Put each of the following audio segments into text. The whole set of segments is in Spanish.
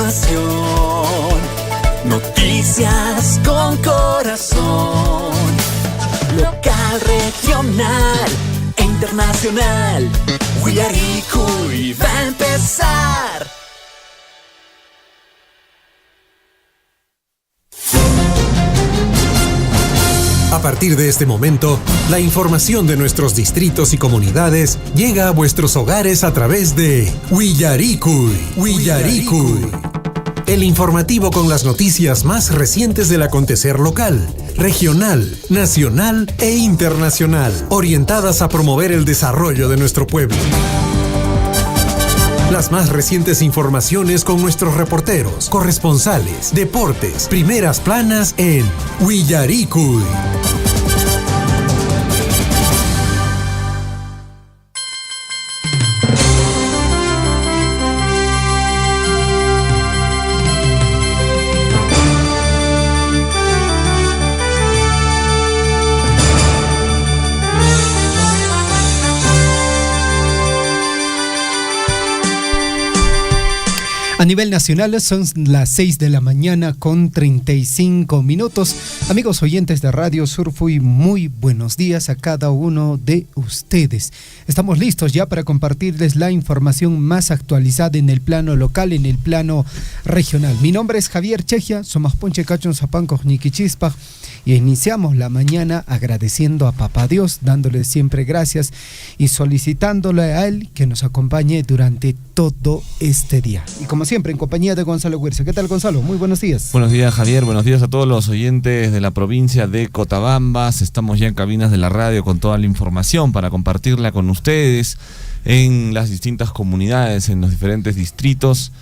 información, noticias con corazón, local, regional e internacional. Huillaricui va a empezar. A partir de este momento, la información de nuestros distritos y comunidades llega a vuestros hogares a través de Huillaricui. El informativo con las noticias más recientes del acontecer local, regional, nacional e internacional, orientadas a promover el desarrollo de nuestro pueblo. Las más recientes informaciones con nuestros reporteros, corresponsales, deportes, primeras planas en Huillaricui. A nivel nacional son las 6 de la mañana con 35 minutos. Amigos oyentes de Radio Surfui, muy buenos días a cada uno de ustedes. Estamos listos ya para compartirles la información más actualizada en el plano local, en el plano regional. Mi nombre es Javier Chejia, somos Ponche Cachon Zapanco Niquichispa, y iniciamos la mañana agradeciendo a Papá Dios, dándole siempre gracias y solicitándole a Él que nos acompañe durante todo este día. Y como siempre, en compañía de Gonzalo Huirza. ¿Qué tal, Gonzalo? Muy buenos días. Buenos días, Javier. Buenos días a todos los oyentes de la provincia de Cotabambas. Estamos ya en cabinas de la radio con toda la información para compartirla con ustedes en las distintas comunidades, en los diferentes distritos.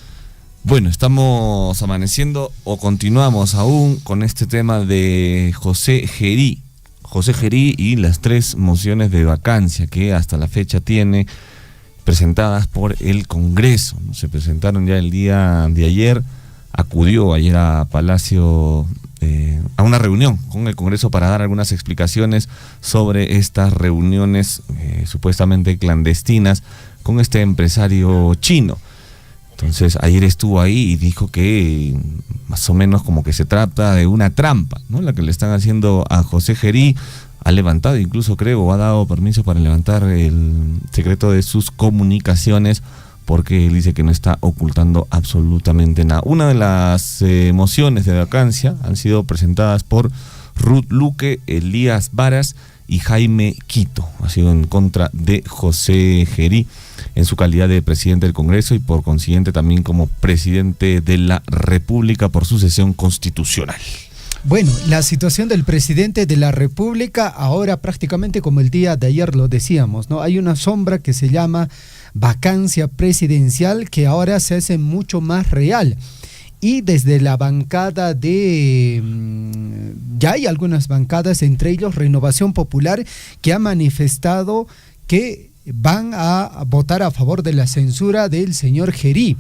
Bueno, estamos amaneciendo o continuamos aún con este tema de José Gerí. José Gerí y las 3 mociones de vacancia que hasta la fecha tiene presentadas por el Congreso. Se presentaron ya el día de ayer, acudió ayer a Palacio a una reunión con el Congreso para dar algunas explicaciones sobre estas reuniones supuestamente clandestinas con este empresario chino. Entonces ayer estuvo ahí y dijo que más o menos como que se trata de una trampa, ¿no? La que le están haciendo a José Gerí. Ha levantado, incluso creo, o ha dado permiso para levantar el secreto de sus comunicaciones, porque él dice que no está ocultando absolutamente nada. Una de las mociones de vacancia han sido presentadas por Ruth Luque, Elías Varas y Jaime Quito. Ha sido en contra de José Gerí en su calidad de presidente del Congreso y por consiguiente también como presidente de la República por sucesión constitucional. Bueno, la situación del presidente de la República ahora prácticamente como el día de ayer lo decíamos, ¿no? Hay una sombra que se llama vacancia presidencial que ahora se hace mucho más real. Y desde la bancada ya hay algunas bancadas, entre ellos Renovación Popular, que ha manifestado que van a votar a favor de la censura del señor Gerí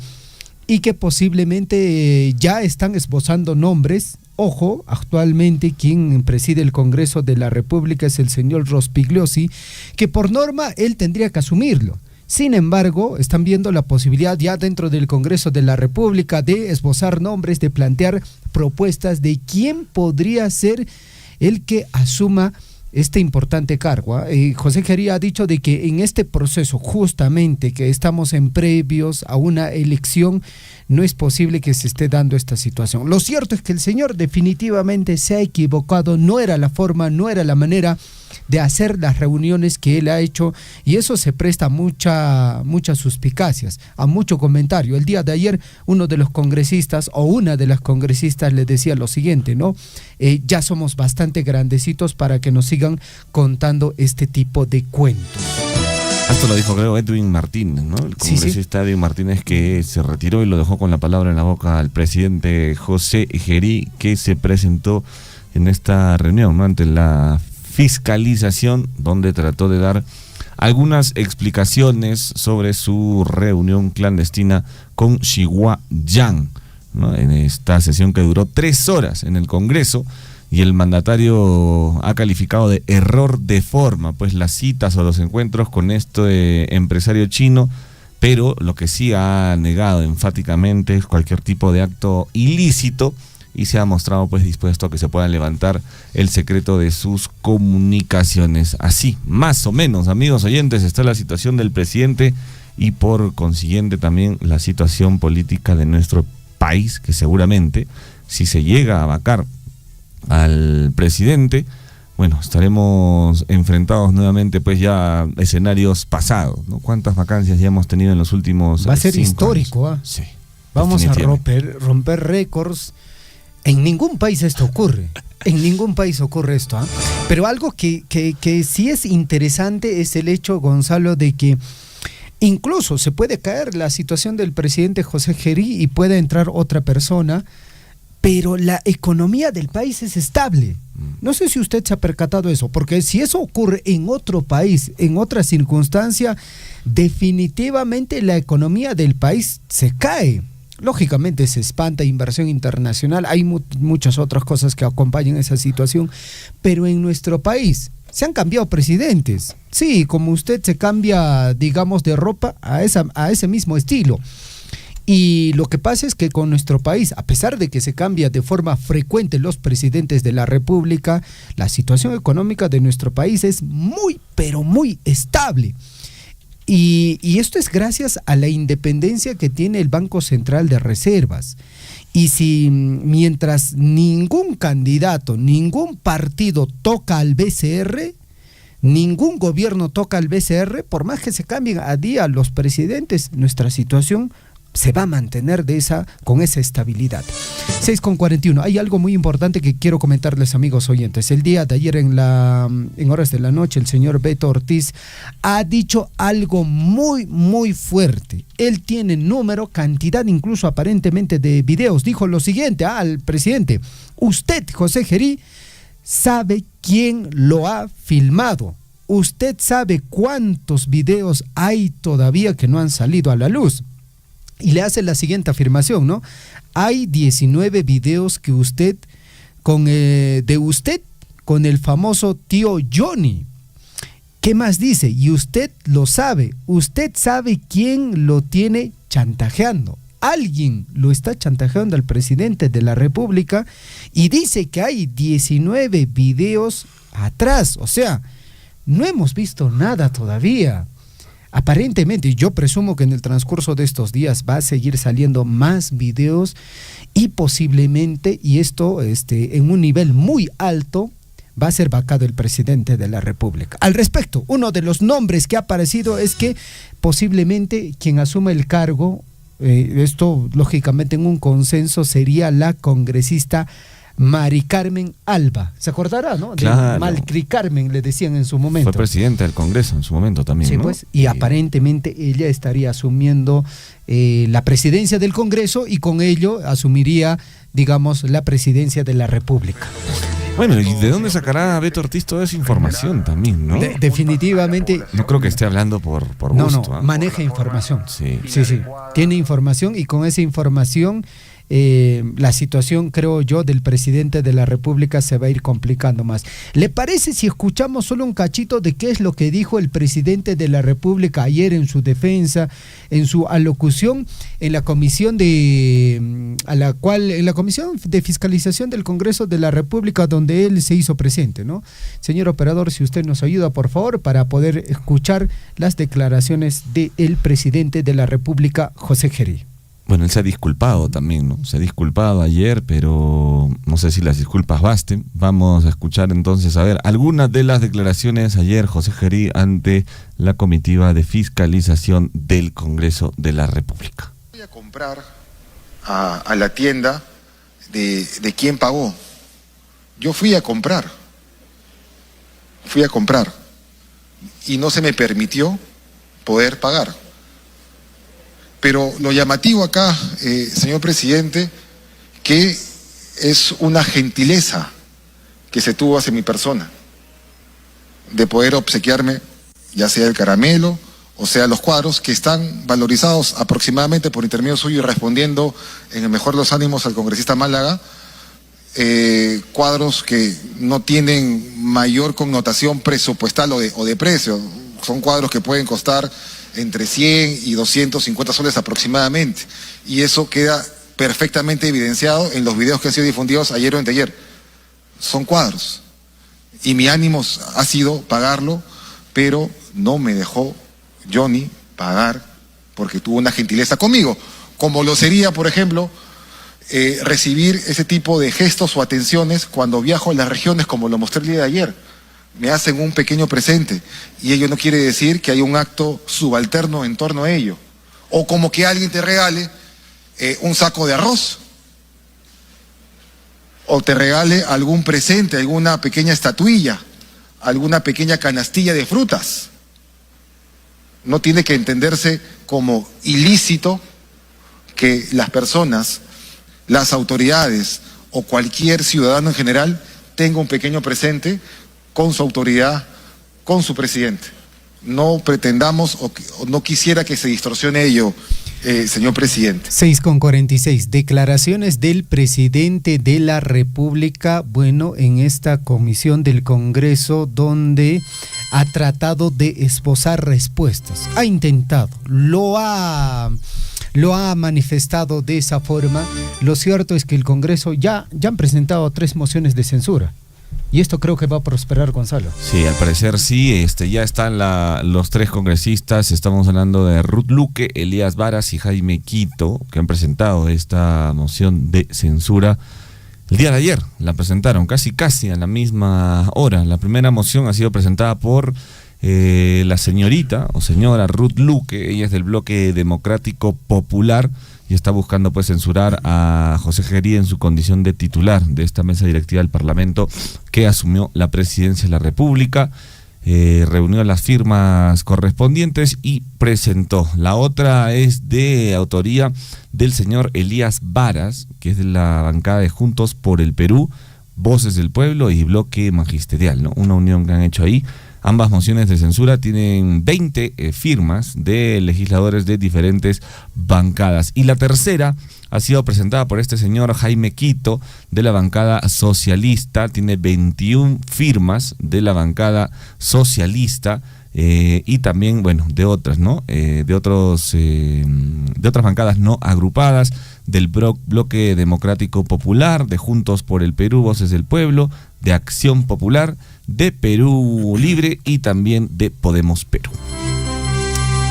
y que posiblemente ya están esbozando nombres. Ojo, actualmente quien preside el Congreso de la República es el señor Rospigliosi, que por norma él tendría que asumirlo. Sin embargo, están viendo la posibilidad ya dentro del Congreso de la República de esbozar nombres, de plantear propuestas de quién podría ser el que asuma este importante cargo. José Gerí ha dicho de que en este proceso, justamente que estamos en previos a una elección, no es posible que se esté dando esta situación. Lo cierto es que el señor definitivamente se ha equivocado, no era la forma, no era la manera de hacer las reuniones que él ha hecho, y eso se presta a muchas suspicacias, a mucho comentario. El día de ayer uno de los congresistas o una de las congresistas le decía lo siguiente, ¿no? Ya somos bastante grandecitos para que nos sigan contando este tipo de cuentos. Esto lo dijo, creo, Edwin Martínez, ¿no? El congresista Edwin Martínez, que se retiró y lo dejó con la palabra en la boca al presidente José Gerí, que se presentó en esta reunión, ¿no? Ante la fiscalización, donde trató de dar algunas explicaciones sobre su reunión clandestina con Xighua Yang, ¿no? En esta sesión que duró 3 horas en el Congreso. Y el mandatario ha calificado de error de forma, pues las citas o los encuentros con este empresario chino, pero lo que sí ha negado enfáticamente es cualquier tipo de acto ilícito y se ha mostrado pues dispuesto a que se pueda levantar el secreto de sus comunicaciones. Así, más o menos, amigos oyentes, está la situación del presidente y por consiguiente también la situación política de nuestro país, que seguramente si se llega a vacar al presidente, bueno, estaremos enfrentados nuevamente pues ya a escenarios pasados, ¿no? ¿Cuántas vacancias ya hemos tenido en los últimos Va a ser 5 histórico, años? ¿ah? Sí. Vamos a definitivamente. romper récords. En ningún país esto ocurre. En ningún país ocurre esto, ¿ah? Pero algo que sí es interesante es el hecho, Gonzalo, de que incluso se puede caer la situación del presidente José Gerí y puede entrar otra persona, pero la economía del país es estable. No sé si usted se ha percatado de eso, porque si eso ocurre en otro país, en otra circunstancia, definitivamente la economía del país se cae. Lógicamente se espanta inversión internacional, hay muchas otras cosas que acompañan esa situación, pero en nuestro país se han cambiado presidentes. Sí, como usted se cambia, digamos, de ropa a ese mismo estilo. Y lo que pasa es que con nuestro país, a pesar de que se cambia de forma frecuente los presidentes de la República, la situación económica de nuestro país es muy, pero muy estable. Y esto es gracias a la independencia que tiene el Banco Central de Reservas. Y si mientras ningún candidato, ningún partido toca al BCR, ningún gobierno toca al BCR, por más que se cambien a día los presidentes, nuestra situación se va a mantener con esa estabilidad. 6:41. Hay algo muy importante que quiero comentarles, amigos oyentes. El día de ayer en horas de la noche, el señor Beto Ortiz ha dicho algo muy, muy fuerte. Él tiene número, cantidad, incluso aparentemente de videos. Dijo lo siguiente al presidente: usted, José Gerí, sabe quién lo ha filmado. Usted sabe cuántos videos hay todavía que no han salido a la luz. Y le hace la siguiente afirmación, ¿no? Hay 19 videos que usted con el famoso tío Johnny. ¿Qué más dice? Y usted lo sabe. Usted sabe quién lo tiene chantajeando. Alguien lo está chantajeando al presidente de la República y dice que hay 19 videos atrás. O sea, no hemos visto nada todavía. Aparentemente, yo presumo que en el transcurso de estos días va a seguir saliendo más videos y posiblemente, y esto en un nivel muy alto, va a ser vacado el presidente de la República. Al respecto, uno de los nombres que ha aparecido es que posiblemente quien asuma el cargo, esto lógicamente en un consenso, sería la congresista Mari Carmen Alba. ¿Se acordará, no? Claro. De Mari Carmen, le decían en su momento. Fue presidenta del Congreso en su momento también, sí, ¿no? Pues, y aparentemente ella estaría asumiendo la presidencia del Congreso y con ello asumiría, digamos, la presidencia de la República. Bueno, ¿y de dónde sacará Beto Ortiz toda esa información también, no? Definitivamente. No creo que esté hablando por gusto. No, maneja información. Sí. Sí. Tiene información y con esa información la situación, creo yo, del presidente de la República se va a ir complicando más. ¿Le parece si escuchamos solo un cachito de qué es lo que dijo el presidente de la República ayer en su defensa, en su alocución en la comisión en la comisión de fiscalización del Congreso de la República, donde él se hizo presente, ¿no? Señor operador, si usted nos ayuda, por favor, para poder escuchar las declaraciones del presidente de la República, José Gerí. Bueno, él se ha disculpado también, ¿no? Se ha disculpado ayer, pero no sé si las disculpas basten. Vamos a escuchar entonces, a ver, algunas de las declaraciones ayer, José Gerí, ante la comitiva de fiscalización del Congreso de la República. Voy a comprar a la tienda de quién pagó. Yo fui a comprar y no se me permitió poder pagar. Pero lo llamativo acá, señor presidente, que es una gentileza que se tuvo hacia mi persona, de poder obsequiarme ya sea el caramelo o sea los cuadros, que están valorizados aproximadamente por intermedio suyo y respondiendo en el mejor de los ánimos al congresista Málaga, cuadros que no tienen mayor connotación presupuestal o de precio. Son cuadros que pueden costar entre 100 y 250 soles aproximadamente. Y eso queda perfectamente evidenciado en los videos que han sido difundidos ayer o anteayer. Son cuadros. Y mi ánimo ha sido pagarlo, pero no me dejó Johnny pagar porque tuvo una gentileza conmigo, como lo sería, por ejemplo, recibir ese tipo de gestos o atenciones cuando viajo a las regiones, como lo mostré el día de ayer. Me hacen un pequeño presente y ello no quiere decir que haya un acto subalterno en torno a ello. O como que alguien te regale un saco de arroz, o te regale algún presente, alguna pequeña estatuilla, alguna pequeña canastilla de frutas. No tiene que entenderse como ilícito que las personas, las autoridades o cualquier ciudadano en general tenga un pequeño presente con su autoridad, con su presidente. No pretendamos o no quisiera que se distorsione ello, señor presidente. 6:46. Declaraciones del presidente de la República, bueno, en esta comisión del Congreso donde ha tratado de esbozar respuestas. Ha intentado, lo ha manifestado de esa forma. Lo cierto es que el Congreso ya han presentado 3 mociones de censura. Y esto creo que va a prosperar, Gonzalo. Sí, al parecer sí, ya están los 3 congresistas, estamos hablando de Ruth Luque, Elías Varas y Jaime Quito, que han presentado esta moción de censura. El día de ayer la presentaron, casi a la misma hora. La primera moción ha sido presentada por la señorita o señora Ruth Luque, ella es del Bloque Democrático Popular, y está buscando pues censurar a José Gerí en su condición de titular de esta mesa directiva del Parlamento que asumió la presidencia de la República. Reunió las firmas correspondientes y presentó. La otra es de autoría del señor Elías Varas, que es de la bancada de Juntos por el Perú, Voces del Pueblo y Bloque Magisterial, ¿no? Una unión que han hecho ahí. Ambas mociones de censura tienen 20 firmas de legisladores de diferentes bancadas. Y la tercera ha sido presentada por este señor Jaime Quito, de la bancada socialista. Tiene 21 firmas de la bancada socialista y también, bueno, de otras, ¿no? De otras bancadas no agrupadas, del Bloque Democrático Popular, de Juntos por el Perú, Voces del Pueblo, de Acción Popular, de Perú Libre y también de Podemos Perú.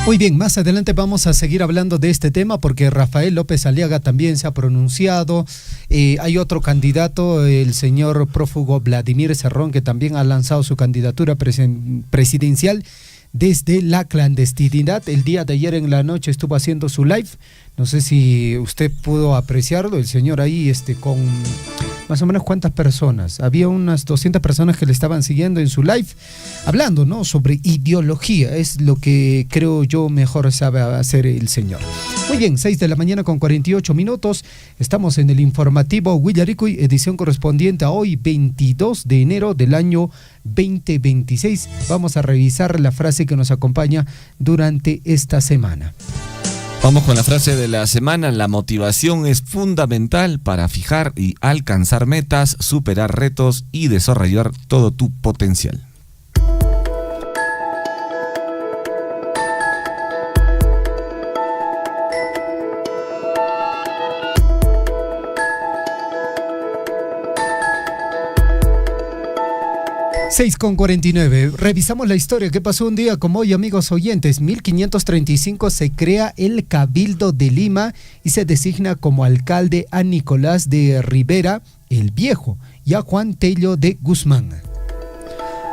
Muy bien, más adelante vamos a seguir hablando de este tema porque Rafael López Aliaga también se ha pronunciado. Hay otro candidato, el señor prófugo Vladimir Cerrón, que también ha lanzado su candidatura presidencial desde la clandestinidad. El día de ayer en la noche estuvo haciendo su live. No sé si usted pudo apreciarlo, el señor ahí con más o menos cuántas personas. Había unas 200 personas que le estaban siguiendo en su live, hablando, ¿no?, sobre ideología. Es lo que creo yo mejor sabe hacer el señor. Muy bien, 6:48 a.m. Estamos en el informativo Huillaricuy, edición correspondiente a hoy, 22 de enero del año 2026. Vamos a revisar la frase que nos acompaña durante esta semana. Vamos con la frase de la semana. La motivación es fundamental para fijar y alcanzar metas, superar retos y desarrollar todo tu potencial. (6:49) Revisamos la historia. ¿Qué pasó un día como hoy, amigos oyentes? 1535 se crea el Cabildo de Lima y se designa como alcalde a Nicolás de Rivera el Viejo y a Juan Tello de Guzmán.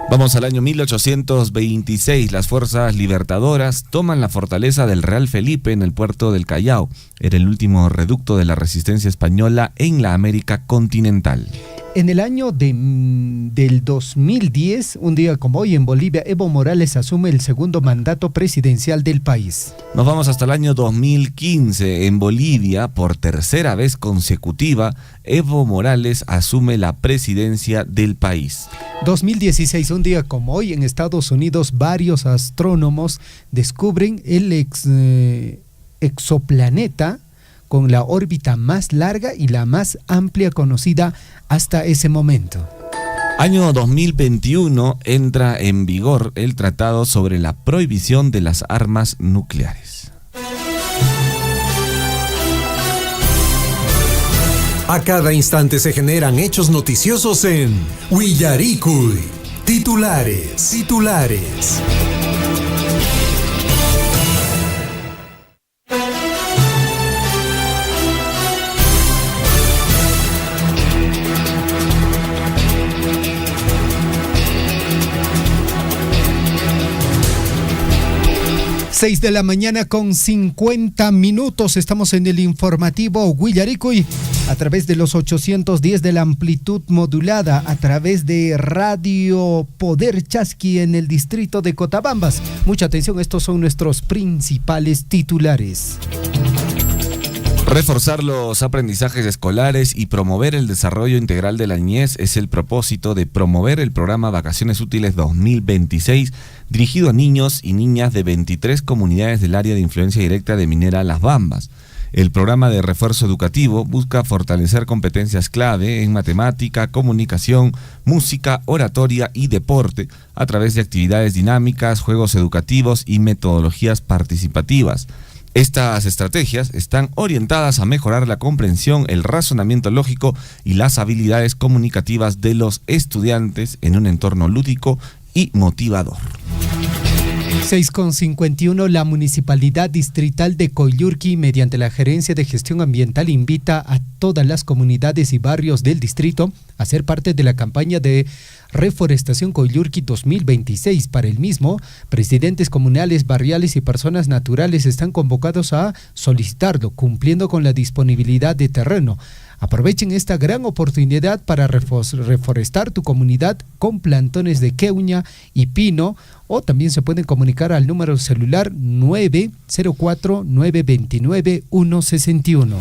Vamos al año 1826. Las fuerzas libertadoras toman la fortaleza del Real Felipe en el puerto del Callao. Era el último reducto de la resistencia española en la América continental. En el año del 2010, un día como hoy en Bolivia, Evo Morales asume el segundo mandato presidencial del país. Nos vamos hasta el año 2015. En Bolivia, por tercera vez consecutiva, Evo Morales asume la presidencia del país. 2016, un día como hoy en Estados Unidos, varios astrónomos descubren el exoplaneta con la órbita más larga y la más amplia conocida hasta ese momento. Año 2021 entra en vigor el Tratado sobre la Prohibición de las Armas Nucleares. A cada instante se generan hechos noticiosos en Willaricui. Titulares. 6 de la mañana con 50 minutos. Estamos en el informativo Willaricui a través de los 810 de la amplitud modulada, a través de Radio Poder Chasqui en el distrito de Cotabambas. Mucha atención, estos son nuestros principales titulares. Reforzar los aprendizajes escolares y promover el desarrollo integral de la niñez es el propósito de promover el programa Vacaciones Útiles 2026, dirigido a niños y niñas de 23 comunidades del área de influencia directa de Minera Las Bambas. El programa de refuerzo educativo busca fortalecer competencias clave en matemática, comunicación, música, oratoria y deporte a través de actividades dinámicas, juegos educativos y metodologías participativas. Estas estrategias están orientadas a mejorar la comprensión, el razonamiento lógico y las habilidades comunicativas de los estudiantes en un entorno lúdico y motivador. 6:51, la Municipalidad Distrital de Coyurqui, mediante la Gerencia de Gestión Ambiental, invita a todas las comunidades y barrios del distrito a ser parte de la campaña de Reforestación Coyurqui 2026. Para el mismo, presidentes comunales, barriales y personas naturales están convocados a solicitarlo, cumpliendo con la disponibilidad de terreno. Aprovechen esta gran oportunidad para reforestar tu comunidad con plantones de queuña y pino, o también se pueden comunicar al número celular 904-929-161.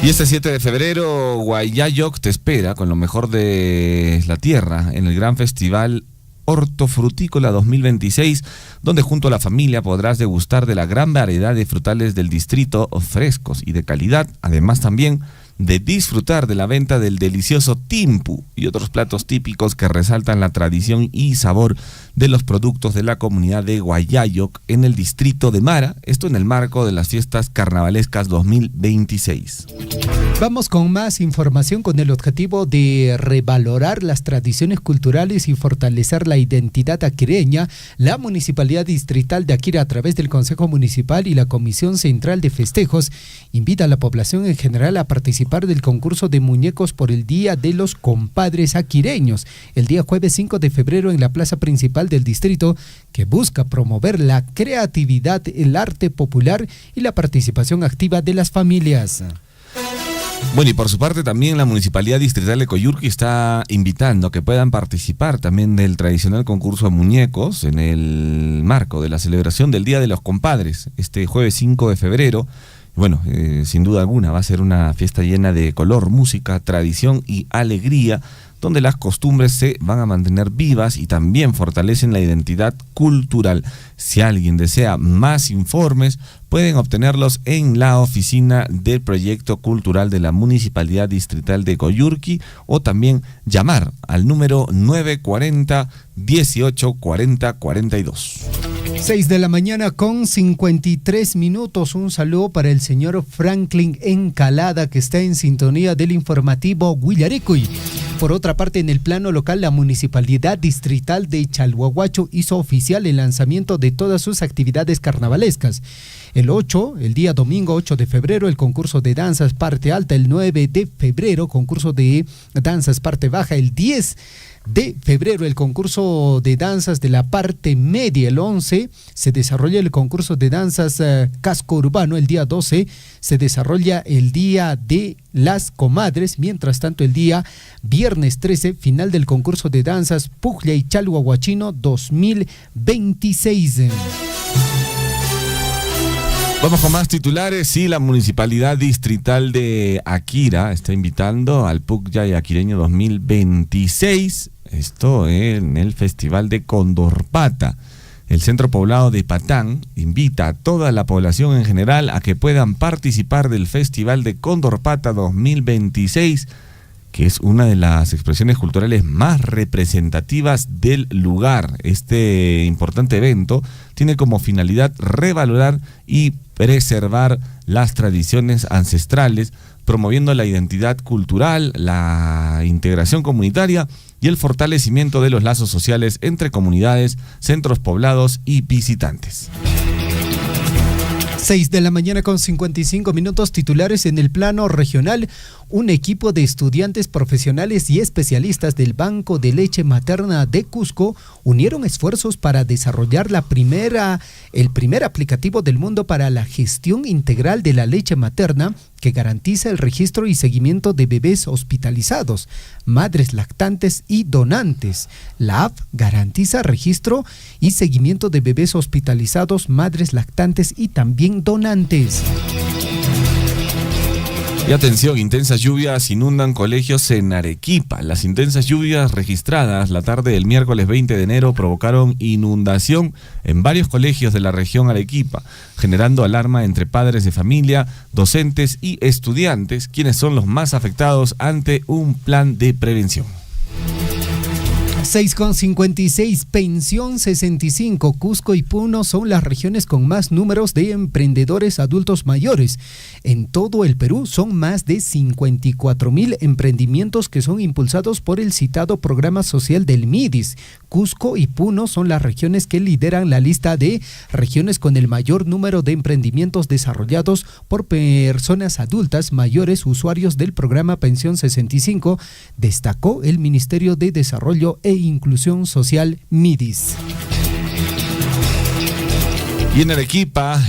Y este 7 de febrero, Huayayoc te espera con lo mejor de la tierra en el gran festival Hortofrutícola 2026, donde junto a la familia podrás degustar de la gran variedad de frutales del distrito, frescos y de calidad, además también de disfrutar de la venta del delicioso timpu y otros platos típicos que resaltan la tradición y sabor de los productos de la comunidad de Huayayoc en el distrito de Mara, esto en el marco de las fiestas carnavalescas 2026. Vamos con más información con el objetivo de revalorar las tradiciones culturales y fortalecer la identidad aquireña. La Municipalidad Distrital de Aquira, a través del Consejo Municipal y la Comisión Central de Festejos, invita a la población en general a participar del concurso de muñecos por el Día de los Compadres Aquireños, el día jueves 5 de febrero en la plaza principal del distrito, que busca promover la creatividad, el arte popular y la participación activa de las familias. Bueno, y por su parte también la Municipalidad Distrital de Coyurqui está invitando a que puedan participar también del tradicional concurso de muñecos en el marco de la celebración del Día de los Compadres, este jueves 5 de febrero. Bueno, sin duda alguna va a ser una fiesta llena de color, música, tradición y alegría, donde las costumbres se van a mantener vivas y también fortalecen la identidad cultural. Si alguien desea más informes, pueden obtenerlos en la oficina del proyecto cultural de la Municipalidad Distrital de Coyurqui o también llamar al número 940 18 40 42. 6 de la mañana con 53 minutos. Un saludo para el señor Franklin Encalada, que está en sintonía del informativo Willaricui. Por otra parte, en el plano local, la Municipalidad Distrital de Chalhuahuacho hizo oficial el lanzamiento de todas sus actividades carnavalescas. El día domingo 8 de febrero, el concurso de danzas parte alta. El 9 de febrero, concurso de danzas parte baja. El 10 de febrero, el concurso de danzas de la parte media. El 11 se desarrolla el concurso de danzas casco urbano. El día 12 se desarrolla el Día de las Comadres. Mientras tanto, el día viernes 13, final del concurso de danzas Puglia y Chalhuahuachino 2026. Vamos con más titulares. Sí, la Municipalidad Distrital de Aquira está invitando al Puglia y Aquireño 2026, esto en el Festival de Condorpata. El Centro Poblado de Patán invita a toda la población en general a que puedan participar del Festival de Condorpata 2026, que es una de las expresiones culturales más representativas del lugar. Este importante evento tiene como finalidad revalorar y preservar las tradiciones ancestrales, promoviendo la identidad cultural, la integración comunitaria y el fortalecimiento de los lazos sociales entre comunidades, centros poblados y visitantes. 6:55 a.m, titulares en el plano regional. Un equipo de estudiantes profesionales y especialistas del Banco de Leche Materna de Cusco unieron esfuerzos para desarrollar el primer aplicativo del mundo para la gestión integral de la leche materna, que garantiza el registro y seguimiento de bebés hospitalizados, madres lactantes y donantes. La app garantiza registro y seguimiento de bebés hospitalizados, madres lactantes y también donantes. Y atención, intensas lluvias inundan colegios en Arequipa. Las intensas lluvias registradas la tarde del miércoles 20 de enero provocaron inundación en varios colegios de la región Arequipa, generando alarma entre padres de familia, docentes y estudiantes, quienes son los más afectados ante un plan de prevención. 6:56, Pensión 65, Cusco y Puno son las regiones con más números de emprendedores adultos mayores. En todo el Perú son más de 54,000 emprendimientos que son impulsados por el citado programa social del MIDIS. Cusco y Puno son las regiones que lideran la lista de regiones con el mayor número de emprendimientos desarrollados por personas adultas mayores usuarios del programa Pensión 65, destacó el Ministerio de Desarrollo e Inclusión Social MIDIS. Y en Arequipa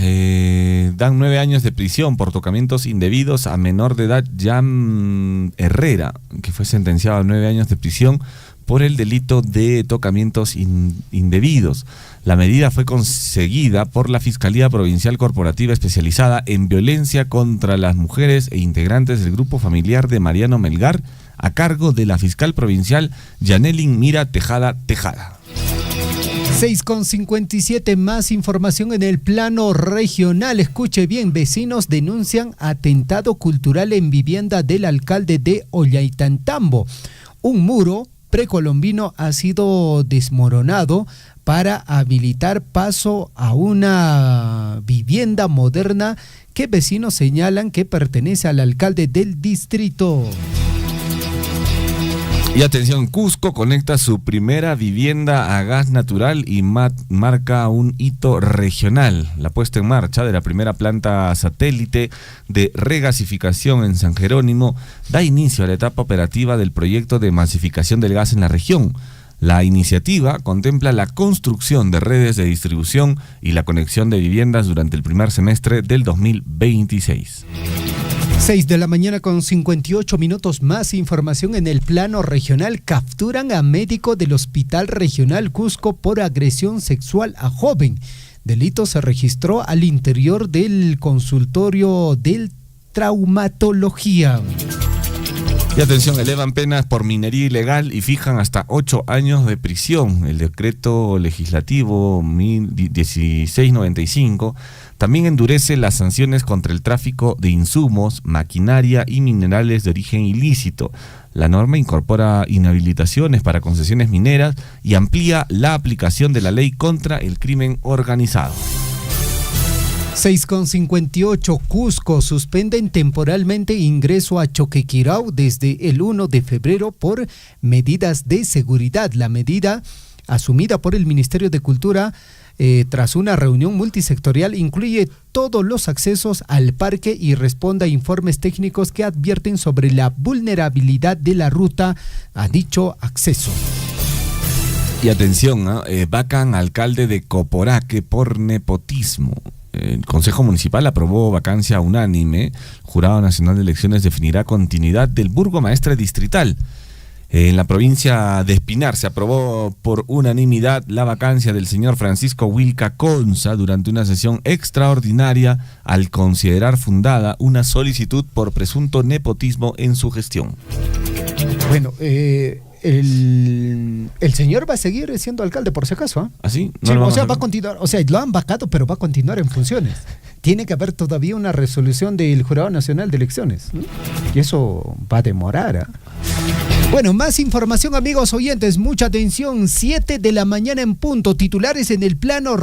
dan 9 años de prisión por tocamientos indebidos a menor de edad Jan Herrera, que fue sentenciado a 9 años de prisión por el delito de tocamientos indebidos. La medida fue conseguida por la Fiscalía Provincial Corporativa Especializada en Violencia contra las Mujeres e integrantes del grupo familiar de Mariano Melgar, a cargo de la fiscal provincial Yanelin Mira Tejada. 6:57, más información en el plano regional. Escuche bien, vecinos denuncian atentado cultural en vivienda del alcalde de Ollantaytambo. Un muro precolombino ha sido desmoronado para habilitar paso a una vivienda moderna que vecinos señalan que pertenece al alcalde del distrito. Y atención, Cusco conecta su primera vivienda a gas natural y marca un hito regional. La puesta en marcha de la primera planta satélite de regasificación en San Jerónimo da inicio a la etapa operativa del proyecto de masificación del gas en la región. La iniciativa contempla la construcción de redes de distribución y la conexión de viviendas durante el primer semestre del 2026. 6:58 a.m, más información en el plano regional. Capturan a médico del Hospital Regional Cusco por agresión sexual a joven. Delito se registró al interior del consultorio de traumatología. Y atención, elevan penas por minería ilegal y fijan hasta 8 años de prisión. El decreto legislativo 1695 también endurece las sanciones contra el tráfico de insumos, maquinaria y minerales de origen ilícito. La norma incorpora inhabilitaciones para concesiones mineras y amplía la aplicación de la ley contra el crimen organizado. 6:58, Cusco suspenden temporalmente ingreso a Choquequirao desde el 1 de febrero por medidas de seguridad. La medida, asumida por el Ministerio de Cultura tras una reunión multisectorial, incluye todos los accesos al parque y responde a informes técnicos que advierten sobre la vulnerabilidad de la ruta a dicho acceso. Y atención, vacan alcalde de Coporaque por nepotismo. El Consejo Municipal aprobó vacancia unánime. El Jurado Nacional de Elecciones definirá continuidad del burgomaestre distrital. En la provincia de Espinar se aprobó por unanimidad la vacancia del señor Francisco Wilca Conza durante una sesión extraordinaria al considerar fundada una solicitud por presunto nepotismo en su gestión. Bueno, el señor va a seguir siendo alcalde, por si acaso. ¿Ah, sí? Sí, o sea, va a continuar, o sea, lo han vacado, pero va a continuar en funciones. Tiene que haber todavía una resolución del Jurado Nacional de Elecciones, ¿no? Y eso va a demorar, ¿eh? Bueno, más información, amigos oyentes, mucha atención, 7 de la mañana en punto, titulares en el plano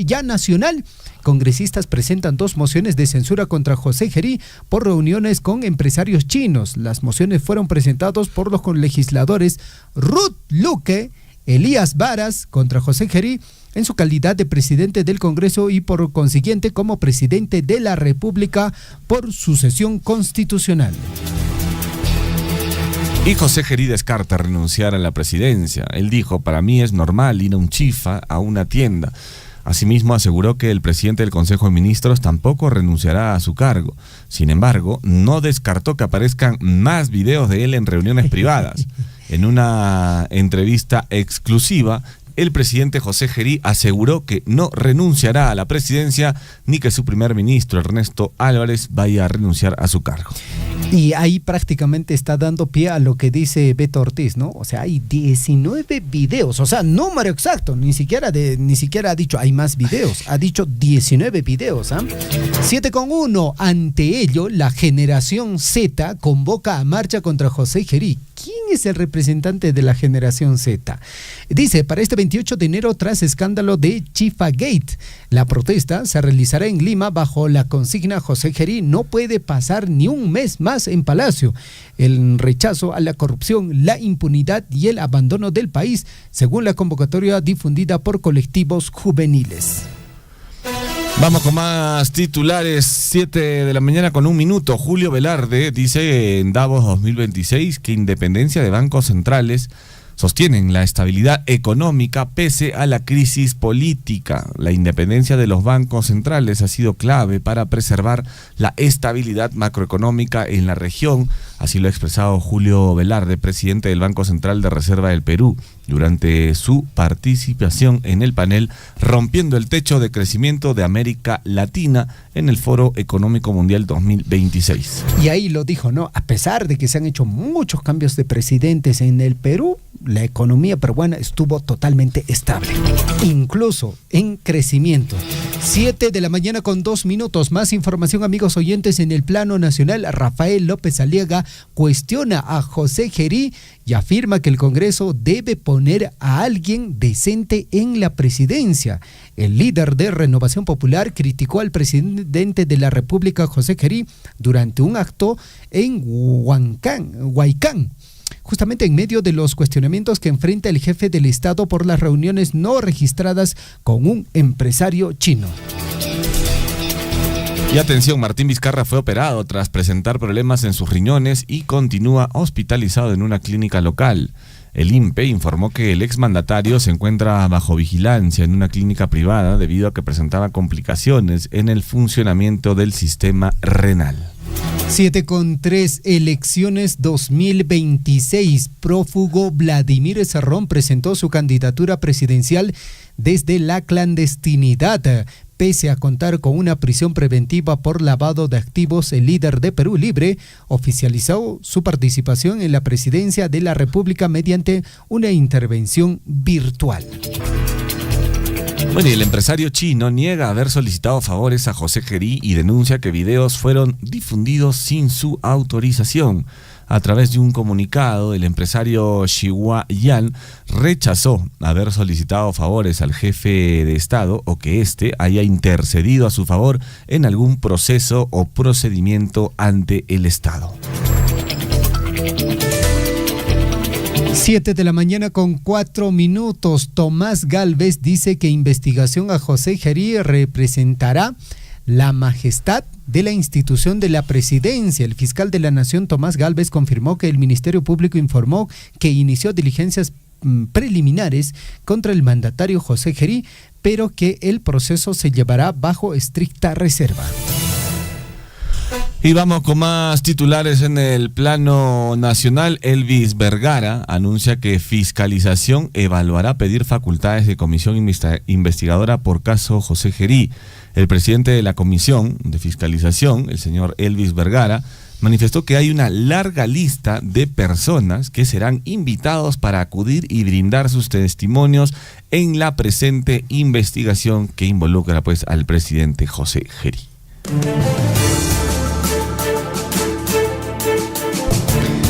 ya nacional. Congresistas presentan 2 mociones de censura contra José Gerí por reuniones con empresarios chinos. Las mociones fueron presentadas por los legisladores Ruth Luque, Elías Varas contra José Gerí en su calidad de presidente del Congreso y por consiguiente como presidente de la República por sucesión constitucional. Y José Gerí descarta renunciar a la presidencia. Él dijo: para mí es normal ir a un chifa, a una tienda. Asimismo, aseguró que el presidente del Consejo de Ministros tampoco renunciará a su cargo. Sin embargo, no descartó que aparezcan más videos de él en reuniones privadas. En una entrevista exclusiva, el presidente José Gerí aseguró que no renunciará a la presidencia ni que su primer ministro, Ernesto Álvarez, vaya a renunciar a su cargo. Y ahí prácticamente está dando pie a lo que dice Beto Ortiz, ¿no? O sea, hay 19 videos, o sea, número exacto, ni siquiera ha dicho hay más videos, ha dicho 19 videos, ¿ah? 7:1, ante ello, la generación Z convoca a marcha contra José Gerí. ¿Quién es el representante de la generación Z? Dice, para este 28 de enero, tras escándalo de Chifagate, la protesta se realizará en Lima bajo la consigna José Gerí no puede pasar ni un mes más en Palacio. El rechazo a la corrupción, la impunidad y el abandono del país, según la convocatoria difundida por colectivos juveniles. Vamos con más titulares, 7 de la mañana con 1 minuto. Julio Velarde dice en Davos 2026 que independencia de bancos centrales sostienen la estabilidad económica pese a la crisis política. La independencia de los bancos centrales ha sido clave para preservar la estabilidad macroeconómica en la región. Así lo ha expresado Julio Velarde, presidente del Banco Central de Reserva del Perú, durante su participación en el panel Rompiendo el Techo de Crecimiento de América Latina en el Foro Económico Mundial 2026. Y ahí lo dijo, ¿no? A pesar de que se han hecho muchos cambios de presidentes en el Perú, la economía peruana estuvo totalmente estable, incluso en crecimiento. 7 de la mañana con 2 minutos. Más información, amigos oyentes, en el plano nacional. Rafael López Aliaga cuestiona a José Gerí y afirma que el Congreso debe poner a alguien decente en la presidencia. El líder de Renovación Popular criticó al presidente de la República, José Gerí, durante un acto en Huaycán, justamente en medio de los cuestionamientos que enfrenta el jefe del Estado por las reuniones no registradas con un empresario chino. Y atención, Martín Vizcarra fue operado tras presentar problemas en sus riñones y continúa hospitalizado en una clínica local. El INPE informó que el exmandatario se encuentra bajo vigilancia en una clínica privada debido a que presentaba complicaciones en el funcionamiento del sistema renal. 7:3, elecciones 2026. Prófugo Vladimir Cerrón presentó su candidatura presidencial desde la clandestinidad. Pese a contar con una prisión preventiva por lavado de activos, el líder de Perú Libre oficializó su participación en la presidencia de la República mediante una intervención virtual. Bueno, y el empresario chino niega haber solicitado favores a José Gerí y denuncia que videos fueron difundidos sin su autorización. A través de un comunicado, el empresario Xihua Yan rechazó haber solicitado favores al jefe de Estado o que éste haya intercedido a su favor en algún proceso o procedimiento ante el Estado. 7 de la mañana con 4 minutos. Tomás Gálvez dice que investigación a José Gerí representará la majestad de la institución de la presidencia. El fiscal de la Nación, Tomás Gálvez, confirmó que el Ministerio Público informó que inició diligencias preliminares contra el mandatario José Gerí, pero que el proceso se llevará bajo estricta reserva. Y vamos con más titulares en el plano nacional. Elvis Vergara anuncia que Fiscalización evaluará pedir facultades de comisión investigadora por caso José Gerí. El presidente de la Comisión de Fiscalización, el señor Elvis Vergara, manifestó que hay una larga lista de personas que serán invitados para acudir y brindar sus testimonios en la presente investigación que involucra pues al presidente José Gerí.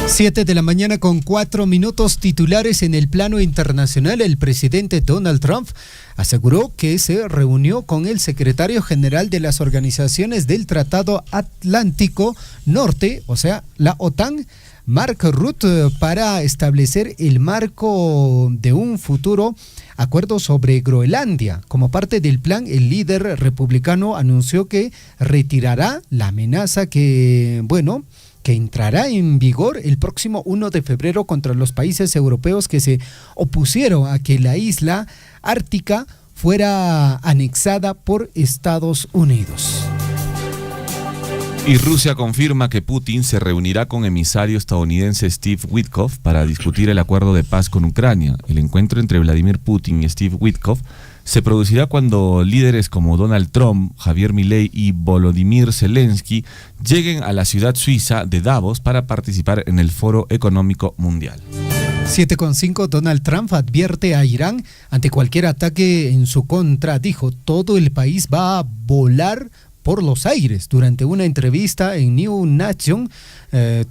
7 de la mañana con 4 minutos. Titulares en el plano internacional. El presidente Donald Trump aseguró que se reunió con el secretario general de las organizaciones del Tratado Atlántico Norte, o sea, la OTAN, Mark Rutte, para establecer el marco de un futuro acuerdo sobre Groenlandia. Como parte del plan, el líder republicano anunció que retirará la amenaza que entrará en vigor el próximo 1 de febrero contra los países europeos que se opusieron a que la isla ártica fuera anexada por Estados Unidos. Y Rusia confirma que Putin se reunirá con emisario estadounidense Steve Witkoff para discutir el acuerdo de paz con Ucrania. El encuentro entre Vladimir Putin y Steve Witkoff se producirá cuando líderes como Donald Trump, Javier Milei y Volodymyr Zelensky lleguen a la ciudad suiza de Davos para participar en el Foro Económico Mundial. 7,5. Donald Trump advierte a Irán ante cualquier ataque en su contra. Dijo, todo el país va a volar por los aires. Durante una entrevista en New Nation,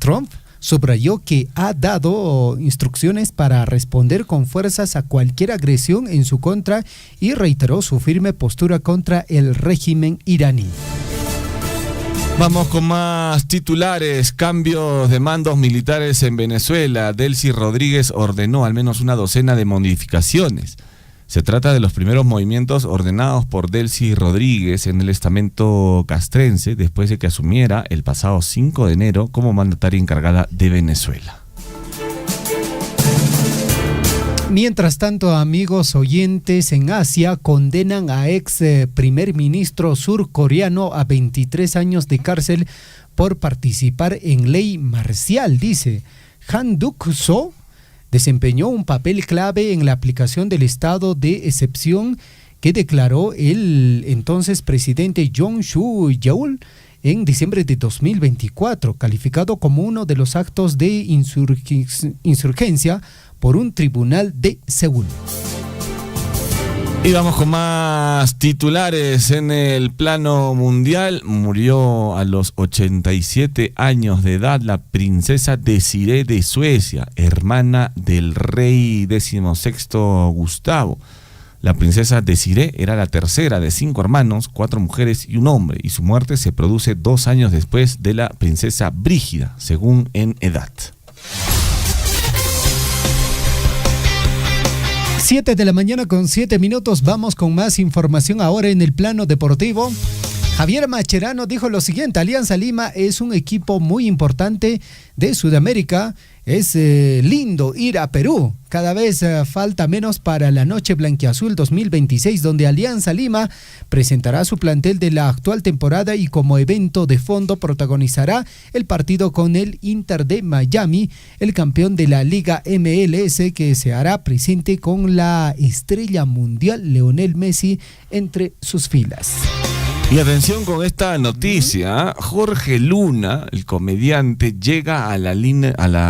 Trump subrayó que ha dado instrucciones para responder con fuerzas a cualquier agresión en su contra y reiteró su firme postura contra el régimen iraní. Vamos con más titulares. Cambios de mandos militares en Venezuela. Delcy Rodríguez ordenó al menos una docena de modificaciones. Se trata de los primeros movimientos ordenados por Delcy Rodríguez en el estamento castrense después de que asumiera el pasado 5 de enero como mandataria encargada de Venezuela. Mientras tanto, amigos oyentes, en Asia condenan a ex primer ministro surcoreano a 23 años de cárcel por participar en ley marcial, dice. Han Duck-soo desempeñó un papel clave en la aplicación del estado de excepción que declaró el entonces presidente Yoon Suk-yeol en diciembre de 2024, calificado como uno de los actos de insurgencia por un tribunal de Seúl. Y vamos con más titulares en el plano mundial. Murió a los 87 años de edad la princesa Desirée de Suecia, hermana del rey XVI Gustavo. La princesa Desirée era la tercera de 5 hermanos, 4 mujeres y un hombre, y su muerte se produce 2 años después de la princesa Brígida, según en edad. 7 de la mañana con 7 minutos. Vamos con más información ahora en el plano deportivo. Javier Mascherano dijo lo siguiente: Alianza Lima es un equipo muy importante de Sudamérica. Es lindo ir a Perú. Cada vez falta menos para la Noche Blanquiazul 2026, donde Alianza Lima presentará su plantel de la actual temporada y como evento de fondo protagonizará el partido con el Inter de Miami, el campeón de la Liga MLS, que se hará presente con la estrella mundial Lionel Messi entre sus filas. Y atención con esta noticia, Jorge Luna, el comediante, llega a la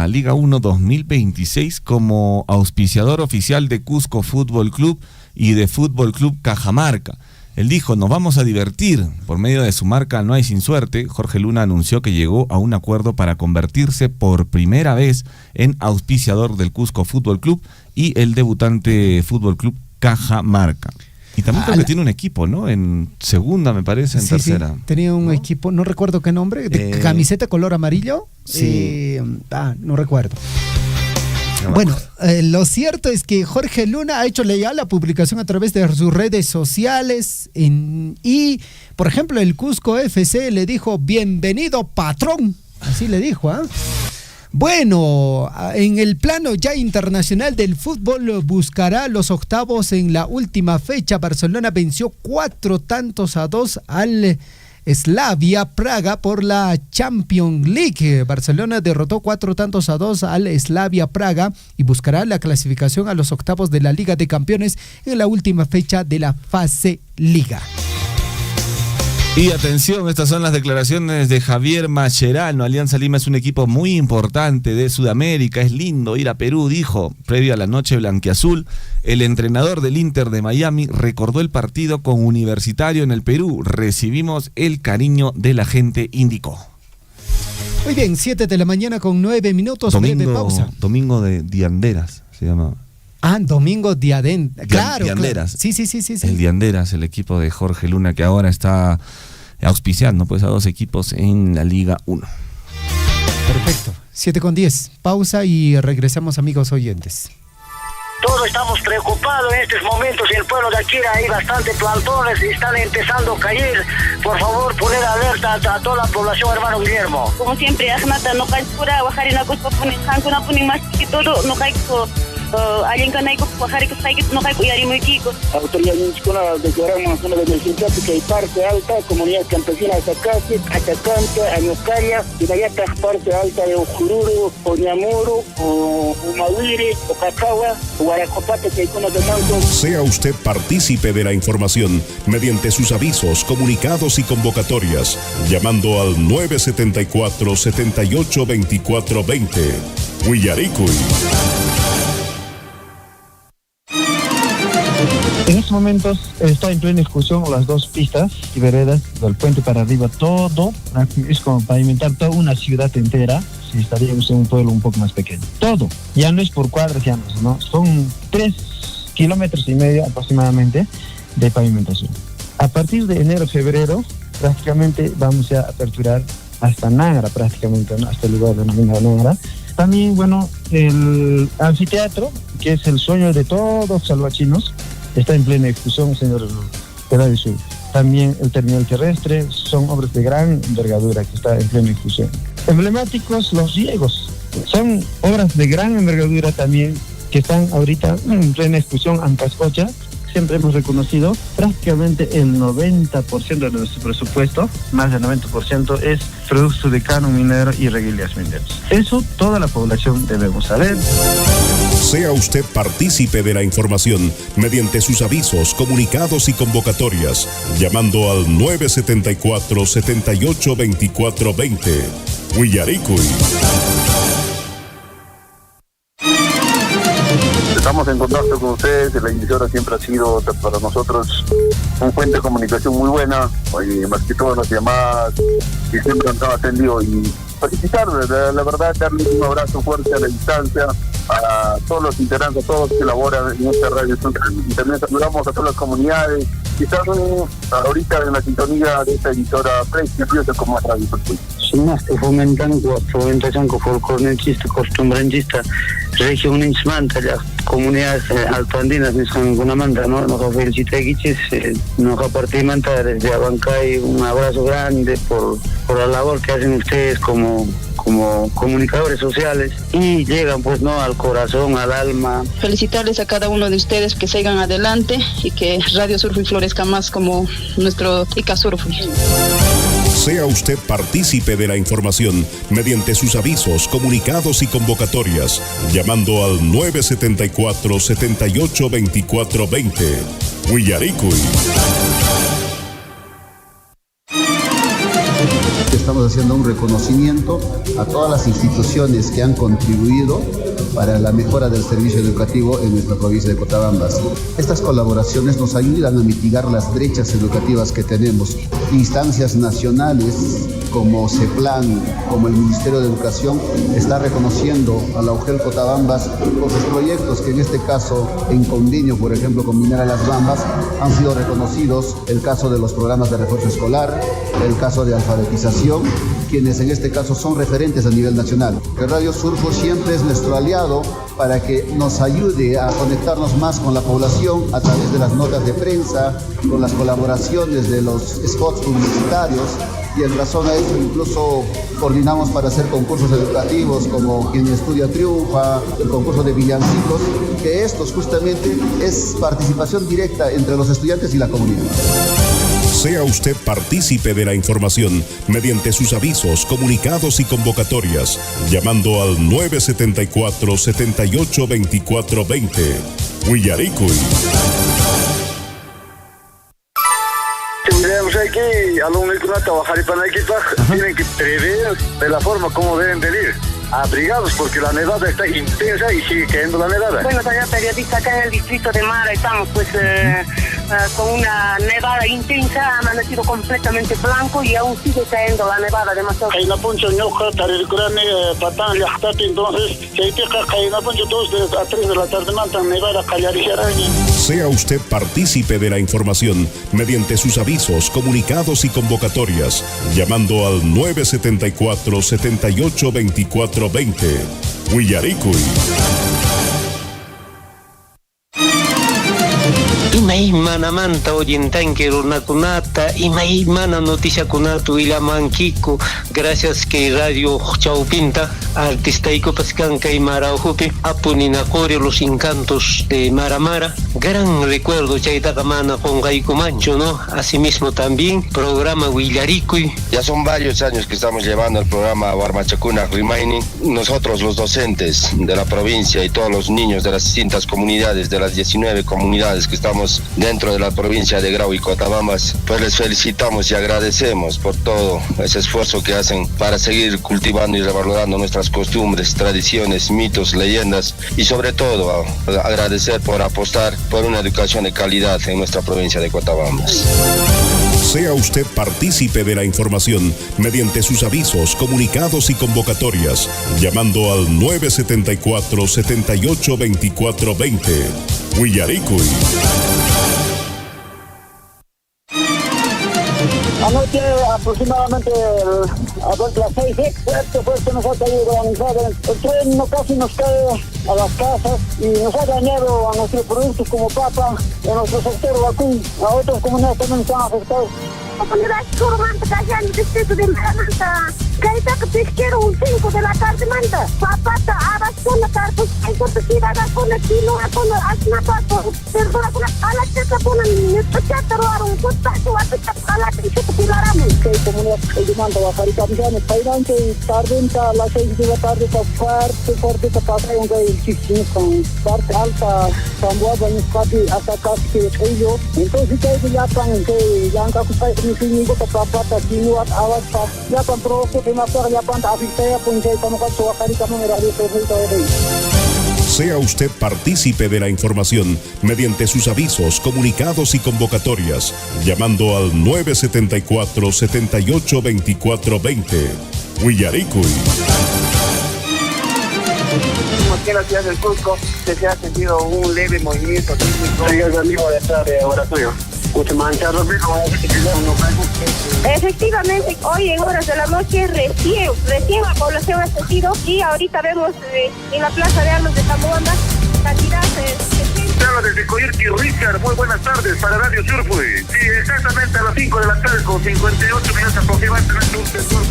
Liga 1 2026 como auspiciador oficial de Cusco Fútbol Club y de Fútbol Club Cajamarca. Él dijo, nos vamos a divertir. Por medio de su marca No Hay Sin Suerte, Jorge Luna anunció que llegó a un acuerdo para convertirse por primera vez en auspiciador del Cusco Fútbol Club y el debutante Fútbol Club Cajamarca. Y también creo que tiene un equipo, ¿no? En segunda, me parece, en tercera. Sí, tenía un equipo, no recuerdo qué nombre, de camiseta color amarillo. Sí. No recuerdo. Bueno, lo cierto es que Jorge Luna ha hecho ya la publicación a través de sus redes sociales y, por ejemplo, el Cusco FC le dijo, bienvenido patrón. Así le dijo, ¿ah? Bueno, en el plano ya internacional del fútbol buscará los octavos en la última fecha. Barcelona venció 4-2 al Slavia Praga por la Champions League. Barcelona derrotó 4-2 al Slavia Praga y buscará la clasificación a los octavos de la Liga de Campeones en la última fecha de la fase Liga. Y atención, estas son las declaraciones de Javier Mascherano. Alianza Lima es un equipo muy importante de Sudamérica, es lindo ir a Perú, dijo. Previo a la Noche Blanquiazul, el entrenador del Inter de Miami recordó el partido con Universitario en el Perú. Recibimos el cariño de la gente, indicó. Muy bien, 7 de la mañana con 9 minutos, breve pausa. Domingo de Dianderas se llama. Domingo Claro, Dianderas. Claro. Sí. El Dianderas, el equipo de Jorge Luna, que ahora está auspiciando pues a 2 equipos en la Liga 1. Perfecto. 7:10. Pausa y regresamos, amigos oyentes. Todos estamos preocupados en estos momentos. En el pueblo de Akira hay bastantes plantones y están empezando a caer. Por favor, poner alerta a toda la población, hermano Guillermo. Como siempre, Ahmata, no cae pura, bajar en la costa, ponen más que todo, no cae alguien que no cae y muy kiko. Autoridades declaramos una de emergencia porque hay parte alta, comunidad campesina de Zacate, Atacante, Añoscaria, y de allá está parte alta de Ujururu, Oñamuru, Umawiri, Ocacagua, Guaracopate, que hay con los de Manco. Sea usted partícipe de la información mediante sus avisos, comunicados y convocatorias, llamando al 974-782420. Huillaricuy. En estos momentos está en plena ejecución las 2 pistas y veredas del puente para arriba. Todo es como pavimentar toda una ciudad entera. Si estaríamos en un pueblo un poco más pequeño. Todo, ya no es por cuadras, ya no, son 3,5 kilómetros aproximadamente de pavimentación. A partir de enero, febrero, prácticamente vamos a aperturar hasta Nangra, prácticamente, ¿no? Hasta el lugar denominado Nangra. También, el anfiteatro, que es el sueño de todos los salvachinos, está en plena ejecución, señor Radio Sur. También el terminal terrestre, son obras de gran envergadura que está en plena ejecución. Emblemáticos los riegos, son obras de gran envergadura también que están ahorita en plena ejecución. Ancascocha, siempre hemos reconocido, prácticamente el 90% de nuestro presupuesto, más del 90%, es producto de canon minero y reguilias mineras. Eso toda la población debemos saber. Sea usted partícipe de la información mediante sus avisos, comunicados y convocatorias, llamando al 974-782420. Huillaricuy. Estamos en contacto con ustedes. La emisora siempre ha sido para nosotros un fuente de comunicación muy buena, más que todas las llamadas que siempre nos han atendido, y felicitarles, la verdad, darles un abrazo fuerte a la distancia a todos los integrantes, a todos los que laboran en esta radio, y también saludamos a todas las comunidades que están ahorita en la sintonía de esta emisora prestigiosa como Radio Sur. Sin más, fomentación folclorista, costumbrista, región Inchmanta, las comunidades altoandinas, Nishangunamanta, ¿no? Nos felicitamos, nos partimos desde Abancay, un abrazo grande por la labor que hacen ustedes como comunicadores sociales, y llegan pues al corazón, al alma. Felicitarles a cada uno de ustedes, que sigan adelante y que Radio Surf florezca más como nuestro Ica Surf. Sea usted partícipe de la información mediante sus avisos, comunicados y convocatorias, llamando al 974-782420. Huillaricuy. Estamos haciendo un reconocimiento a todas las instituciones que han contribuido para la mejora del servicio educativo en nuestra provincia de Cotabambas. Estas colaboraciones nos ayudan a mitigar las brechas educativas que tenemos. Instancias nacionales como CEPLAN, como el Ministerio de Educación, está reconociendo a la UGEL Cotabambas por sus proyectos, que en este caso, en convenio, por ejemplo, con Minera Las Bambas, han sido reconocidos. El caso de los programas de refuerzo escolar, el caso de alfabetización, quienes en este caso son referentes a nivel nacional. El Radio Surfo siempre es nuestro aliado para que nos ayude a conectarnos más con la población a través de las notas de prensa, con las colaboraciones de los spots publicitarios, y en razón a eso incluso coordinamos para hacer concursos educativos como Quien Estudia Triunfa, el concurso de villancicos, que estos justamente es participación directa entre los estudiantes y la comunidad. Sea usted partícipe de la información mediante sus avisos, comunicados y convocatorias, llamando al 974-782420. Huillaricuy. Aquí, alumnos que no trabajan para el equipo, tienen que prever de la forma como deben de ir. Abrigados, porque la nevada está intensa y sigue cayendo la nevada. Bueno, señor periodista, acá en el distrito de Mara estamos con una nevada intensa, ha amanecido completamente blanco y aún sigue cayendo la nevada demasiado. Sea usted partícipe de la información mediante sus avisos, comunicados y convocatorias, llamando al 974-782420. Willaricui. Imay manamanta oyentanque runakunata, imay mana noticia kunatu ilamankiku, gracias que Radio Chaupinta, artista y copascanca y maraujupi, apuninacori los encantos de Maramara, gran recuerdo chaitakamana con Gaiku Mancho, ¿no? Asimismo también, programa Willaricui. Ya son varios años que estamos llevando el programa Warmachacuna Remaining. Nosotros los docentes de la provincia y todos los niños de las distintas comunidades, de las 19 comunidades que estamos dentro de la provincia de Grau y Cotabambas, pues les felicitamos y agradecemos por todo ese esfuerzo que hacen para seguir cultivando y revalorando nuestras costumbres, tradiciones, mitos, leyendas y sobre todo agradecer por apostar por una educación de calidad en nuestra provincia de Cotabambas. Sea usted partícipe de la información mediante sus avisos, comunicados y convocatorias, llamando al 974-782420. Willaricui. Anoche aproximadamente a las 6 fuerte nos ha caído granizada. El tren casi nos cae a las casas y nos ha dañado a nuestros productos como papa, en nuestro sector vacún. A otras comunidades también están afectados. Comunidad Surmanta, allá en el distrito de Maramanta, Caita pesquero 5 de la tarde manda. Papata, abas con la tarde, hay cortesía, hagas con el kilo, con la asnapato, perdona con la chata, con el chata, un cotazo, a la chata, pilaramos. Que comunidad de Manta, Bajarita, Millán, Pairante, tarde, a las 6 de la tarde, fuerte, pasa un gay chiquín con parte alta, Zamboa, Baniscati, hasta casi ellos. Entonces, que ya están, que ya han capaz. Sea usted partícipe de la información mediante sus avisos, comunicados y convocatorias, llamando al 974-782420. Willaricui. Aquí en la ciudad del Cusco se ha sentido un leve movimiento sísmico. Sí, es amigo de esta de laboratorio. Efectivamente, hoy en horas de la noche recién la población ha sentido y ahorita vemos en la Plaza de Armas de Zamboanga cantidad de Desde Coyurqui, Richard, muy buenas tardes para Radio Surfui. Sí, exactamente a las 5 de la tarde con 58 minutos aproximadamente un sensor.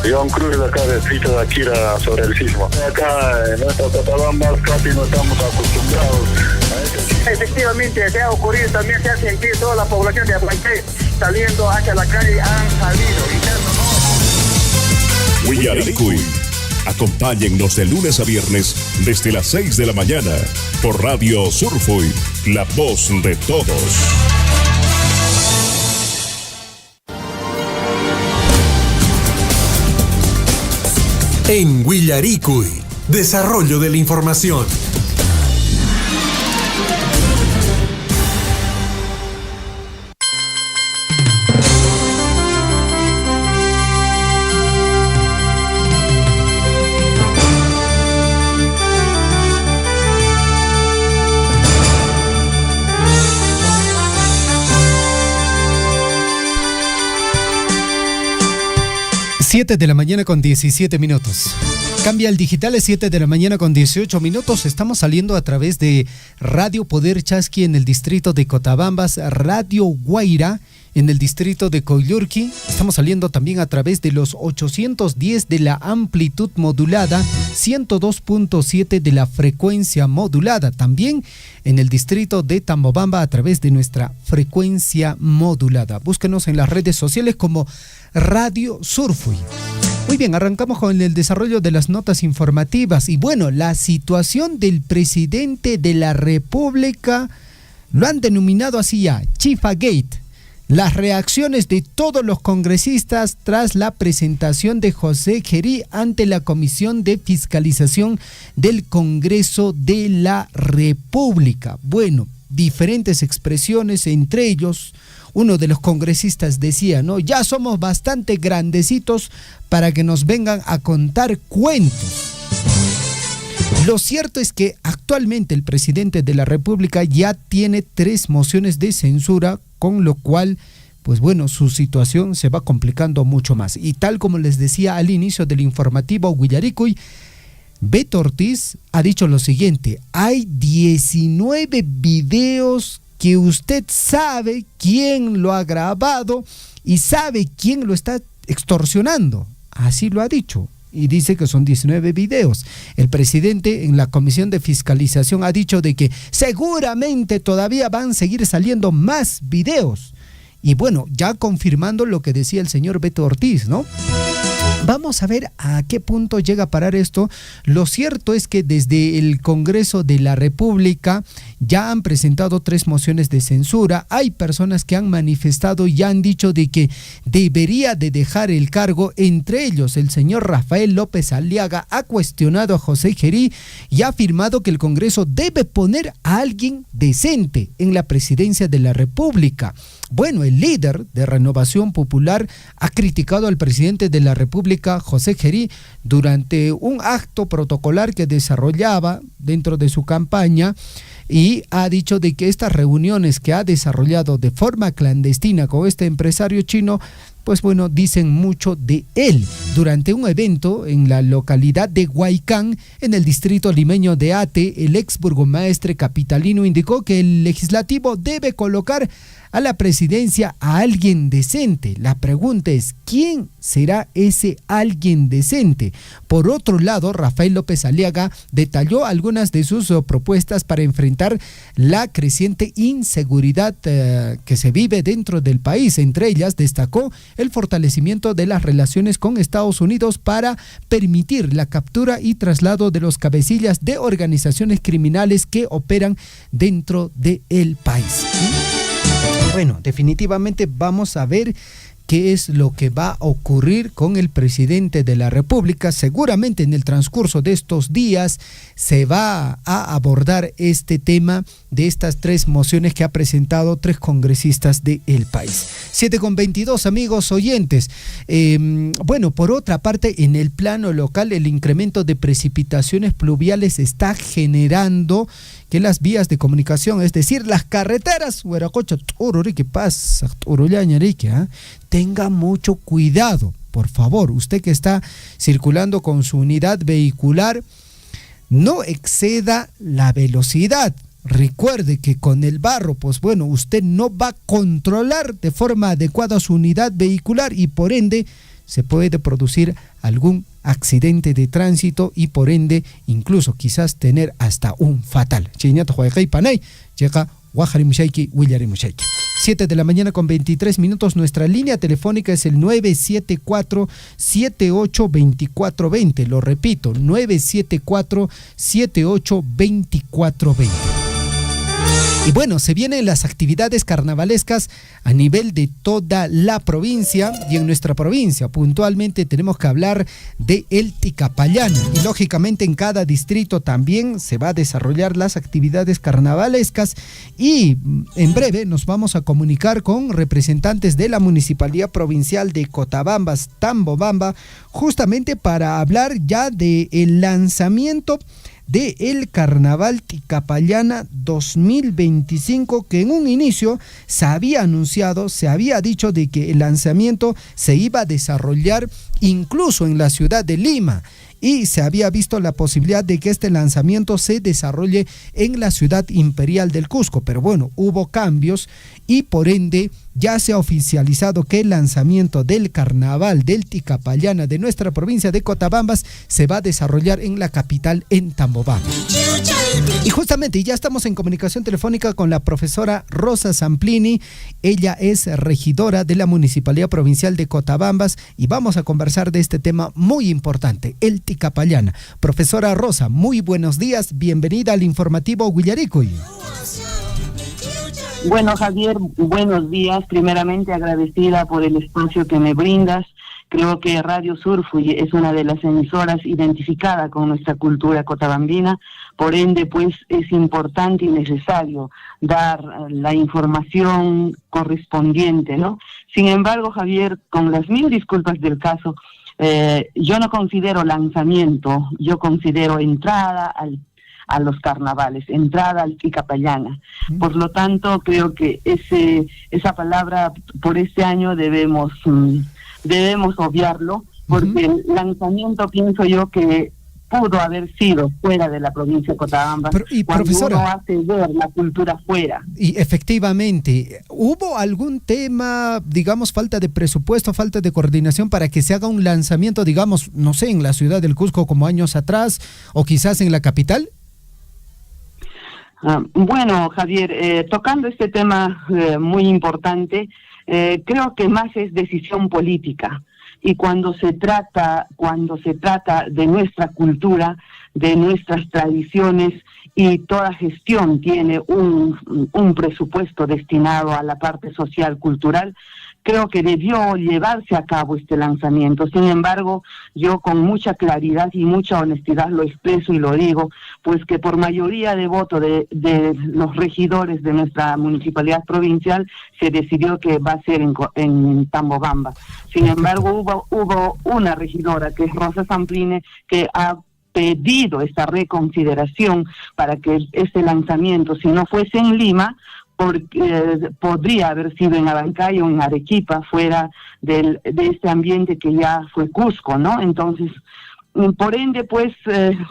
John Cruz de acá de Trito de Akira sobre el sismo. Acá en nuestra Cotabambas casi no estamos acostumbrados a eso. Efectivamente, se ha ocurrido, también se ha sentido toda la población de Aguanché saliendo hacia la calle, han salido. Willaricui. Acompáñennos de lunes a viernes desde las 6 de la mañana por Radio Surfui, la voz de todos. En Willaricui, desarrollo de la información. Siete de la mañana con 17 minutos. Cambia el digital, es 7 de la mañana con 18 minutos. Estamos saliendo a través de Radio Poder Chasqui en el distrito de Cotabambas, Radio Guaira en el distrito de Coyurqui. Estamos saliendo también a través de los 810 de la amplitud modulada, 102.7 de la frecuencia modulada. También en el distrito de Tambobamba a través de nuestra frecuencia modulada. Búsquenos en las redes sociales como Radio Surfui. Muy bien, arrancamos con el desarrollo de las notas informativas. Y bueno, la situación del presidente de la República lo han denominado así ya, Chifagate. Las reacciones de todos los congresistas tras la presentación de José Gerí ante la Comisión de Fiscalización del Congreso de la República. Bueno, diferentes expresiones, entre ellos uno de los congresistas decía, ¿no? Ya somos bastante grandecitos para que nos vengan a contar cuentos. Lo cierto es que actualmente el presidente de la República ya tiene 3 mociones de censura, con lo cual, pues bueno, su situación se va complicando mucho más. Y tal como les decía al inicio del informativo Huillaricuy, Beto Ortiz ha dicho lo siguiente: hay 19 videos que usted sabe quién lo ha grabado y sabe quién lo está extorsionando. Así lo ha dicho. Y dice que son 19 videos. El presidente en la Comisión de Fiscalización ha dicho de que seguramente todavía van a seguir saliendo más videos. Y bueno, ya confirmando lo que decía el señor Beto Ortiz, ¿no? Vamos a ver a qué punto llega a parar esto. Lo cierto es que desde el Congreso de la República ya han presentado 3 mociones de censura. Hay personas que han manifestado y han dicho de que debería de dejar el cargo. Entre ellos, el señor Rafael López Aliaga ha cuestionado a José Gerí y ha afirmado que el Congreso debe poner a alguien decente en la presidencia de la República. Bueno, el líder de Renovación Popular ha criticado al presidente de la República, José Gerí, durante un acto protocolar que desarrollaba dentro de su campaña, y ha dicho de que estas reuniones que ha desarrollado de forma clandestina con este empresario chino, pues bueno, dicen mucho de él. Durante un evento en la localidad de Huaycán, en el distrito limeño de Ate, el ex burgomaestre capitalino indicó que el legislativo debe colocar a la presidencia a alguien decente. La pregunta es, ¿quién será ese alguien decente? Por otro lado, Rafael López Aliaga detalló algunas de sus propuestas para enfrentar la creciente inseguridad que se vive dentro del país. Entre ellas, destacó el fortalecimiento de las relaciones con Estados Unidos para permitir la captura y traslado de los cabecillas de organizaciones criminales que operan dentro del país. Bueno, definitivamente vamos a ver qué es lo que va a ocurrir con el presidente de la República. Seguramente en el transcurso de estos días se va a abordar este tema de estas 3 mociones que ha presentado 3 congresistas del país. 7:22, amigos oyentes. Bueno, por otra parte, en el plano local, el incremento de precipitaciones pluviales está generando que las vías de comunicación, es decir, las carreteras, tenga mucho cuidado. Por favor, usted que está circulando con su unidad vehicular, no exceda la velocidad. Recuerde que con el barro, pues bueno, usted no va a controlar de forma adecuada su unidad vehicular y por ende se puede producir algún accidente de tránsito y por ende incluso quizás tener hasta un fatal. 7 de la mañana con 23 minutos. Nuestra línea telefónica es el 974-782420. Lo repito, 974-782420. Y bueno, se vienen las actividades carnavalescas a nivel de toda la provincia, y en nuestra provincia puntualmente tenemos que hablar de el Ticapayana, y lógicamente en cada distrito también se va a desarrollar las actividades carnavalescas, y en breve nos vamos a comunicar con representantes de la Municipalidad Provincial de Cotabambas, Tambobamba, justamente para hablar ya del lanzamiento de el Carnaval Ticapayana 2025, que en un inicio se había anunciado, se había dicho de que el lanzamiento se iba a desarrollar incluso en la ciudad de Lima, y se había visto la posibilidad de que este lanzamiento se desarrolle en la ciudad imperial del Cusco, pero bueno, hubo cambios y por ende ya se ha oficializado que el lanzamiento del carnaval del Ticapayana de nuestra provincia de Cotabambas se va a desarrollar en la capital, en Tambobamba. Y justamente ya estamos en comunicación telefónica con la profesora Rosa Zamplini. Ella es regidora de la Municipalidad Provincial de Cotabambas y vamos a conversar de este tema muy importante, el Ticapayana. Profesora Rosa, muy buenos días, bienvenida al informativo Huillaricuy. Bueno, Javier, buenos días. Primeramente agradecida por el espacio que me brindas Creo que Radio Surfuy es una de las emisoras identificada con nuestra cultura cotabambina, por ende pues es importante y necesario dar la información correspondiente, ¿no? Sin embargo, Javier, con las mil disculpas del caso, yo no considero lanzamiento, yo considero entrada a los carnavales, entrada al Ticapayana. Por lo tanto, creo que esa palabra por este año debemos obviarlo, porque el lanzamiento pienso yo que pudo haber sido fuera de la provincia de Cochabamba, cuando profesora, uno hace ver la cultura fuera. Y efectivamente, ¿hubo algún tema, digamos, falta de presupuesto, falta de coordinación para que se haga un lanzamiento, digamos, no sé, en la ciudad del Cusco como años atrás, o quizás en la capital? Bueno, Javier, tocando este tema muy importante, creo que más es decisión política, y cuando se trata de nuestra cultura, de nuestras tradiciones, y toda gestión tiene un presupuesto destinado a la parte social, cultural, creo que debió llevarse a cabo este lanzamiento. Sin embargo, yo con mucha claridad y mucha honestidad lo expreso y lo digo, pues que por mayoría de voto de los regidores de nuestra municipalidad provincial se decidió que va a ser en Tambobamba. Sin embargo, hubo una regidora, que es Rosa Sampline, que ha pedido esta reconsideración para que este lanzamiento, si no fuese en Lima, porque podría haber sido en Abancay o en Arequipa, fuera de este ambiente que ya fue Cusco, ¿no? Entonces, por ende, pues,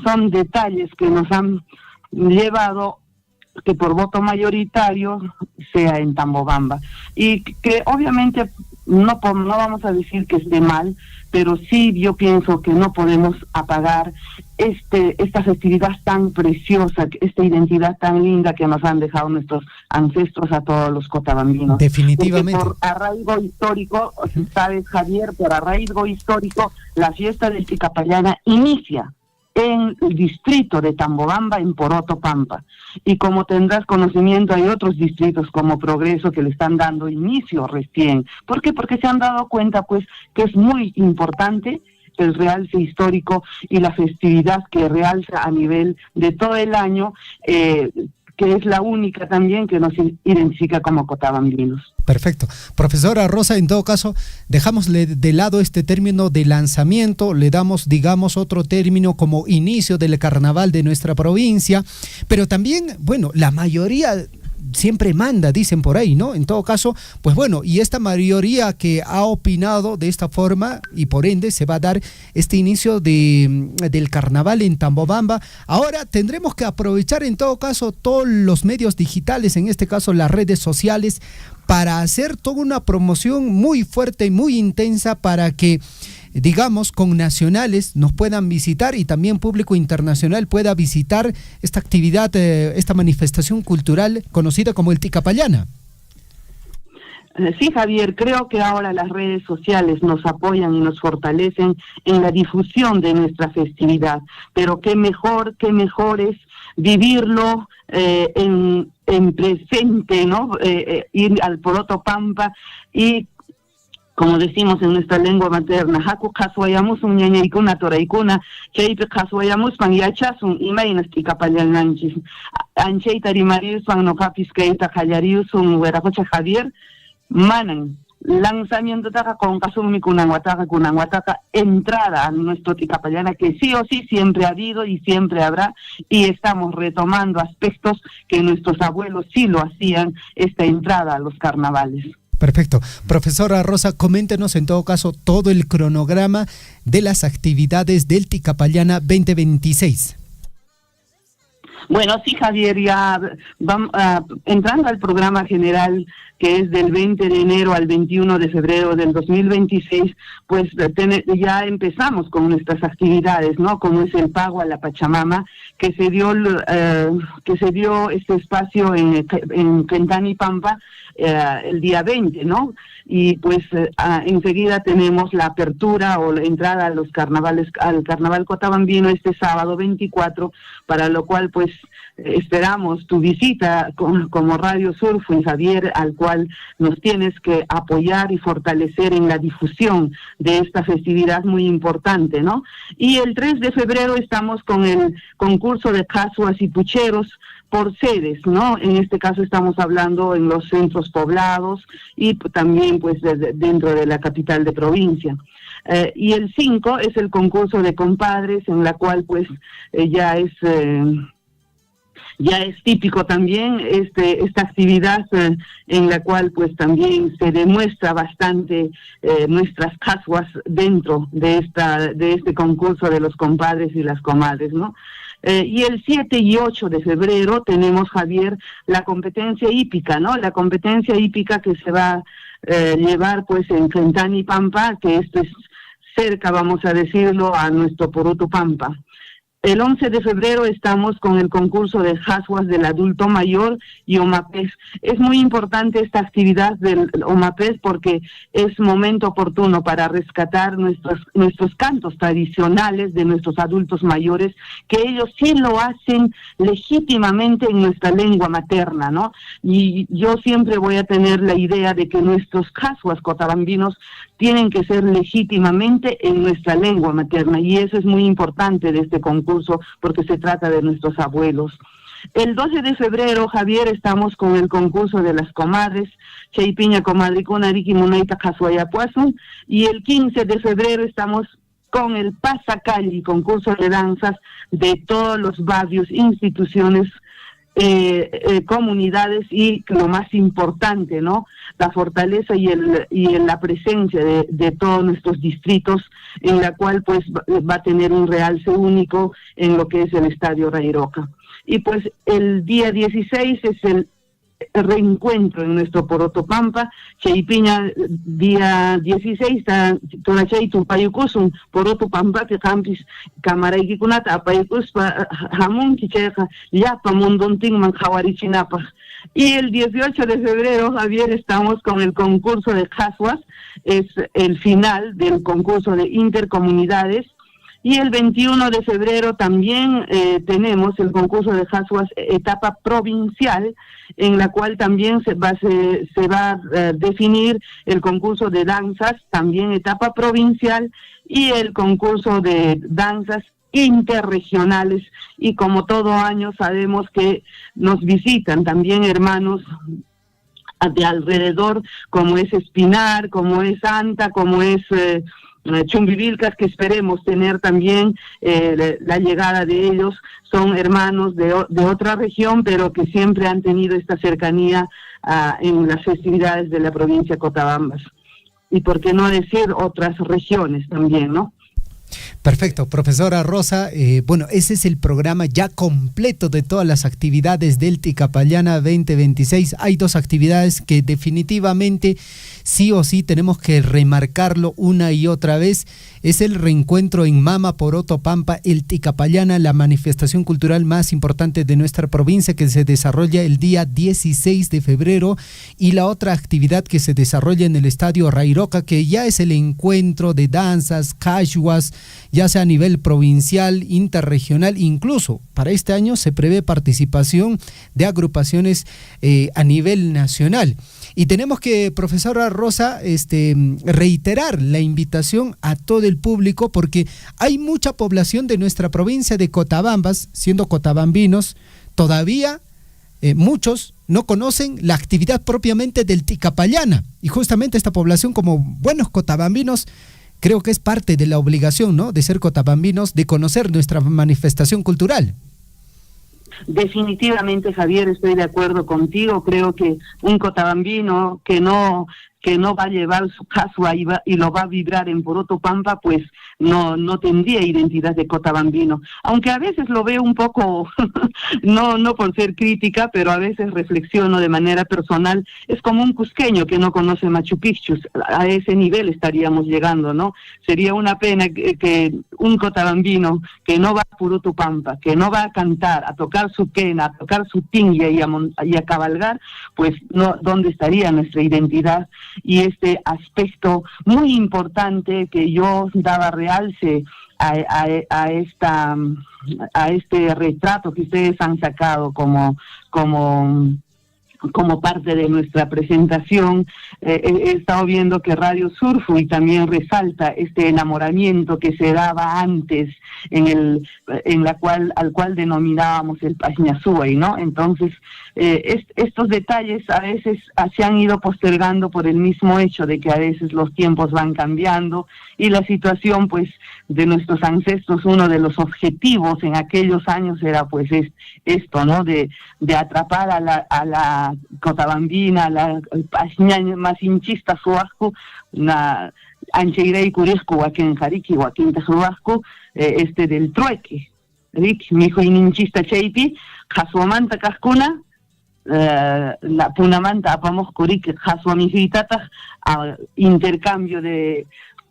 son detalles que nos han llevado que por voto mayoritario sea en Tambobamba. Y que obviamente no vamos a decir que esté mal, pero sí yo pienso que no podemos apagar esta festividad tan preciosa, esta identidad tan linda que nos han dejado nuestros ancestros a todos los cotabambinos. Definitivamente. Porque por arraigo histórico, sabes, Javier, por arraigo histórico, la fiesta del Ticapayana inicia en el distrito de Tambobamba, en Poroto Pampa. Y como tendrás conocimiento, hay otros distritos como Progreso que le están dando inicio recién. ¿Por qué? Porque se han dado cuenta, pues, que es muy importante el realce histórico y la festividad que realza a nivel de todo el año, que es la única también que nos identifica como cotabambinos. Perfecto. Profesora Rosa, en todo caso, dejamos de lado este término de lanzamiento, le damos, digamos, otro término como inicio del carnaval de nuestra provincia, pero también, bueno, la mayoría siempre manda, dicen por ahí, ¿no? En todo caso, pues bueno, y esta mayoría que ha opinado de esta forma, y por ende se va a dar este inicio del carnaval en Tambobamba. Ahora tendremos que aprovechar en todo caso todos los medios digitales, en este caso las redes sociales, para hacer toda una promoción muy fuerte y muy intensa para que, digamos, con nacionales nos puedan visitar y también público internacional pueda visitar esta actividad, esta manifestación cultural conocida como el Ticapayana. Sí, Javier, creo que ahora las redes sociales nos apoyan y nos fortalecen en la difusión de nuestra festividad, pero qué mejor es vivirlo en presente, ¿no? Ir al Poroto Pampa y, como decimos en nuestra lengua materna, haku kaswayamus un ñañaykuna toraykuna, chaypi kaswayamuspan yachasun imaynas Ticapallananchis. Anchayta rimariuspan noqapis kayta qallariusun weraqucha Javier, manan lanzamiento taqa qonqasunmi kunanwataqa entrada a nuestro Ticapayana, que sí o sí siempre ha habido y siempre habrá, y estamos retomando aspectos que nuestros abuelos sí lo hacían, esta entrada a los carnavales. Perfecto. Profesora Rosa, coméntenos en todo caso todo el cronograma de las actividades del Ticapayana 2026. Bueno, sí, Javier, ya vamos, entrando al programa general, que es del 20 de enero al 21 de febrero del 2026, pues ya empezamos con nuestras actividades, ¿no? Como es el pago a la Pachamama, que se dio este espacio en Quentani Pampa el día 20, ¿no? Y pues enseguida tenemos la apertura o la entrada a los carnavales, al Carnaval Cotabambino este sábado 24, para lo cual pues esperamos tu visita como Radio Surfui, Javier, al cual nos tienes que apoyar y fortalecer en la difusión de esta festividad muy importante, ¿no? Y el 3 de febrero estamos con el concurso de casuas y pucheros por sedes, ¿no? En este caso estamos hablando en los centros poblados y también pues dentro de la capital de provincia. Y el 5 es el concurso de compadres, en la cual pues ya es típico también esta actividad en la cual pues también se demuestra bastante nuestras casuas dentro de este concurso de los compadres y las comadres, ¿no? Y el 7 y 8 de febrero tenemos, Javier, la competencia hípica, ¿no? La competencia hípica que se va a llevar pues en Crentani Pampa, que esto es cerca, vamos a decirlo, a nuestro Poroto Pampa. El 11 de febrero estamos con el concurso de Jashuas del adulto mayor y Omapés. Es muy importante esta actividad del Omapés porque es momento oportuno para rescatar nuestros cantos tradicionales de nuestros adultos mayores, que ellos sí lo hacen legítimamente en nuestra lengua materna, ¿no? Y yo siempre voy a tener la idea de que nuestros Jashuas cotabambinos tienen que ser legítimamente en nuestra lengua materna, y eso es muy importante de este concurso porque se trata de nuestros abuelos. El 12 de febrero, Javier, estamos con el concurso de las comadres, Chaypiña Comadricuna, Riki Munaita Casuayapuasun, y el 15 de febrero estamos con el Pasacalli, concurso de danzas de todos los barrios, instituciones, comunidades, y lo más importante, ¿no? La fortaleza y la presencia de todos nuestros distritos, en la cual pues va a tener un realce único en lo que es el Estadio Rairoca. Y pues el día 16 es el reencuentro en nuestro Poroto Pampa, Chaypiña, día 16, Tonachay Tupayukusun, Poroto Pampa, que campis, Camaraikikunata, Apayukuspa, Jamón, Kicheja, Yapa, Mondonting, Manjawarichinapa. Y el 18 de febrero, Javier, estamos con el concurso de Jashuas, es el final del concurso de intercomunidades. Y el 21 de febrero también tenemos el concurso de Jashuas etapa provincial, en la cual también se va a definir el concurso de danzas, también etapa provincial, y el concurso de danzas interregionales. Y como todo año sabemos que nos visitan también hermanos de alrededor, como es Espinar, como es Anta, como es Chumbivilcas, que esperemos tener también la llegada de ellos. Son hermanos de otra región, pero que siempre han tenido esta cercanía en las festividades de la provincia de Cotabambas. Y por qué no decir otras regiones también, ¿no? Perfecto, profesora Rosa. Bueno, ese es el programa ya completo de todas las actividades del Ticapayana 2026. Hay dos actividades que definitivamente sí o sí tenemos que remarcarlo una y otra vez. Es el reencuentro en Mama, Poroto Pampa, el Ticapayana, la manifestación cultural más importante de nuestra provincia, que se desarrolla el día 16 de febrero, y la otra actividad que se desarrolla en el Estadio Rairoca, que ya es el encuentro de danzas, cashuas, ya sea a nivel provincial, interregional, incluso para este año se prevé participación de agrupaciones a nivel nacional. Y tenemos que, profesora Rosa, reiterar la invitación a todo el público, porque hay mucha población de nuestra provincia de Cotabambas, siendo cotabambinos, todavía muchos no conocen la actividad propiamente del Ticapayana. Y justamente esta población, como buenos cotabambinos, creo que es parte de la obligación, ¿no?, de ser cotabambinos, de conocer nuestra manifestación cultural. Definitivamente, Javier, estoy de acuerdo contigo. Creo que un cotabambino que no va a llevar su casua y lo va a vibrar en Poroto Pampa, pues no tendría identidad de cotabambino. Aunque a veces lo veo un poco, no por ser crítica, pero a veces reflexiono de manera personal. Es como un cusqueño que no conoce Machu Picchu. A ese nivel estaríamos llegando, ¿no? Sería una pena que un cotabambino que no va a Poroto Pampa, que no va a cantar, a tocar su quena, a tocar su tingue y a cabalgar, pues no, ¿dónde estaría nuestra identidad? Y este aspecto muy importante que yo daba realce a este retrato que ustedes han sacado como parte de nuestra presentación. He estado viendo que Radio Surfui también resalta este enamoramiento que se daba antes, al cual denominábamos el Pañazúay, ¿no? Entonces, estos detalles a veces se han ido postergando por el mismo hecho de que a veces los tiempos van cambiando y la situación, pues, de nuestros ancestros, uno de los objetivos en aquellos años era, pues, esto, ¿no? De atrapar a la Cotabambina, la Paña más hinchista suasco, na Ancheirei Curesco, Joaquín Jariki, Joaquín Tajubasco, del trueque. Rick, mi hijo hinchista cheipi, Jasuamanta Cascuna, la Punamanta Apamos Curik, Jasuamijitata, intercambio de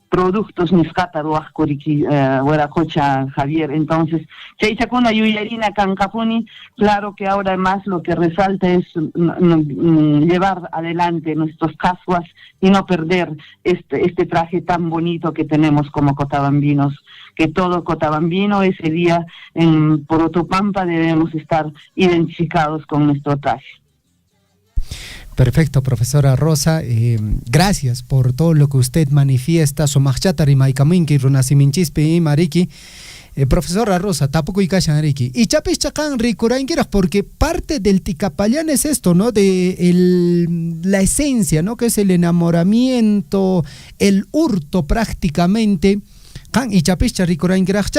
productos Niscata Ruascoriki, Huaracocha Javier. Entonces, Cheichacuna Yuyarina Cancapuni, claro que ahora más lo que resalta es llevar adelante nuestros casuas y no perder este traje tan bonito que tenemos como cotabambinos, que todo cotabambino ese día en Porotopampa debemos estar identificados con nuestro traje. Perfecto, profesora Rosa. Gracias por todo lo que usted manifiesta. Somachchatari Maikaminki, Runasiminchispy y Mariki. Profesora Rosa, tampoco y Kashanariki. Y Chapis Chacan Ricuraingueras, porque parte del Ticapayán es esto, ¿no? La esencia, ¿no? Que es el enamoramiento, el hurto prácticamente. Can y Chapis Ricuraingueras,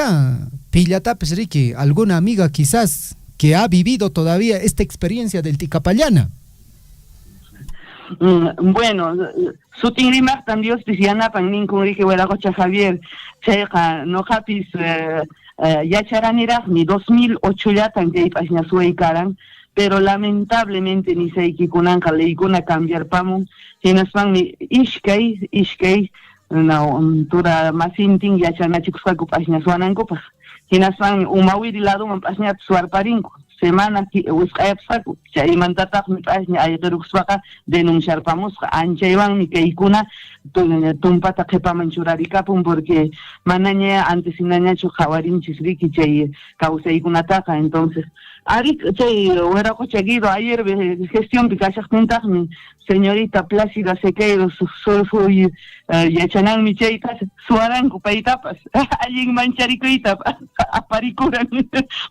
Pillatapes Riki, alguna amiga quizás que ha vivido todavía esta experiencia del Ticapayana. Bueno, su tingrimas tan Dios Tiziana Panin con Rique Huelagocha Javier, Cheja, no Japis, ya charaniraj, ni 2008 ya tan que Paña Suey Caran, pero lamentablemente ni se Kikunanka leikuna cambiar pamun, tienes pan ni Ishkei, no, tura masinting ya chanachikusaku Paña Suananko, pues, tienes pan umawiri lado man Paña Suarparinko. Semana que Wisqayapsaku, Chaymantataq Mipashña Ayqerukspaqa denunciarpamusqa anchaywan Mikaykuna tumpata qhipaman churarikapun porque manaña antes inañachu qawarinchis riki chay kawsaykunataqa. Entonces ari chay Hueracocha Guido ayer gestión pikashaqtintaqmi señorita Plácida Sequeiros Surfui yachananmi chaytas suaranku paytapas allin mancharikuytapas aparikuran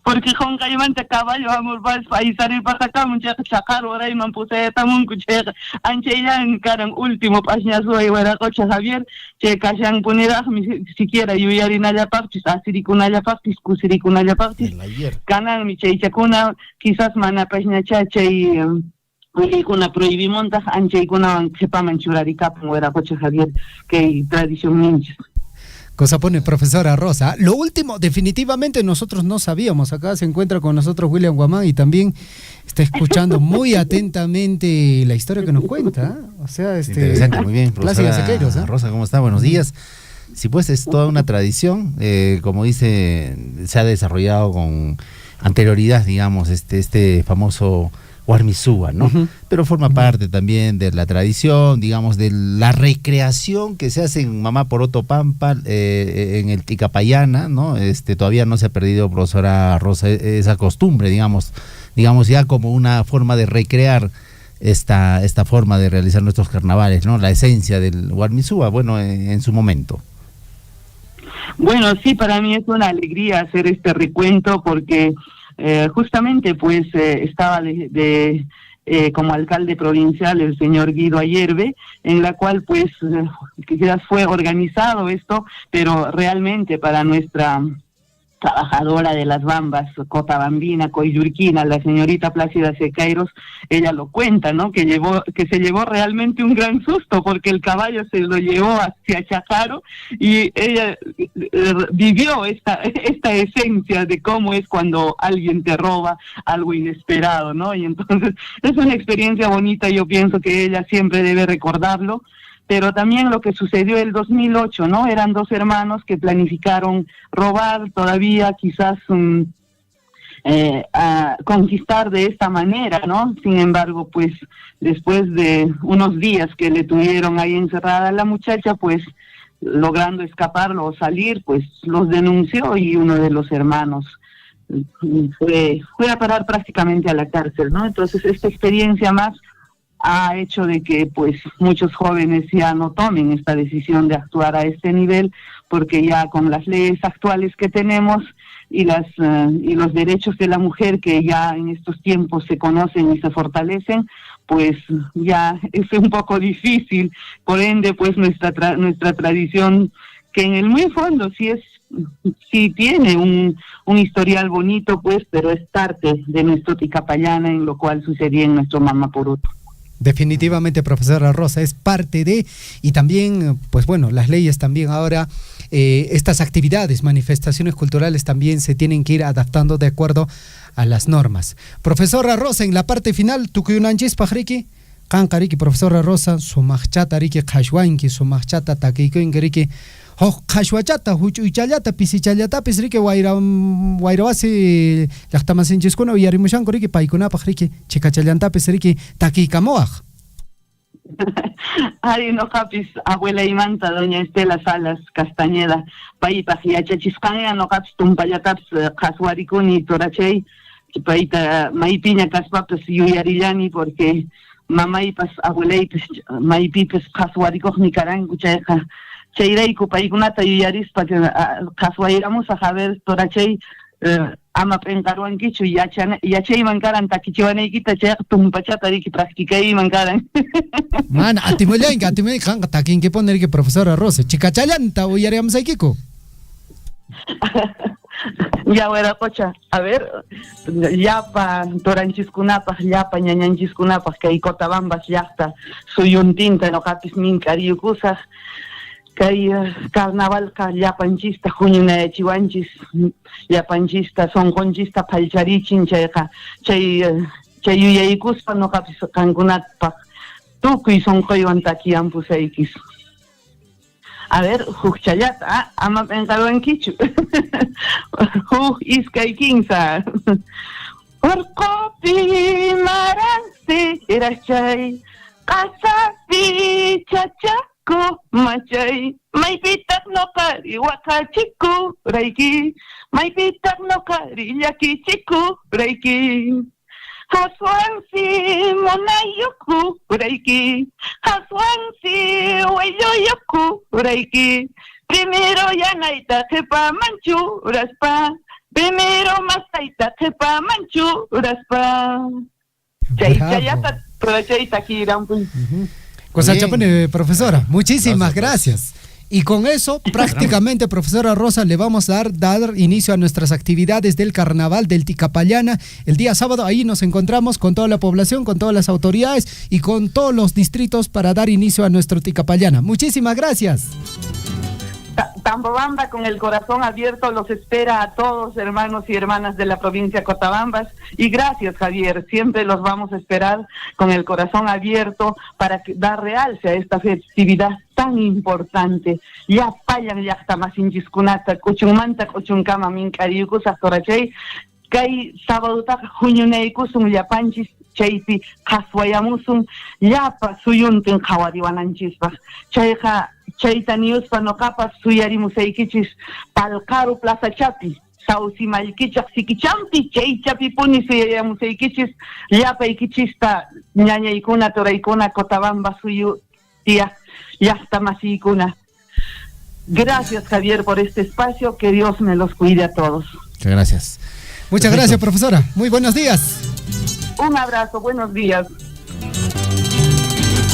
porque jonqaymanta caballo amor vas paisari patakamun chaqar orayman pusayatamunku chay anchaylan karan último Pañazúay Hueracocha Javier chay kashan puniraqmi siquiera yuyarinallapaqchis asirikunallapaqchis kusirikunallapaqchis kananmi chaychakuna quizás mana pañacha chay una prohibimonta anchaykuna qhipaman churarikapun Hueracocha Javier que tradición ninja. Cosa pone profesora Rosa. Lo último, definitivamente nosotros no sabíamos. Acá se encuentra con nosotros William Guamán y también está escuchando muy atentamente la historia que nos cuenta. O sea, interesante, muy bien, Plácida Sequeiros, ¿eh? Rosa, ¿cómo está? Buenos días. Sí, pues es toda una tradición, como dice, se ha desarrollado con anterioridad, digamos, este famoso Warmisúa, ¿no? Pero forma parte también de la tradición, digamos, de la recreación que se hace en Mamá Poroto Pampa, en el Ticapayana, ¿no? Todavía no se ha perdido, profesora Rosa, esa costumbre, digamos ya como una forma de recrear esta forma de realizar nuestros carnavales, ¿no? La esencia del Warmisúa, bueno, en su momento. Bueno, sí, para mí es una alegría hacer este recuento porque justamente pues estaba como alcalde provincial el señor Guido Ayerbe, en la cual pues quizás fue organizado esto, pero realmente para nuestra trabajadora de las bambas, cotabambina, coyurquina, la señorita Plácida Sequeiros, ella lo cuenta, ¿no? Que se llevó realmente un gran susto porque el caballo se lo llevó hacia Chacaro y ella vivió esta esencia de cómo es cuando alguien te roba algo inesperado, ¿no? Y entonces es una experiencia bonita, yo pienso que ella siempre debe recordarlo. Pero también lo que sucedió el 2008, ¿no? Eran dos hermanos que planificaron robar todavía, quizás conquistar de esta manera, ¿no? Sin embargo, pues después de unos días que le tuvieron ahí encerrada a la muchacha, pues logrando escapar o salir, pues los denunció y uno de los hermanos fue a parar prácticamente a la cárcel, ¿no? Entonces esta experiencia más ha hecho de que pues muchos jóvenes ya no tomen esta decisión de actuar a este nivel, porque ya con las leyes actuales que tenemos y los derechos de la mujer que ya en estos tiempos se conocen y se fortalecen, pues ya es un poco difícil. Por ende, pues nuestra tradición, que en el muy fondo sí tiene un historial bonito, pues, pero es parte de nuestro Ticapayana, en lo cual sucedía en nuestro Mamapuruto. Definitivamente, profesora Rosa, es parte de, y también, pues bueno, las leyes también ahora, estas actividades, manifestaciones culturales también se tienen que ir adaptando de acuerdo a las normas. Profesora Rosa, en la parte final, tukuyunanchis pajriki, kankariki, profesora Rosa, sumachata riki kashwanki, sumachata takikoinki riki, khashwachata huchuychallata pisichallatapish riki wayrawasi llaqtamasinchiskuna uyarimushanku riki paykunapaq riki chikachallantapis riki takiykamuwaq. Ari noqapis abuelaymanta doña Estela Salas Castañeda paypaq yachachisqanya noqapis tumpallatapas qhaswarikuni turachay payta maypiña kaspapas yuyarillani porque mamaypas abuelaypas maypipas qhaswarikuqmi karanku chayqa chayrayku paykunata yuyarispa qhaswayramusaq haber turachay ama p'inqarwankichu yachayman karan takichiwanaykita chayqa tumpachata riki practicayman karan. Mana atimullaynki kanqa takinkipuni riki profesora Rosa chikachallanta uyarimusaykiku. Ya werakocha, a ver, llapa toranchiskunapaq, llapa ñañanchiskunapaq kay Cotabambas llaqta suyuntinta noqapis minkariyukusaq. Kay carnavalqa llapanchista huñunayachiwanchis, llapanchista sonqonchista phalcharichin chayqa, chay yuyaykuspa noqapis qankunapaq tukuy sonqoywan takiyampusaykish. A ver, huqchallata, ama p'inqarwankichu. Huq iskay kinsa. Urqupi maransi irachay, qasapi chachaku machay, maypitaq noqari waqachiku rayki, maypitaq noqari llakichiku rayki. Haswansi monayuku rayki, haswansi wayluyuku rayki, primero yanayta qhipamanchu raspa, primero masayta qhipamanchu raspa. Chayata turachayta kiranpun. Cosachapane, profesora, muchísimas gracias. Y con eso, prácticamente, profesora Rosa, le vamos a dar inicio a nuestras actividades del Carnaval del Ticapayana. El día sábado ahí nos encontramos con toda la población, con todas las autoridades y con todos los distritos para dar inicio a nuestro Ticapayana. Muchísimas gracias. Tambobamba con el corazón abierto los espera a todos, hermanos y hermanas de la provincia de Cotabambas, y gracias, Javier, siempre los vamos a esperar con el corazón abierto para dar realce a esta festividad tan importante. Ya payan llaqtamasinchikkunata kuchunmanta kuchunkama minkariyukusaq turachay kay sabadutaqa huñunaykusun llapanchis chaypi qhaswayamusun llapa suyuntin qhawariwananchispaq chayqa chayta niyuspa noqapas suyarimusaykichis Palqaru plazachapi sawsimallkichaq sikichampi chaychapipuni suyarimusaykichis llapaykichista ñañaykuna turaykuna Cotabamba suyu tiyaq llaqtamasiykuna. Gracias, Javier, por este espacio, que Dios me los cuide a todos. Muchas gracias. Muchas gracias, profesora. Muy buenos días. Un abrazo, buenos días.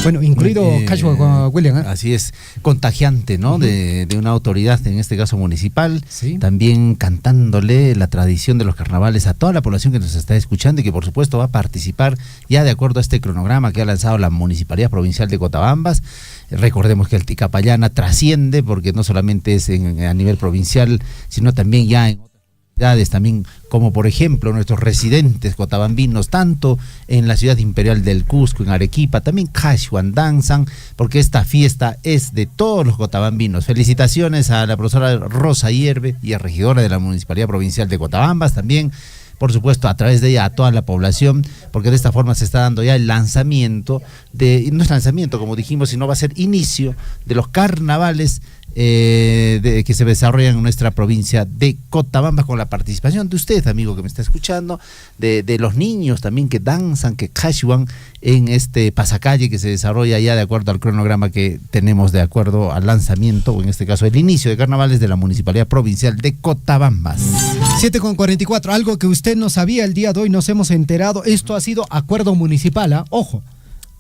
Bueno, incluido Cashua William. Así es, contagiante, ¿no? De una autoridad, en este caso municipal, sí. También cantándole la tradición de los carnavales a toda la población que nos está escuchando y que por supuesto va a participar ya de acuerdo a este cronograma que ha lanzado la Municipalidad Provincial de Cotabambas. Recordemos que el Ticapayana trasciende porque no solamente es a nivel provincial, sino también ya en también, como por ejemplo nuestros residentes cotabambinos, tanto en la ciudad imperial del Cusco, en Arequipa, también Cachuan danzan, porque esta fiesta es de todos los cotabambinos. Felicitaciones a la profesora Rosa Hierve y a regidora de la Municipalidad Provincial de Cotabambas, también por supuesto a través de ella a toda la población, porque de esta forma se está dando ya el lanzamiento no es lanzamiento como dijimos, sino va a ser inicio de los carnavales que se desarrollan en nuestra provincia de Cotabamba, con la participación de usted, amigo que me está escuchando, de los niños también que danzan, que cashuan en este pasacalle que se desarrolla ya de acuerdo al cronograma que tenemos, de acuerdo al lanzamiento, o en este caso el inicio de carnavales de la Municipalidad Provincial de Cotabambas. 7:44, algo que usted no sabía, el día de hoy nos hemos enterado, esto ha sido acuerdo municipal, ojo.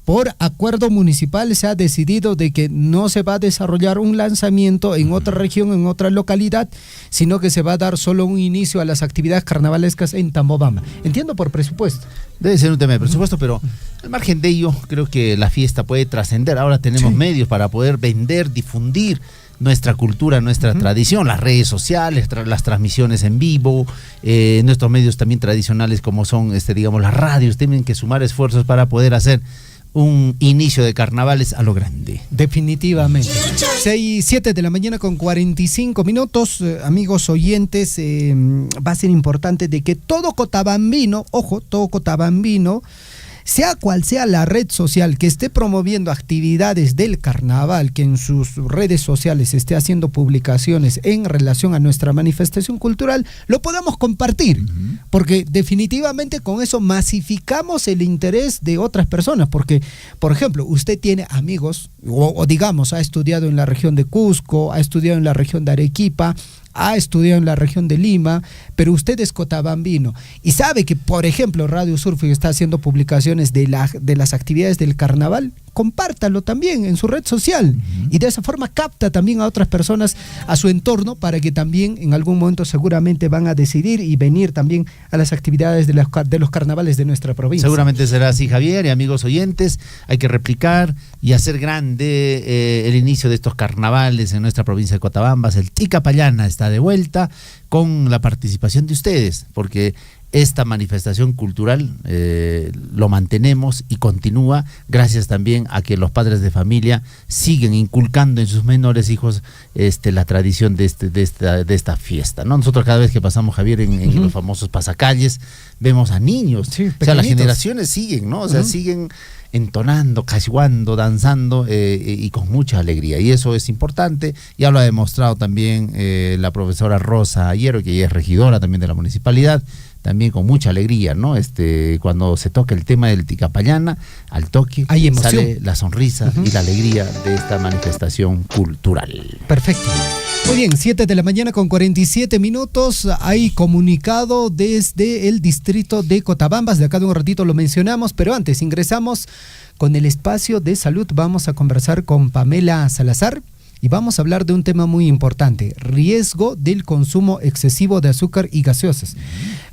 Por acuerdo municipal se ha decidido de que no se va a desarrollar un lanzamiento en otra región, en otra localidad, sino que se va a dar solo un inicio a las actividades carnavalescas en Tambobamba. Entiendo, por presupuesto. Debe ser un tema de presupuesto, pero al margen de ello, creo que la fiesta puede trascender. Ahora tenemos medios para poder vender, difundir nuestra cultura, nuestra tradición, las redes sociales, las transmisiones en vivo, nuestros medios también tradicionales como son, digamos, las radios, tienen que sumar esfuerzos para poder hacer un inicio de carnavales a lo grande. Definitivamente. 7 de la mañana con 45 minutos, amigos oyentes, va a ser importante de que todo cotabambino, ojo, todo cotabambino, sea cual sea la red social que esté promoviendo actividades del carnaval, que en sus redes sociales esté haciendo publicaciones en relación a nuestra manifestación cultural, lo podamos compartir, porque definitivamente con eso masificamos el interés de otras personas, porque, por ejemplo, usted tiene amigos, o digamos, ha estudiado en la región de Cusco, ha estudiado en la región de Arequipa, ha estudiado en la región de Lima, pero usted es cotabambino y sabe que, por ejemplo, Radio Surfing está haciendo publicaciones de las actividades del carnaval, compártalo también en su red social y de esa forma capta también a otras personas a su entorno para que también en algún momento seguramente van a decidir y venir también a las actividades de los carnavales de nuestra provincia. Seguramente será así, Javier, y amigos oyentes, hay que replicar y hacer grande el inicio de estos carnavales en nuestra provincia de Cotabambas. El Ticapayana está de vuelta con la participación de ustedes, porque esta manifestación cultural lo mantenemos y continúa gracias también a que los padres de familia siguen inculcando en sus menores hijos la tradición de esta fiesta, ¿no? Nosotros cada vez que pasamos, Javier, en los famosos pasacalles, vemos a niños, o sea, las generaciones siguen, ¿no? O sea, siguen entonando, cashuando, danzando y con mucha alegría, y eso es importante. Ya lo ha demostrado también la profesora Rosa Hierro, que ella es regidora también de la municipalidad, también con mucha alegría, ¿no? Cuando se toca el tema del Ticapayana, al toque sale la sonrisa y la alegría de esta manifestación cultural. Perfecto. Muy bien, 7 de la mañana con 47 minutos, hay comunicado desde el distrito de Cotabambas, de acá de un ratito lo mencionamos, pero antes ingresamos con el espacio de salud. Vamos a conversar con Pamela Salazar y vamos a hablar de un tema muy importante: riesgo del consumo excesivo de azúcar y gaseosas.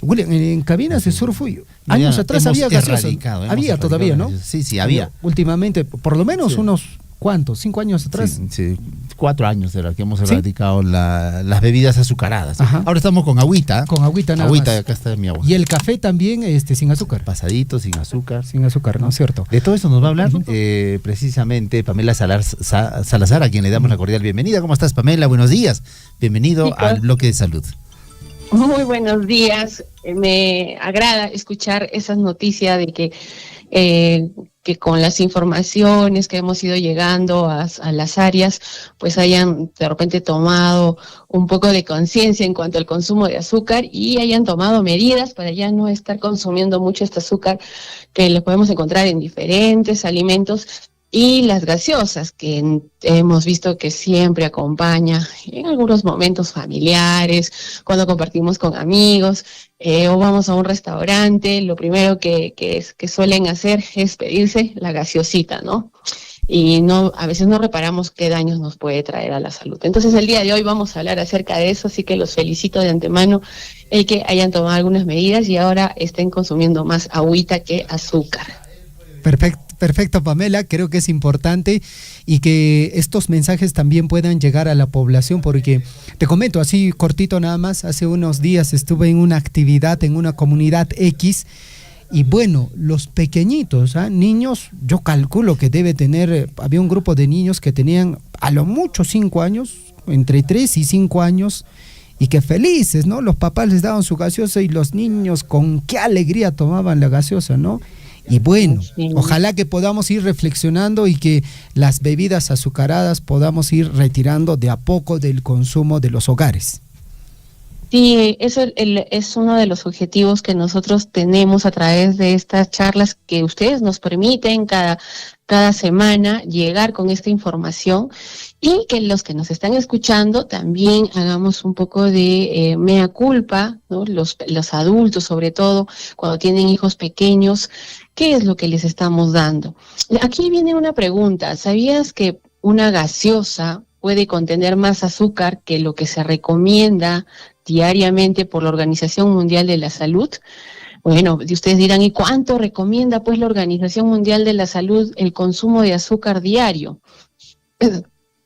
William, en cabinas de Surfing, años atrás había gaseosas. Había todavía, ¿no? Sí, había. Últimamente, por lo menos unos, ¿cuántos? 5 años atrás. Sí, 4 años de la que hemos erradicado las bebidas azucaradas. Ahora estamos con agüita. Con agüita nada agüita, más. Acá está mi agua. Y el café también sin azúcar. Pasadito, sin azúcar. Sin azúcar, ¿no es cierto? De todo eso nos va a hablar precisamente Pamela Salazar, a quien le damos la cordial bienvenida. ¿Cómo estás, Pamela? Buenos días. Bienvenido al bloque de salud. Muy buenos días. Me agrada escuchar esas noticias de que con las informaciones que hemos ido llegando a las áreas, pues hayan de repente tomado un poco de conciencia en cuanto al consumo de azúcar y hayan tomado medidas para ya no estar consumiendo mucho este azúcar que lo podemos encontrar en diferentes alimentos. Y las gaseosas, que hemos visto que siempre acompaña en algunos momentos familiares, cuando compartimos con amigos o vamos a un restaurante, lo primero que suelen hacer es pedirse la gaseosita, ¿no? Y a veces no reparamos qué daños nos puede traer a la salud. Entonces el día de hoy vamos a hablar acerca de eso, así que los felicito de antemano el que hayan tomado algunas medidas y ahora estén consumiendo más agüita que azúcar. Perfecto, Pamela, creo que es importante y que estos mensajes también puedan llegar a la población, porque te comento así cortito nada más, hace unos días estuve en una actividad en una comunidad X y bueno, los pequeñitos, niños, yo calculo que debe tener, había un grupo de niños que tenían a lo mucho 5 años, entre 3 y 5 años, y que felices, ¿no? Los papás les daban su gaseosa y los niños con qué alegría tomaban la gaseosa, ¿no? Y bueno, ojalá que podamos ir reflexionando y que las bebidas azucaradas podamos ir retirando de a poco del consumo de los hogares. Sí, eso es uno de los objetivos que nosotros tenemos a través de estas charlas que ustedes nos permiten cada semana llegar con esta información, y que los que nos están escuchando también hagamos un poco de mea culpa, ¿no? Los adultos, sobre todo, cuando tienen hijos pequeños, ¿qué es lo que les estamos dando? Aquí viene una pregunta. ¿Sabías que una gaseosa puede contener más azúcar que lo que se recomienda diariamente por la Organización Mundial de la Salud? Bueno, ustedes dirán, ¿y cuánto recomienda pues la Organización Mundial de la Salud el consumo de azúcar diario?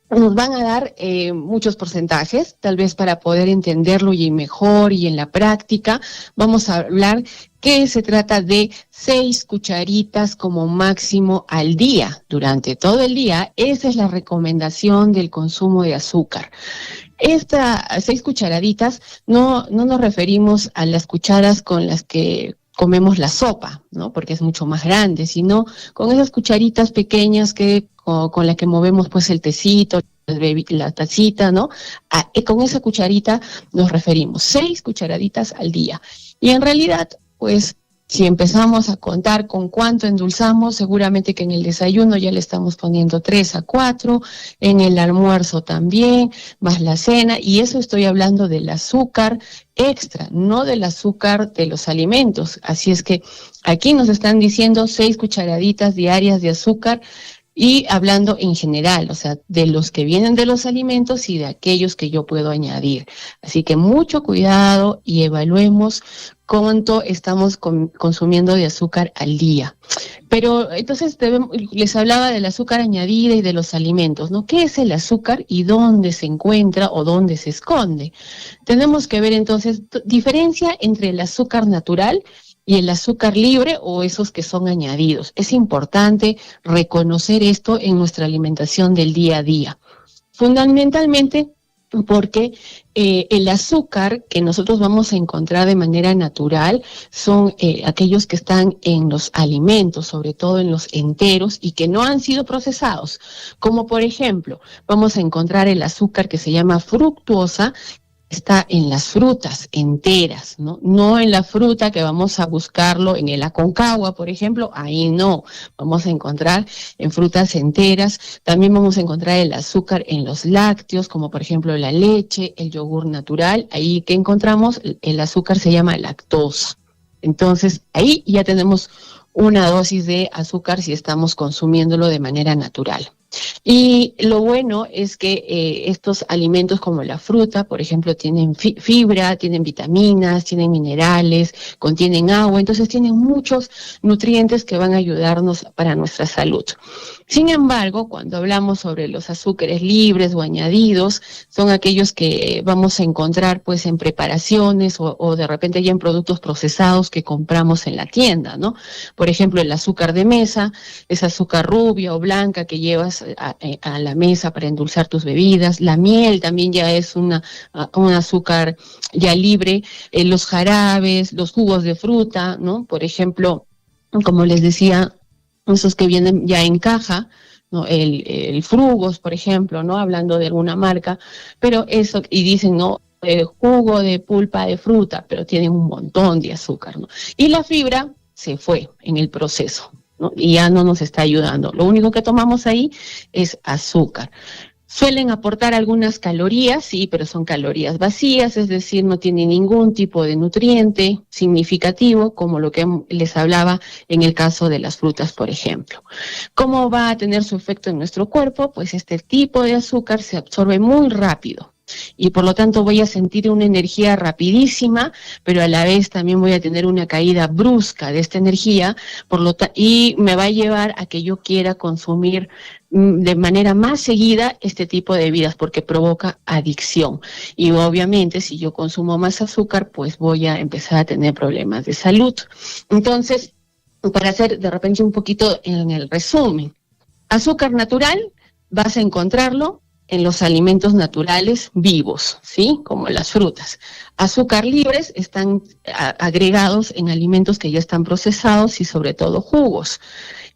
Nos van a dar muchos porcentajes, tal vez para poder entenderlo y mejor y en la práctica. Vamos a hablar que se trata de 6 cucharitas como máximo al día, durante todo el día. Esa es la recomendación del consumo de azúcar. Estas 6 cucharaditas no nos referimos a las cucharas con las que comemos la sopa, ¿no? Porque es mucho más grande, sino con esas cucharitas pequeñas que con las que movemos pues el tecito, la tacita, ¿no? Con esa cucharita nos referimos, 6 cucharaditas al día. Y en realidad, pues, si empezamos a contar con cuánto endulzamos, seguramente que en el desayuno ya le estamos poniendo 3 a 4, en el almuerzo también, más la cena, y eso estoy hablando del azúcar extra, no del azúcar de los alimentos. Así es que aquí nos están diciendo 6 cucharaditas diarias de azúcar, y hablando en general, o sea, de los que vienen de los alimentos y de aquellos que yo puedo añadir. Así que mucho cuidado y evaluemos cuánto estamos consumiendo de azúcar al día. Pero entonces les hablaba del azúcar añadida y de los alimentos, ¿no? ¿Qué es el azúcar y dónde se encuentra o dónde se esconde? Tenemos que ver entonces diferencia entre el azúcar natural y el azúcar libre o esos que son añadidos. Es importante reconocer esto en nuestra alimentación del día a día. Fundamentalmente porque el azúcar que nosotros vamos a encontrar de manera natural son aquellos que están en los alimentos, sobre todo en los enteros y que no han sido procesados. Como por ejemplo, vamos a encontrar el azúcar que se llama fructuosa, está en las frutas enteras, ¿no? No en la fruta que vamos a buscarlo en el Aconcagua, por ejemplo, ahí no. Vamos a encontrar en frutas enteras. También vamos a encontrar el azúcar en los lácteos, como por ejemplo la leche, el yogur natural. Ahí que encontramos el azúcar se llama lactosa. Entonces, ahí ya tenemos una dosis de azúcar si estamos consumiéndolo de manera natural. Y lo bueno es que estos alimentos como la fruta, por ejemplo, tienen fibra, tienen vitaminas, tienen minerales, contienen agua, entonces tienen muchos nutrientes que van a ayudarnos para nuestra salud. Sin embargo, cuando hablamos sobre los azúcares libres o añadidos, son aquellos que vamos a encontrar pues en preparaciones o de repente ya en productos procesados que compramos en la tienda, ¿no? Por ejemplo, el azúcar de mesa, esa azúcar rubia o blanca que llevas a la mesa para endulzar tus bebidas. La miel también ya es un azúcar ya libre. Los jarabes, los jugos de fruta, ¿no? Por ejemplo, como les decía, esos que vienen ya en caja, ¿no? El Frugos, por ejemplo, ¿no? Hablando de alguna marca, pero eso, y dicen, ¿no? Jugo de pulpa de fruta, pero tienen un montón de azúcar, ¿no? Y la fibra se fue en el proceso, ¿no? Y ya no nos está ayudando. Lo único que tomamos ahí es azúcar. Suelen aportar algunas calorías, sí, pero son calorías vacías, es decir, no tienen ningún tipo de nutriente significativo, como lo que les hablaba en el caso de las frutas, por ejemplo. ¿Cómo va a tener su efecto en nuestro cuerpo? Pues este tipo de azúcar se absorbe muy rápido. Y por lo tanto voy a sentir una energía rapidísima, pero a la vez también voy a tener una caída brusca de esta energía, y me va a llevar a que yo quiera consumir de manera más seguida este tipo de bebidas porque provoca adicción. Y obviamente si yo consumo más azúcar, pues voy a empezar a tener problemas de salud. Entonces, para hacer de repente un poquito en el resumen, azúcar natural vas a encontrarlo en los alimentos naturales vivos, ¿sí? Como las frutas. Azúcar libres están agregados en alimentos que ya están procesados y sobre todo jugos.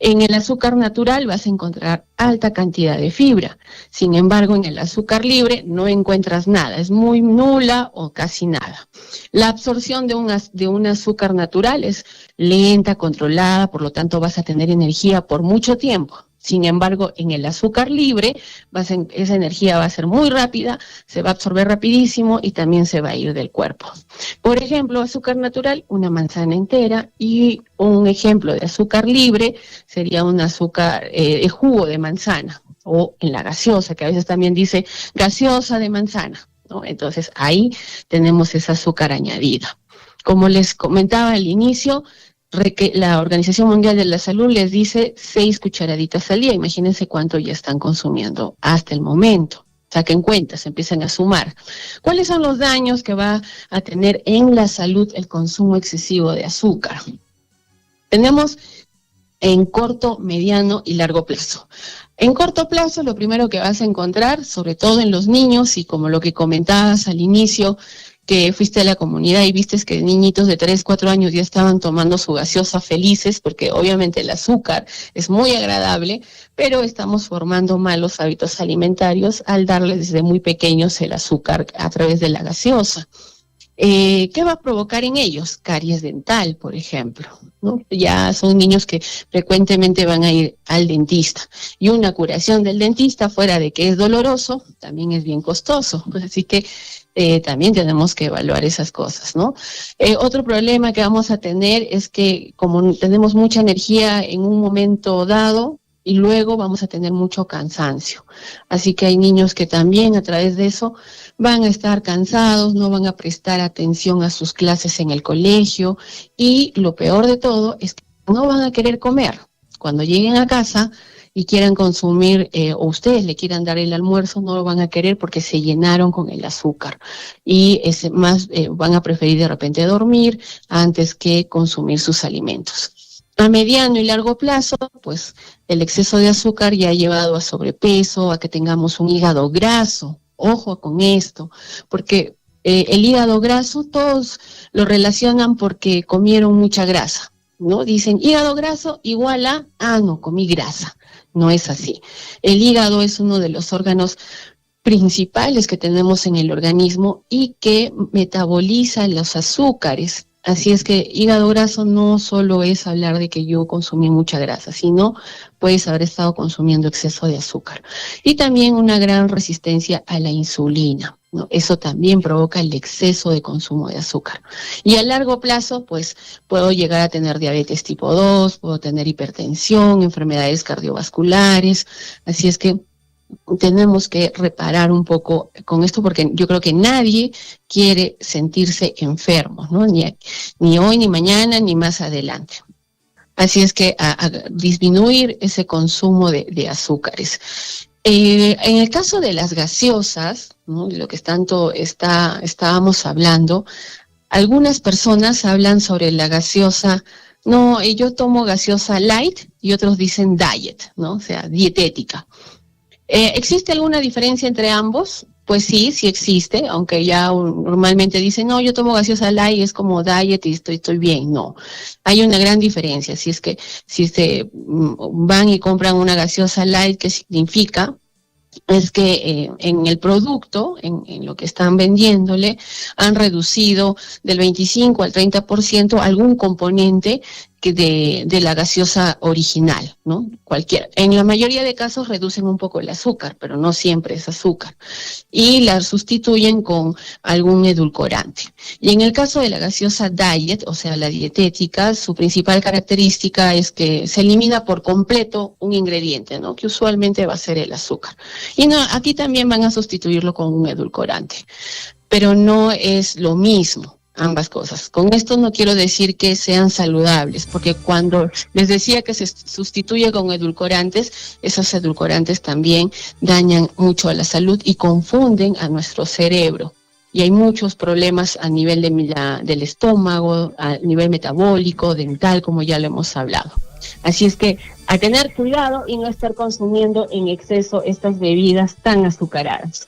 En el azúcar natural vas a encontrar alta cantidad de fibra. Sin embargo, en el azúcar libre no encuentras nada, es muy nula o casi nada. La absorción de un azúcar natural es lenta, controlada, por lo tanto vas a tener energía por mucho tiempo. Sin embargo, en el azúcar libre, esa energía va a ser muy rápida, se va a absorber rapidísimo y también se va a ir del cuerpo. Por ejemplo, azúcar natural, una manzana entera, y un ejemplo de azúcar libre sería un azúcar de jugo de manzana, o en la gaseosa, que a veces también dice gaseosa de manzana, ¿no? Entonces ahí tenemos esa azúcar añadida. Como les comentaba al inicio, la Organización Mundial de la Salud les dice 6 cucharaditas al día. Imagínense cuánto ya están consumiendo hasta el momento. Saquen cuentas, empiezan a sumar. ¿Cuáles son los daños que va a tener en la salud el consumo excesivo de azúcar? Tenemos en corto, mediano y largo plazo. En corto plazo, lo primero que vas a encontrar, sobre todo en los niños, y como lo que comentabas al inicio, que fuiste a la comunidad y vistes que niñitos de 3, 4 años ya estaban tomando su gaseosa felices, porque obviamente el azúcar es muy agradable, pero estamos formando malos hábitos alimentarios al darles desde muy pequeños el azúcar a través de la gaseosa. ¿Qué va a provocar en ellos? Caries dental, por ejemplo, ¿no? Ya son niños que frecuentemente van a ir al dentista, y una curación del dentista, fuera de que es doloroso, también es bien costoso, pues así que también tenemos que evaluar esas cosas, ¿no? Otro problema que vamos a tener es que como tenemos mucha energía en un momento dado, y luego vamos a tener mucho cansancio. Así que hay niños que también a través de eso van a estar cansados, no van a prestar atención a sus clases en el colegio, y lo peor de todo es que no van a querer comer. Cuando lleguen a casa y quieran consumir, o ustedes le quieran dar el almuerzo, no lo van a querer porque se llenaron con el azúcar. Y van a preferir de repente dormir antes que consumir sus alimentos. A mediano y largo plazo, pues el exceso de azúcar ya ha llevado a sobrepeso, a que tengamos un hígado graso. Ojo con esto, porque el hígado graso todos lo relacionan porque comieron mucha grasa, ¿no? Dicen hígado graso igual a, no, comí grasa. No es así. El hígado es uno de los órganos principales que tenemos en el organismo y que metaboliza los azúcares. Así es que hígado graso no solo es hablar de que yo consumí mucha grasa, sino puedes haber estado consumiendo exceso de azúcar. Y también una gran resistencia a la insulina, ¿no? Eso también provoca el exceso de consumo de azúcar. Y a largo plazo, pues, puedo llegar a tener diabetes tipo 2, puedo tener hipertensión, enfermedades cardiovasculares. Así es que tenemos que reparar un poco con esto, porque yo creo que nadie quiere sentirse enfermo, ¿no? Ni hoy, ni mañana, ni más adelante. Así es que a disminuir ese consumo de azúcares. En el caso de las gaseosas, ¿no? Lo que tanto estábamos hablando, algunas personas hablan sobre la gaseosa. No, yo tomo gaseosa light, y otros dicen diet, ¿no? O sea, dietética. ¿Existe alguna diferencia entre ambos? Pues sí existe, aunque ya normalmente dicen, no, yo tomo gaseosa light, es como diet y estoy bien. No, hay una gran diferencia. Si se van y compran una gaseosa light, ¿qué significa? Es que en el producto, en lo que están vendiéndole, han reducido del 25 al 30% algún componente de la gaseosa original, ¿no? En la mayoría de casos reducen un poco el azúcar, pero no siempre es azúcar, y la sustituyen con algún edulcorante. Y en el caso de la gaseosa diet, o sea, la dietética, su principal característica es que se elimina por completo un ingrediente, ¿no? Que usualmente va a ser el azúcar. Y no, aquí también van a sustituirlo con un edulcorante, pero no es lo mismo. Ambas cosas. Con esto no quiero decir que sean saludables, porque cuando les decía que se sustituye con edulcorantes, esos edulcorantes también dañan mucho a la salud y confunden a nuestro cerebro. Y hay muchos problemas a nivel del estómago, a nivel metabólico, dental, como ya lo hemos hablado. Así es que a tener cuidado y no estar consumiendo en exceso estas bebidas tan azucaradas.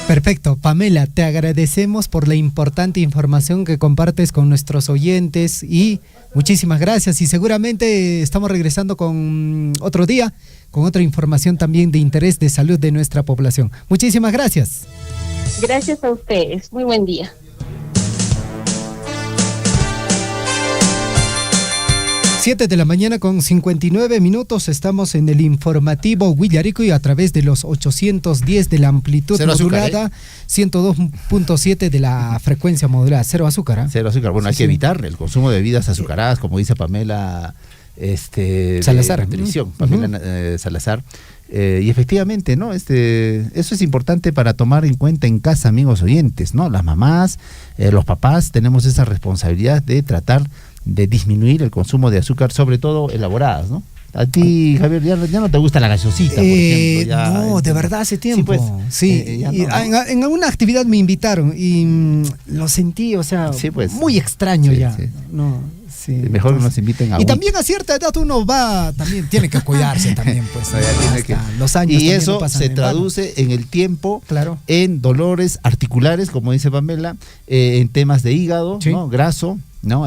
Perfecto, Pamela, te agradecemos por la importante información que compartes con nuestros oyentes y muchísimas gracias, y seguramente estamos regresando con otro día, con otra información también de interés de salud de nuestra población. Muchísimas gracias. Gracias a ustedes, muy buen día. 7 de la mañana con 59 minutos, estamos en el informativo Huillarico y a través de los 810 de la amplitud Cero modulada, azúcar, 102.7 de la frecuencia modulada. Cero azúcar, ¿eh? Cero azúcar. Bueno, hay que evitar el consumo de bebidas azucaradas, como dice Pamela Salazar. de nutrición, Pamela Salazar. Y efectivamente, ¿no? Eso es importante para tomar en cuenta en casa, amigos oyentes, ¿no? Las mamás, los papás, tenemos esa responsabilidad de tratar de disminuir el consumo de azúcar, sobre todo elaboradas, ¿no? A ti, Javier, ya no te gusta la gaseosita, por ejemplo. Ya, no, de verdad hace tiempo. Sí, ya y no. en alguna actividad me invitaron y lo sentí, o sea, muy extraño ya. Sí. No, sí. Mejor que nos inviten a Y también a cierta edad uno va, también tiene que cuidarse también, pues. Los años y también eso no pasan se en vano. traduce en el tiempo, claro, en dolores articulares, como dice Pamela, en temas de hígado, sí, ¿no? Graso, ¿no?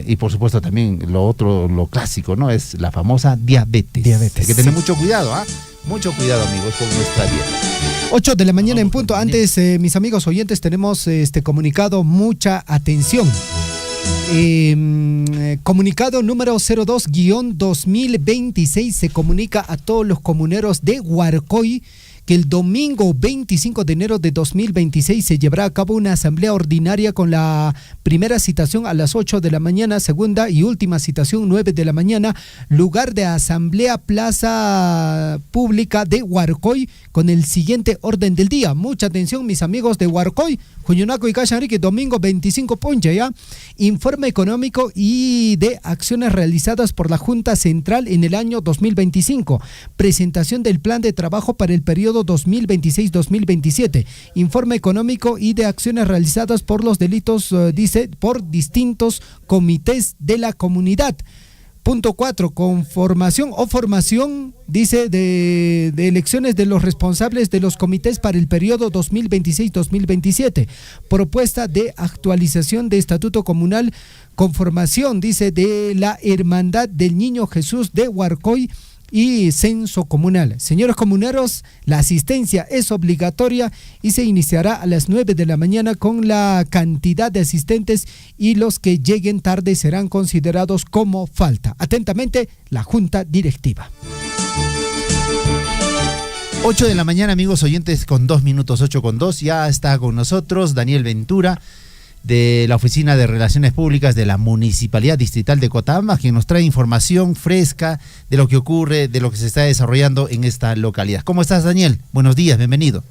Y por supuesto también lo clásico, ¿no? Es la famosa diabetes. Hay que tener mucho cuidado, mucho cuidado, amigos, con nuestra dieta. 8 de la mañana en punto. Antes, mis amigos oyentes, tenemos comunicado, mucha atención. Comunicado número 02-2026 se comunica a todos los comuneros de Huarcoy que el domingo 25 de enero de 2026 se llevará a cabo una asamblea ordinaria con la primera citación a las 8 de la mañana, segunda y última citación 9 de la mañana, lugar de asamblea Plaza Pública de Huarcoy, con el siguiente orden del día. Mucha atención, mis amigos de Huarcoy, Juñunaco y Cachañarique, domingo 25 ponche ya. Informe económico y de acciones realizadas por la Junta Central en el año 2025. Presentación del plan de trabajo para el periodo 2026-2027. Informe económico y de acciones realizadas por los delitos, dice, por distintos comités de la comunidad. Punto 4, conformación o formación, dice, de elecciones de los responsables de los comités para el periodo 2026-2027. Propuesta de actualización de estatuto comunal, conformación, dice, de la Hermandad del Niño Jesús de Huarcoy y censo comunal. Señores comuneros, la asistencia es obligatoria y se iniciará a las 9 de la mañana con la cantidad de asistentes, y los que lleguen tarde serán considerados como falta. Atentamente, la Junta Directiva. 8 de la mañana, amigos oyentes, con 2 minutos, 8:02, ya está con nosotros Daniel Ventura, de la Oficina de Relaciones Públicas de la Municipalidad Distrital de Cochabamba, quien nos trae información fresca de lo que ocurre, de lo que se está desarrollando en esta localidad. ¿Cómo estás, Daniel? Buenos días, bienvenido.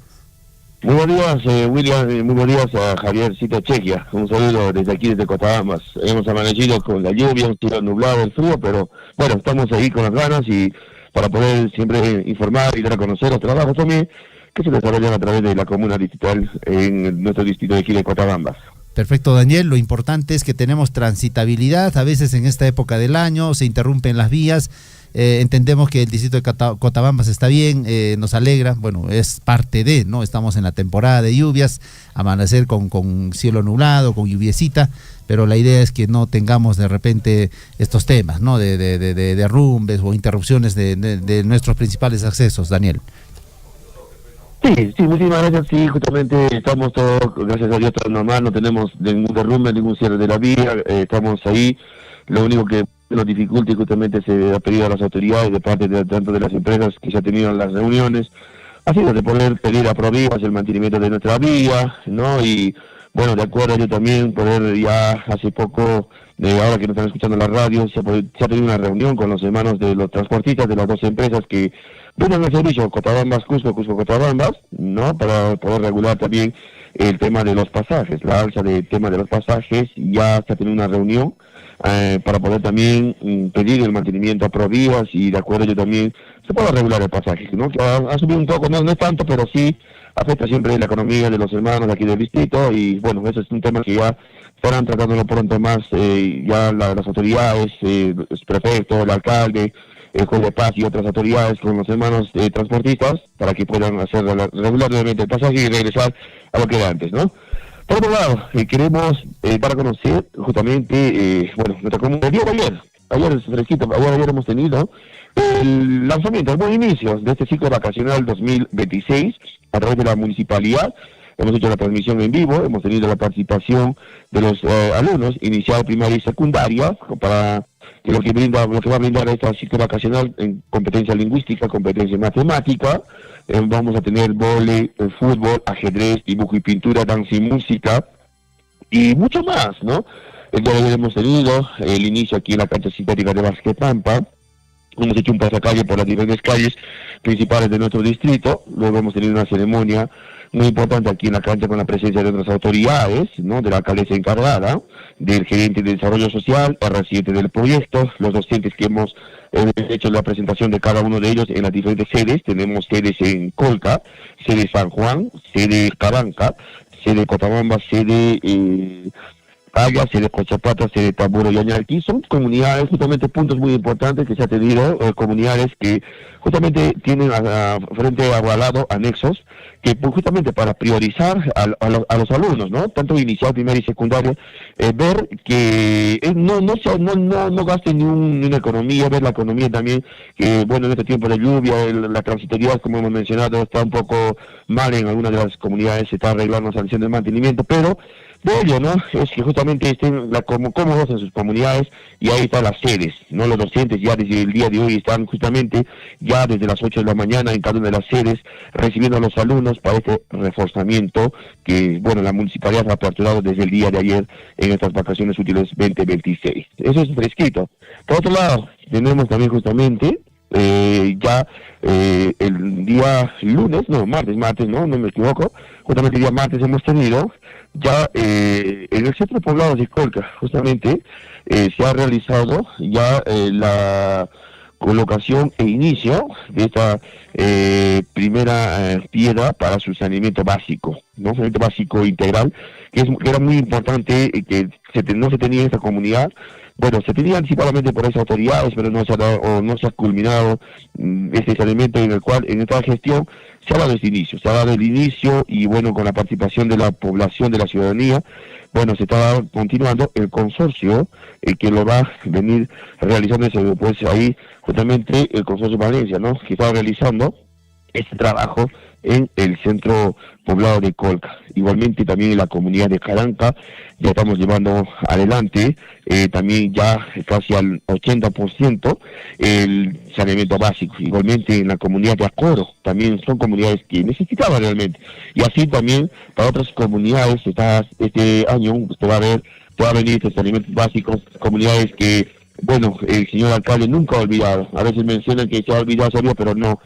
Muy buenos días, William, muy buenos días a Javier Cita Chequia. Un saludo desde aquí, desde Cochabamba. Hemos amanecido con la lluvia, un tiro nublado, el frío, pero bueno, estamos ahí con las ganas y para poder siempre informar y dar a conocer los trabajos también que se desarrollan a través de la comuna distrital en nuestro distrito de aquí de Cochabamba. Perfecto, Daniel. Lo importante es que tenemos transitabilidad. A veces en esta época del año se interrumpen las vías. Entendemos que el distrito de Cochabamba está bien, nos alegra. Bueno, es parte de, ¿no? Estamos en la temporada de lluvias, amanecer con cielo nublado, con lluviecita, pero la idea es que no tengamos de repente estos temas, ¿no? De derrumbes o interrupciones de nuestros principales accesos, Daniel. Sí, muchísimas gracias. Sí, justamente estamos todos, gracias a Dios, todo normal, no tenemos ningún derrumbe, ningún cierre de la vía, estamos ahí. Lo único que nos dificulta y justamente se ha pedido a las autoridades de parte de tanto de las empresas que ya tenían las reuniones, ha sido de poder pedir a Provías el mantenimiento de nuestra vía, ¿no? Y bueno, de acuerdo, yo también poder ya hace poco, ahora que nos están escuchando en la radio, se ha tenido una reunión con los hermanos de los transportistas de las dos empresas que brindan el servicio Cochabambas, Cusco Cochabambas, ¿no? Para poder regular también el tema de los pasajes, la alza del tema de los pasajes. Ya se ha tenido una reunión para poder también pedir el mantenimiento a Provías y de acuerdo yo también se pueda regular el pasaje, ¿no? Que ha subido un poco, no es tanto, pero sí afecta siempre la economía de los hermanos de aquí del distrito y bueno, eso es un tema que ya estarán tratándolo pronto más, ya las autoridades, el prefecto, el alcalde, el juez de paz y otras autoridades con los hermanos transportistas para que puedan hacer regularmente el pasaje y regresar a lo que era antes, ¿no? Por otro lado, queremos dar a conocer justamente, nuestra comunidad. Ayer es fresquito, ayer hemos tenido el lanzamiento, el buen inicio de este ciclo vacacional 2026 a través de la municipalidad. Hemos hecho la transmisión en vivo, hemos tenido la participación de los alumnos inicial, primaria y secundaria para que lo que va a brindar este ciclo vacacional en competencia lingüística, competencia matemática. Vamos a tener vóley, fútbol, ajedrez, dibujo y pintura, danza y música y mucho más, ¿no? Entonces hemos tenido el inicio aquí en la cancha sintética de Vázquez Pampa. Hemos hecho un pasacalle por las diferentes calles principales de nuestro distrito. Luego hemos tenido una ceremonia muy importante aquí en la cancha con la presencia de otras autoridades, ¿no? De la alcaldesa encargada, del gerente de desarrollo social, el residente del proyecto, los docentes que hemos hecho la presentación de cada uno de ellos en las diferentes sedes. Tenemos sedes en Colca, sede San Juan, sede Cabanca, sede Cotabamba, sede Paya, sede Cochapata, sede Tamburo y Añalquí. Son comunidades, justamente puntos muy importantes que se ha tenido, comunidades que justamente tienen frente al lado anexos, que justamente para priorizar a los alumnos, ¿no? Tanto inicial, primaria y secundaria, ver que no gasten ni una economía, ver la economía también, que bueno, en este tiempo de lluvia, la transitoriedad, como hemos mencionado, está un poco mal en algunas de las comunidades, se está arreglando la sanción de mantenimiento, pero de ello, ¿no? Es que justamente estén cómodos en sus comunidades y ahí están las sedes, ¿no? Los docentes ya desde el día de hoy están justamente ya desde las 8 de la mañana en cada una de las sedes recibiendo a los alumnos para este reforzamiento que, bueno, la municipalidad ha aperturado desde el día de ayer en estas vacaciones útiles 2026. Eso es fresquito. Por otro lado, tenemos también justamente el día martes, no me equivoco, justamente el día martes hemos tenido ya en el centro poblado de Colca, justamente se ha realizado ya la colocación e inicio de esta primera piedra para su saneamiento básico, ¿no? Saneamiento básico integral, que era muy importante, que no se tenía en esta comunidad. Bueno, se tenía anticipadamente por esas autoridades, pero no se ha culminado este saneamiento en el cual, en esta gestión, se ha dado el inicio y bueno, con la participación de la población, de la ciudadanía, bueno, se está continuando el consorcio que lo va a venir realizando, pues ahí justamente el consorcio Valencia, ¿no? Que está realizando este trabajo en el centro poblado de Colca. Igualmente también en la comunidad de Caranca ya estamos llevando adelante también ya casi al 80% el saneamiento básico. Igualmente en la comunidad de Acoro también son comunidades que necesitaban realmente. Y así también para otras comunidades este año va a venir este saneamiento básico, comunidades que bueno, el señor alcalde nunca ha olvidado. A veces mencionan que se ha olvidado, pero no.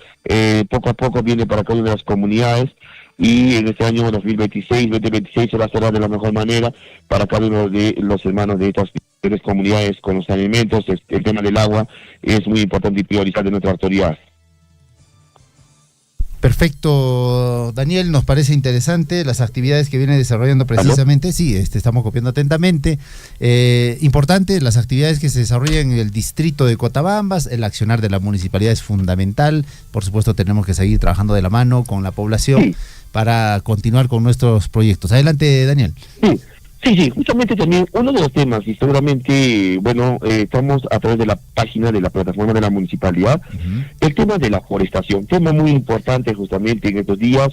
Poco a poco viene para cada una de las comunidades y en este año 2026 se va a cerrar de la mejor manera para cada uno de los hermanos de estas tres comunidades con los alimentos. El tema del agua es muy importante y priorizar de nuestra autoridad. Perfecto, Daniel, nos parece interesante las actividades que viene desarrollando precisamente. ¿Aló? Sí, estamos copiando atentamente. Importante, las actividades que se desarrollan en el distrito de Cotabambas, el accionar de la municipalidad es fundamental. Por supuesto, tenemos que seguir trabajando de la mano con la población para continuar con nuestros proyectos. Adelante, Daniel. Sí, justamente también uno de los temas, y seguramente, bueno, estamos a través de la página de la plataforma de la municipalidad, el tema de la forestación, tema muy importante justamente en estos días.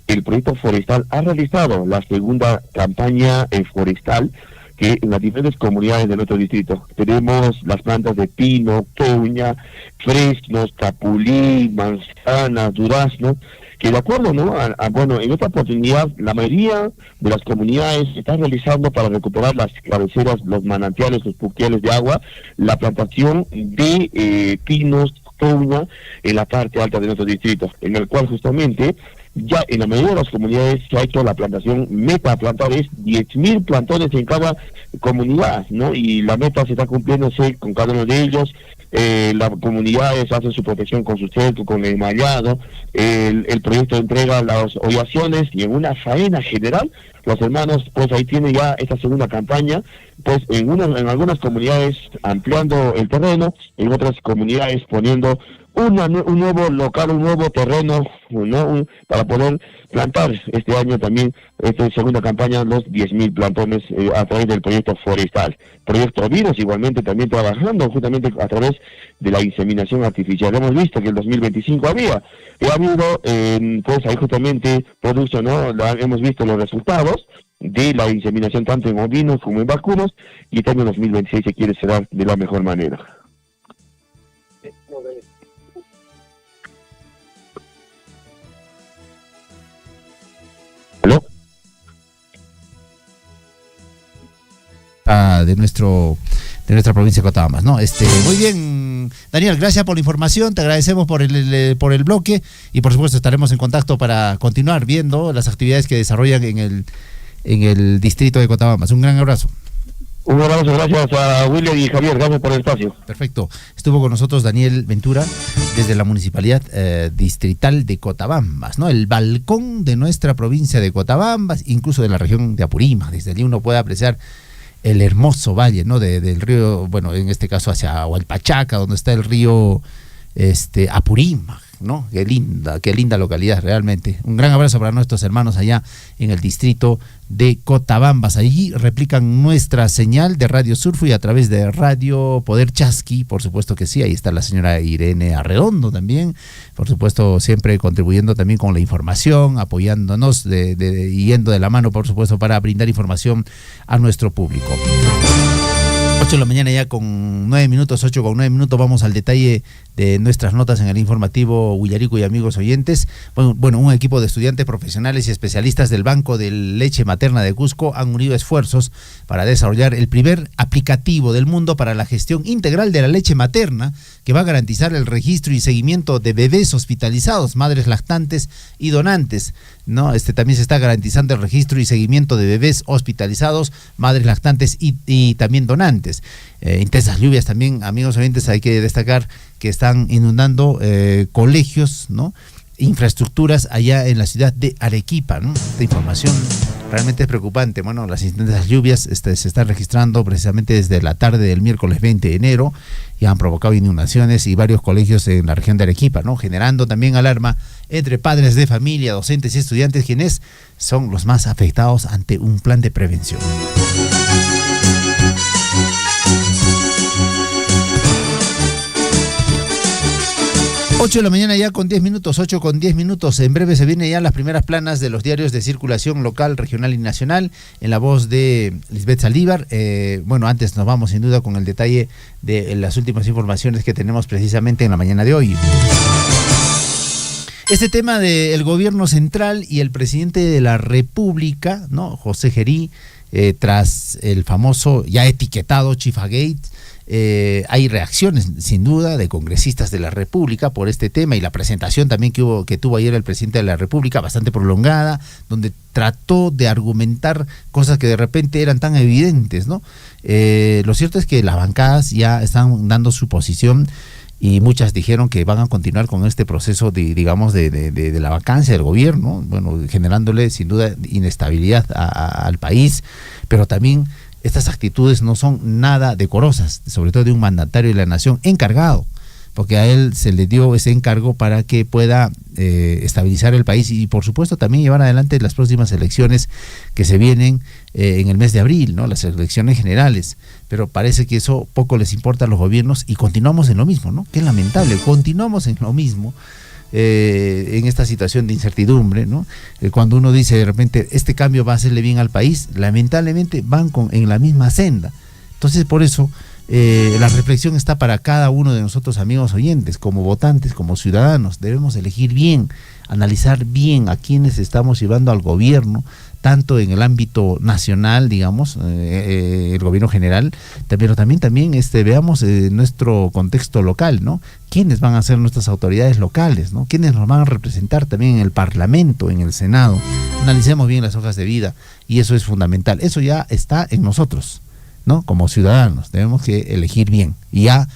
El proyecto forestal ha realizado la segunda campaña forestal que en las diferentes comunidades de nuestro distrito. Tenemos las plantas de pino, queuña, fresnos, capulí, manzanas, durazno, que de acuerdo, ¿no? Bueno, en esta oportunidad la mayoría de las comunidades están realizando para recuperar las cabeceras, los manantiales, los puquiales de agua, la plantación de pinos, queuña en la parte alta de nuestro distrito, en el cual justamente ya en la mayoría de las comunidades se ha hecho la plantación, meta a plantar es 10.000 plantones en cada comunidad, ¿no? Y la meta se está cumpliéndose con cada uno de ellos. las comunidades hacen su protección con su cerco, con el mallado, el proyecto entrega las ovaciones y en una faena general los hermanos pues ahí tienen ya esta segunda campaña, pues en algunas comunidades ampliando el terreno, en otras comunidades poniendo un nuevo local, un nuevo terreno, ¿no? Para poder plantar este año también, esta segunda campaña, los 10.000 plantones a través del proyecto forestal. Proyecto Virus igualmente también trabajando justamente a través de la inseminación artificial. Hemos visto que en 2025 ha habido, pues ahí justamente producción, ¿no? Hemos visto los resultados de la inseminación tanto en ovinos como en vacunos, y este año 2026 se quiere cerrar de la mejor manera. De nuestra provincia de Cotabambas, ¿no? Muy bien, Daniel, gracias por la información, te agradecemos por el bloque y por supuesto estaremos en contacto para continuar viendo las actividades que desarrollan en el distrito de Cotabambas. Un gran abrazo. Un abrazo, gracias a William y Javier, gracias por el espacio. Perfecto. Estuvo con nosotros Daniel Ventura desde la municipalidad distrital de Cotabambas, ¿no? El balcón de nuestra provincia de Cotabambas, incluso de la región de Apurímac. Desde allí uno puede apreciar el hermoso valle, ¿no? Del río, bueno, en este caso hacia Hualpachaca, donde está el río Apurímac, ¿no? Qué linda localidad realmente. Un gran abrazo para nuestros hermanos allá en el distrito de Cotabambas. Allí replican nuestra señal de Radio Surfui a través de Radio Poder Chasqui, por supuesto que sí. Ahí está la señora Irene Arredondo también, por supuesto siempre contribuyendo también con la información, apoyándonos y yendo de la mano, por supuesto, para brindar información a nuestro público. 8 de la mañana ya con 9 minutos, 8 con 9 minutos, vamos al detalle de nuestras notas en el informativo Huillarico y amigos oyentes. Bueno, un equipo de estudiantes profesionales y especialistas del Banco de Leche Materna de Cusco han unido esfuerzos para desarrollar el primer aplicativo del mundo para la gestión integral de la leche materna, que va a garantizar el registro y seguimiento de bebés hospitalizados, madres lactantes y donantes, ¿no? También se está garantizando el registro y seguimiento de bebés hospitalizados, madres lactantes y también donantes. Intensas lluvias también, amigos oyentes, hay que destacar que están inundando colegios, ¿no? Infraestructuras allá en la ciudad de Arequipa, ¿no? Esta información realmente es preocupante. Bueno, las intensas lluvias se están registrando precisamente desde la tarde del miércoles 20 de enero y han provocado inundaciones y varios colegios en la región de Arequipa, ¿no? Generando también alarma entre padres de familia, docentes y estudiantes, quienes son los más afectados ante un plan de prevención. 8 de la mañana ya con 10 minutos, 8 con 10 minutos. En breve se vienen ya las primeras planas de los diarios de circulación local, regional y nacional, en la voz de Lisbeth Saldívar. Bueno, antes nos vamos sin duda con el detalle de las últimas informaciones que tenemos precisamente en la mañana de hoy. Este tema del gobierno central y el presidente de la República, ¿no? José Gerí, tras el famoso ya etiquetado Chifagate. Hay reacciones sin duda de congresistas de la República por este tema y la presentación también que tuvo ayer el presidente de la República, bastante prolongada, donde trató de argumentar cosas que de repente eran tan evidentes, ¿no? Lo cierto es que las bancadas ya están dando su posición y muchas dijeron que van a continuar con este proceso de la vacancia del gobierno, bueno, generándole sin duda inestabilidad al país, pero también estas actitudes no son nada decorosas, sobre todo de un mandatario de la nación encargado, porque a él se le dio ese encargo para que pueda estabilizar el país y por supuesto también llevar adelante las próximas elecciones que se vienen en el mes de abril, ¿no? Las elecciones generales, pero parece que eso poco les importa a los gobiernos y continuamos en lo mismo, ¿no? Qué lamentable, continuamos en lo mismo. En esta situación de incertidumbre, ¿no? Cuando uno dice de repente este cambio va a hacerle bien al país, lamentablemente van en la misma senda. Entonces por eso la reflexión está para cada uno de nosotros, amigos oyentes, como votantes, como ciudadanos. Debemos elegir bien, analizar bien a quienes estamos llevando al gobierno, tanto en el ámbito nacional, digamos, el gobierno general, pero también veamos nuestro contexto local, ¿no? ¿Quiénes van a ser nuestras autoridades locales, ¿no? ¿Quiénes nos van a representar también en el Parlamento, en el Senado? Analicemos bien las hojas de vida y eso es fundamental. Eso ya está en nosotros, ¿no? Como ciudadanos debemos que elegir bien y ya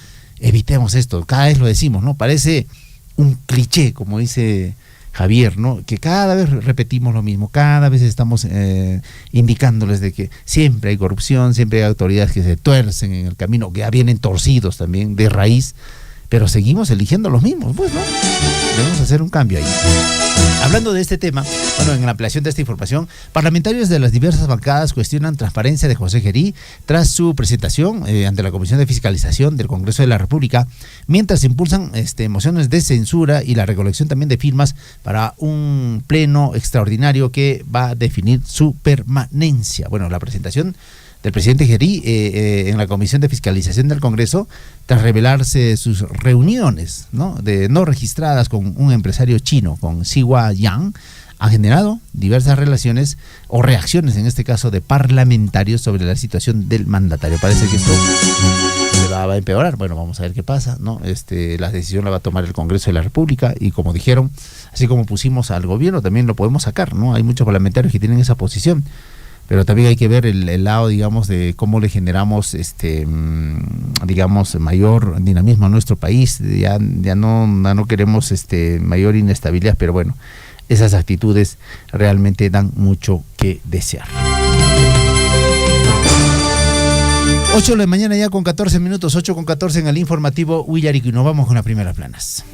evitemos esto. Cada vez lo decimos, ¿no? Parece un cliché, como dice Javier, ¿no? Que cada vez repetimos lo mismo, cada vez estamos indicándoles de que siempre hay corrupción, siempre hay autoridades que se tuercen en el camino, que ya vienen torcidos también de raíz, pero seguimos eligiendo los mismos, pues, ¿no? Debemos hacer un cambio ahí. Hablando de este tema, bueno, en la ampliación de esta información, parlamentarios de las diversas bancadas cuestionan transparencia de José Gerí tras su presentación ante la Comisión de Fiscalización del Congreso de la República, mientras impulsan mociones de censura y la recolección también de firmas para un pleno extraordinario que va a definir su permanencia. Bueno, la presentación del presidente Gerí en la Comisión de Fiscalización del Congreso, tras revelarse sus reuniones no registradas con un empresario chino, con Siwa Yang, ha generado diversas relaciones o reacciones, en este caso de parlamentarios, sobre la situación del mandatario. Parece que esto se va a empeorar. Bueno, vamos a ver qué pasa, ¿no? La decisión la va a tomar el Congreso de la República y, como dijeron, así como pusimos al gobierno, también lo podemos sacar, ¿no? Hay muchos parlamentarios que tienen esa posición. Pero también hay que ver el lado, digamos, de cómo le generamos, digamos, mayor dinamismo a nuestro país. Ya no queremos mayor inestabilidad, pero bueno, esas actitudes realmente dan mucho que desear. 8 de la mañana ya con 14 minutos, 8:14 en el informativo Huillarico, y nos vamos con las primeras planas.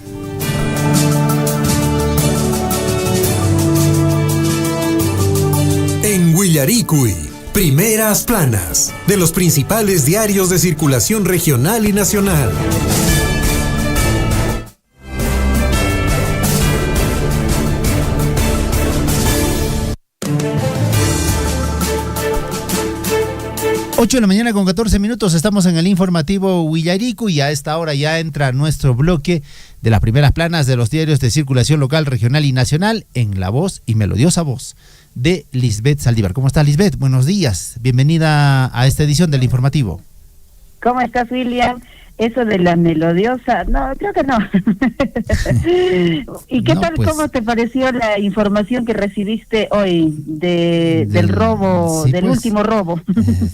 En Huillaricui, primeras planas de los principales diarios de circulación regional y nacional. Ocho de la mañana con 14 minutos, estamos en el informativo Huillarico y a esta hora ya entra nuestro bloque de las primeras planas de los diarios de circulación local, regional y nacional, en la voz y melodiosa voz de Lisbeth Saldívar. ¿Cómo está, Lisbeth? Buenos días, bienvenida a esta edición del informativo. ¿Cómo estás, William? Eso de la melodiosa, no, creo que no. ¿Y qué tal, pues, cómo te pareció la información que recibiste hoy del robo, sí, del pues, último robo?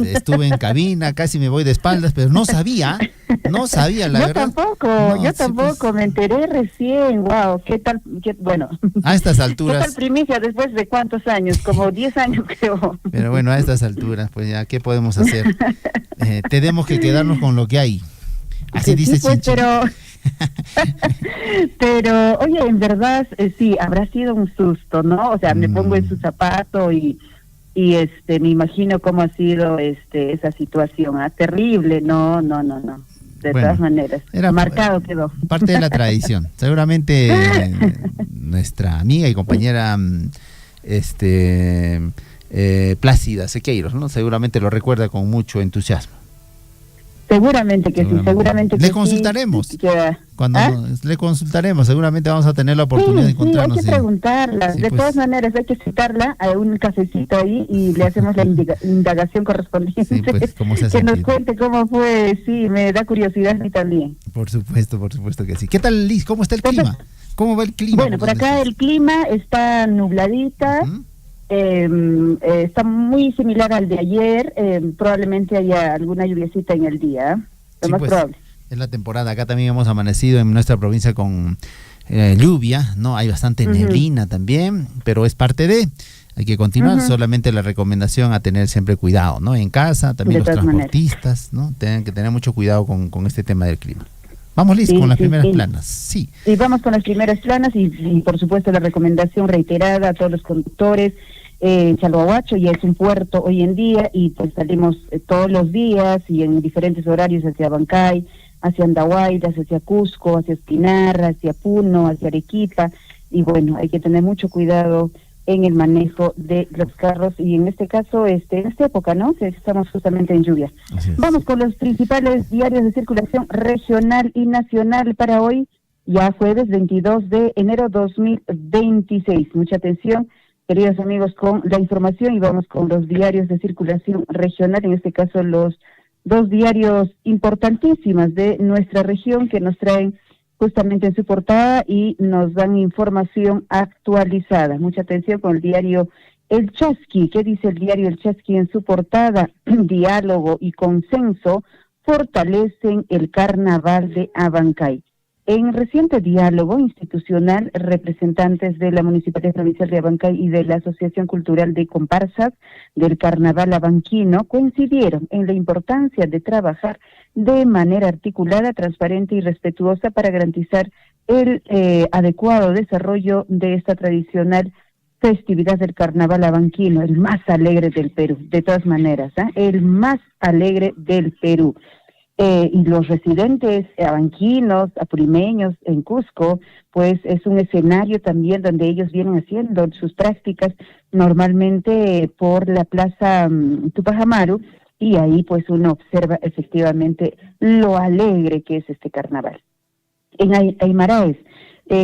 Estuve en cabina, casi me voy de espaldas, pero no sabía la verdad. Yo tampoco, pues, me enteré recién, wow, qué tal, bueno. A estas alturas. ¿Qué tal primicia después de cuántos años? Como 10 años creo. Pero bueno, a estas alturas, pues ya, ¿qué podemos hacer? Tenemos que quedarnos con lo que hay. Así sí, dice, pues, pero oye, en verdad sí, habrá sido un susto, ¿no? O sea, me pongo en su zapato y me imagino cómo ha sido esa situación, terrible, no. De todas maneras, marcado quedó. Parte de la tradición. Seguramente nuestra amiga y compañera Plácida Sequeiros, ¿no? Seguramente lo recuerda con mucho entusiasmo. Seguramente que sí, seguramente que le consultaremos. Sí. Cuando le consultaremos, seguramente vamos a tener la oportunidad de encontrarnos. Sí, hay que preguntarla. Sí, de todas maneras, hay que citarla a un cafecito ahí y le hacemos la indagación correspondiente. Sí, pues, ¿cómo se ha sentido? Que nos cuente cómo fue. Sí, me da curiosidad a mí también. Por supuesto que sí. ¿Qué tal, Liz? ¿Cómo está el clima? ¿Cómo va el clima? Bueno, por acá el clima está nubladita. Está muy similar al de ayer, probablemente haya alguna lluviecita en el día, lo más probable. Es la temporada, acá también hemos amanecido en nuestra provincia con lluvia, ¿no? Hay bastante neblina también, pero es parte de, hay que continuar, solamente la recomendación a tener siempre cuidado, ¿no? En casa, también los transportistas, ¿no? Tienen que tener mucho cuidado con este tema del clima. Vamos, Liz, con las primeras planas. Sí, vamos con las primeras planas y por supuesto la recomendación reiterada a todos los conductores. Chalhuahuacho ya es un puerto hoy en día y pues salimos todos los días y en diferentes horarios hacia Bancay, hacia Andahuaylas, hacia Cusco, hacia Espinar, hacia Puno, hacia Arequipa, y bueno, hay que tener mucho cuidado en el manejo de los carros y en este caso, en esta época, ¿no? Estamos justamente en lluvia. Vamos con los principales diarios de circulación regional y nacional para hoy, ya jueves 22 de enero 2026. Mucha atención, queridos amigos, con la información y vamos con los diarios de circulación regional, en este caso los dos diarios importantísimos de nuestra región que nos traen justamente en su portada y nos dan información actualizada. Mucha atención con el diario El Chasqui. ¿Qué dice el diario El Chasqui en su portada? Diálogo y consenso fortalecen el carnaval de Abancay. En reciente diálogo institucional, representantes de la Municipalidad Provincial de Abancay y de la Asociación Cultural de Comparsas del Carnaval Abanquino coincidieron en la importancia de trabajar de manera articulada, transparente y respetuosa para garantizar el adecuado desarrollo de esta tradicional festividad del Carnaval Abanquino, el más alegre del Perú, de todas maneras, el más alegre del Perú. Y los residentes abanquinos, apurimeños en Cusco, pues es un escenario también donde ellos vienen haciendo sus prácticas normalmente por la plaza Tupac Amaru, y ahí pues uno observa efectivamente lo alegre que es este carnaval. En Aymaraes,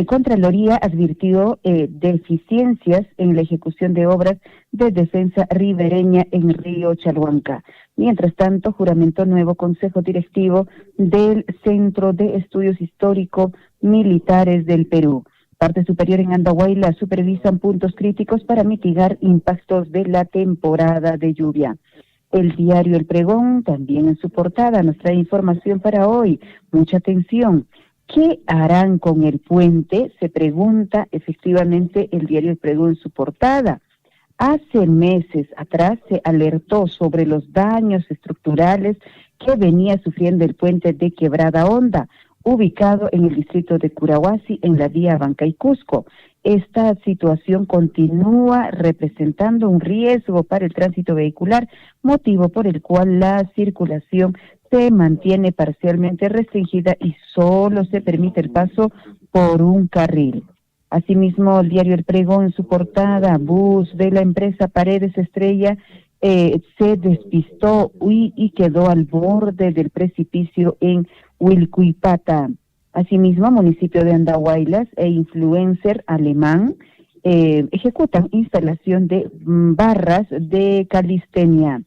Contraloría advirtió deficiencias en la ejecución de obras de defensa ribereña en Río Chalhuanca. Mientras tanto, juramentó nuevo Consejo Directivo del Centro de Estudios Histórico-Militares del Perú. Parte superior en Andahuayla supervisan puntos críticos para mitigar impactos de la temporada de lluvia. El diario El Pregón, también en su portada, nos trae información para hoy. Mucha atención. ¿Qué harán con el puente? Se pregunta efectivamente el diario El Pregón en su portada. Hace meses atrás se alertó sobre los daños estructurales que venía sufriendo el puente de Quebrada Honda, ubicado en el distrito de Curahuasi, en la vía Abancay-Cusco. Esta situación continúa representando un riesgo para el tránsito vehicular, motivo por el cual la circulación se mantiene parcialmente restringida y solo se permite el paso por un carril. Asimismo, el diario El Pregón en su portada, bus de la empresa Paredes Estrella se despistó y quedó al borde del precipicio en Huilcuipata. Asimismo, municipio de Andahuaylas e influencer alemán ejecutan instalación de barras de calistenia.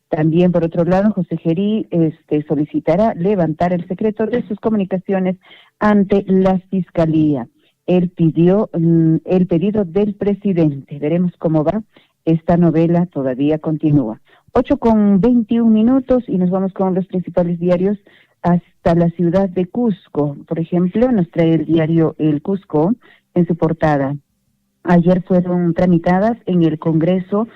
También, por otro lado, José Gerí solicitará levantar el secreto de sus comunicaciones ante la Fiscalía. Él pidió el pedido del presidente. Veremos cómo va. Esta novela todavía continúa. 8:21 y nos vamos con los principales diarios hasta la ciudad de Cusco. Por ejemplo, nos trae el diario El Cusco en su portada. Ayer fueron tramitadas en el Congreso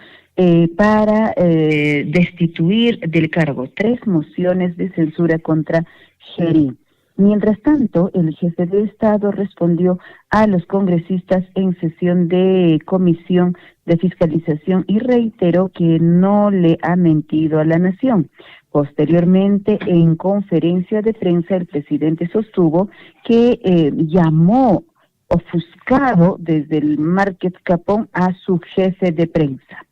para destituir del cargo 3 mociones de censura contra Gerí. Mientras tanto, el jefe de Estado respondió a los congresistas en sesión de comisión de fiscalización y reiteró que no le ha mentido a la nación. Posteriormente, en conferencia de prensa, el presidente sostuvo que llamó ofuscado desde el Market Capón a su jefe de prensa.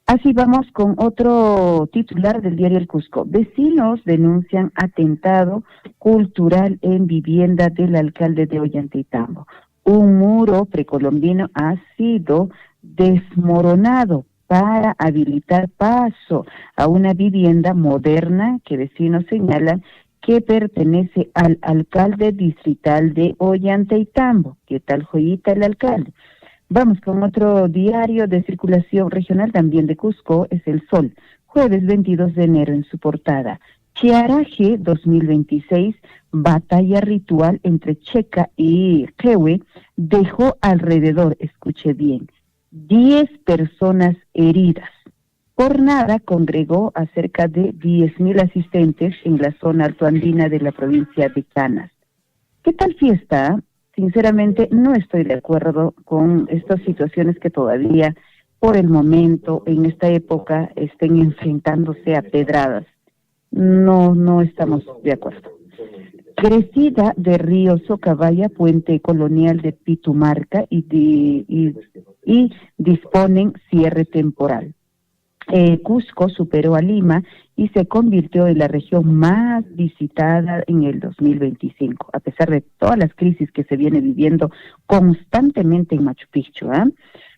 Así vamos con otro titular del diario El Cusco. Vecinos denuncian atentado cultural en vivienda del alcalde de Ollantaytambo. Un muro precolombino ha sido desmoronado para habilitar paso a una vivienda moderna que vecinos señalan que pertenece al alcalde distrital de Ollantaytambo. ¿Qué tal joyita el alcalde? Vamos con otro diario de circulación regional también de Cusco, es El Sol, jueves 22 de enero en su portada. Chiaraje 2026, batalla ritual entre Checa y Quehue, dejó alrededor, escuche bien, 10 personas heridas. Por nada congregó a cerca de 10,000 asistentes en la zona altoandina de la provincia de Canas. ¿Qué tal fiesta? Sinceramente no estoy de acuerdo con estas situaciones que todavía por el momento en esta época estén enfrentándose a pedradas. No estamos de acuerdo. Crecida de río Socabaya, puente colonial de Pitumarca y disponen cierre temporal. Cusco superó a Lima y se convirtió en la región más visitada en el 2025, a pesar de todas las crisis que se viene viviendo constantemente en Machu Picchu.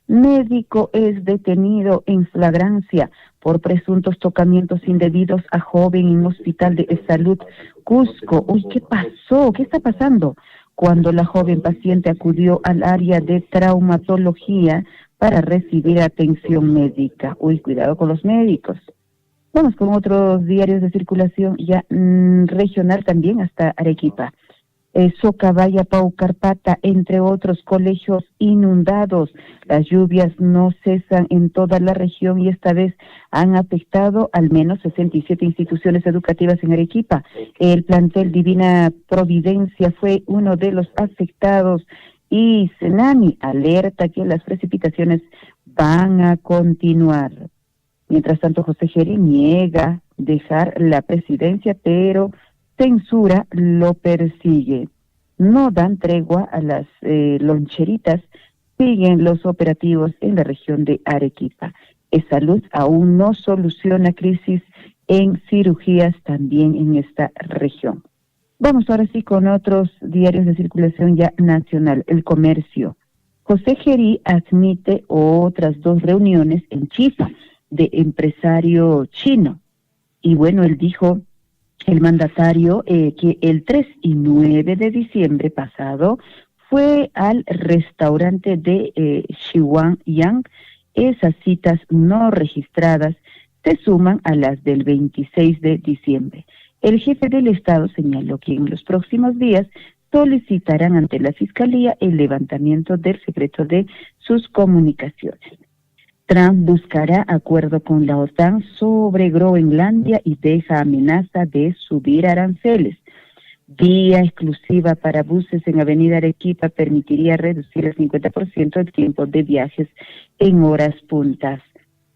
Médico es detenido en flagrancia por presuntos tocamientos indebidos a joven en hospital de salud Cusco. Uy, ¿qué pasó? ¿Qué está pasando? Cuando la joven paciente acudió al área de traumatología para recibir atención médica. Uy, cuidado con los médicos. Vamos con otros diarios de circulación ya regional también hasta Arequipa. Socabaya, Paucarpata, entre otros colegios inundados. Las lluvias no cesan en toda la región y esta vez han afectado al menos 67 instituciones educativas en Arequipa. El plantel Divina Providencia fue uno de los afectados y Senami alerta que las precipitaciones van a continuar. Mientras tanto, José Geri niega dejar la presidencia, pero censura lo persigue. No dan tregua a las loncheritas, siguen los operativos en la región de Arequipa. Salud aún no soluciona crisis en cirugías también en esta región. Vamos ahora sí con otros diarios de circulación ya nacional. El Comercio. José Geri admite otras 2 reuniones en Chifa de empresario chino. Y bueno, él dijo, el mandatario, que el 3 y 9 de diciembre pasado fue al restaurante de Xiwangyang. Esas citas no registradas se suman a las del 26 de diciembre. El jefe del Estado señaló que en los próximos días solicitarán ante la Fiscalía el levantamiento del secreto de sus comunicaciones. Trump buscará acuerdo con la OTAN sobre Groenlandia y deja amenaza de subir aranceles. Vía exclusiva para buses en Avenida Arequipa permitiría reducir el 50% el tiempo de viajes en horas puntas.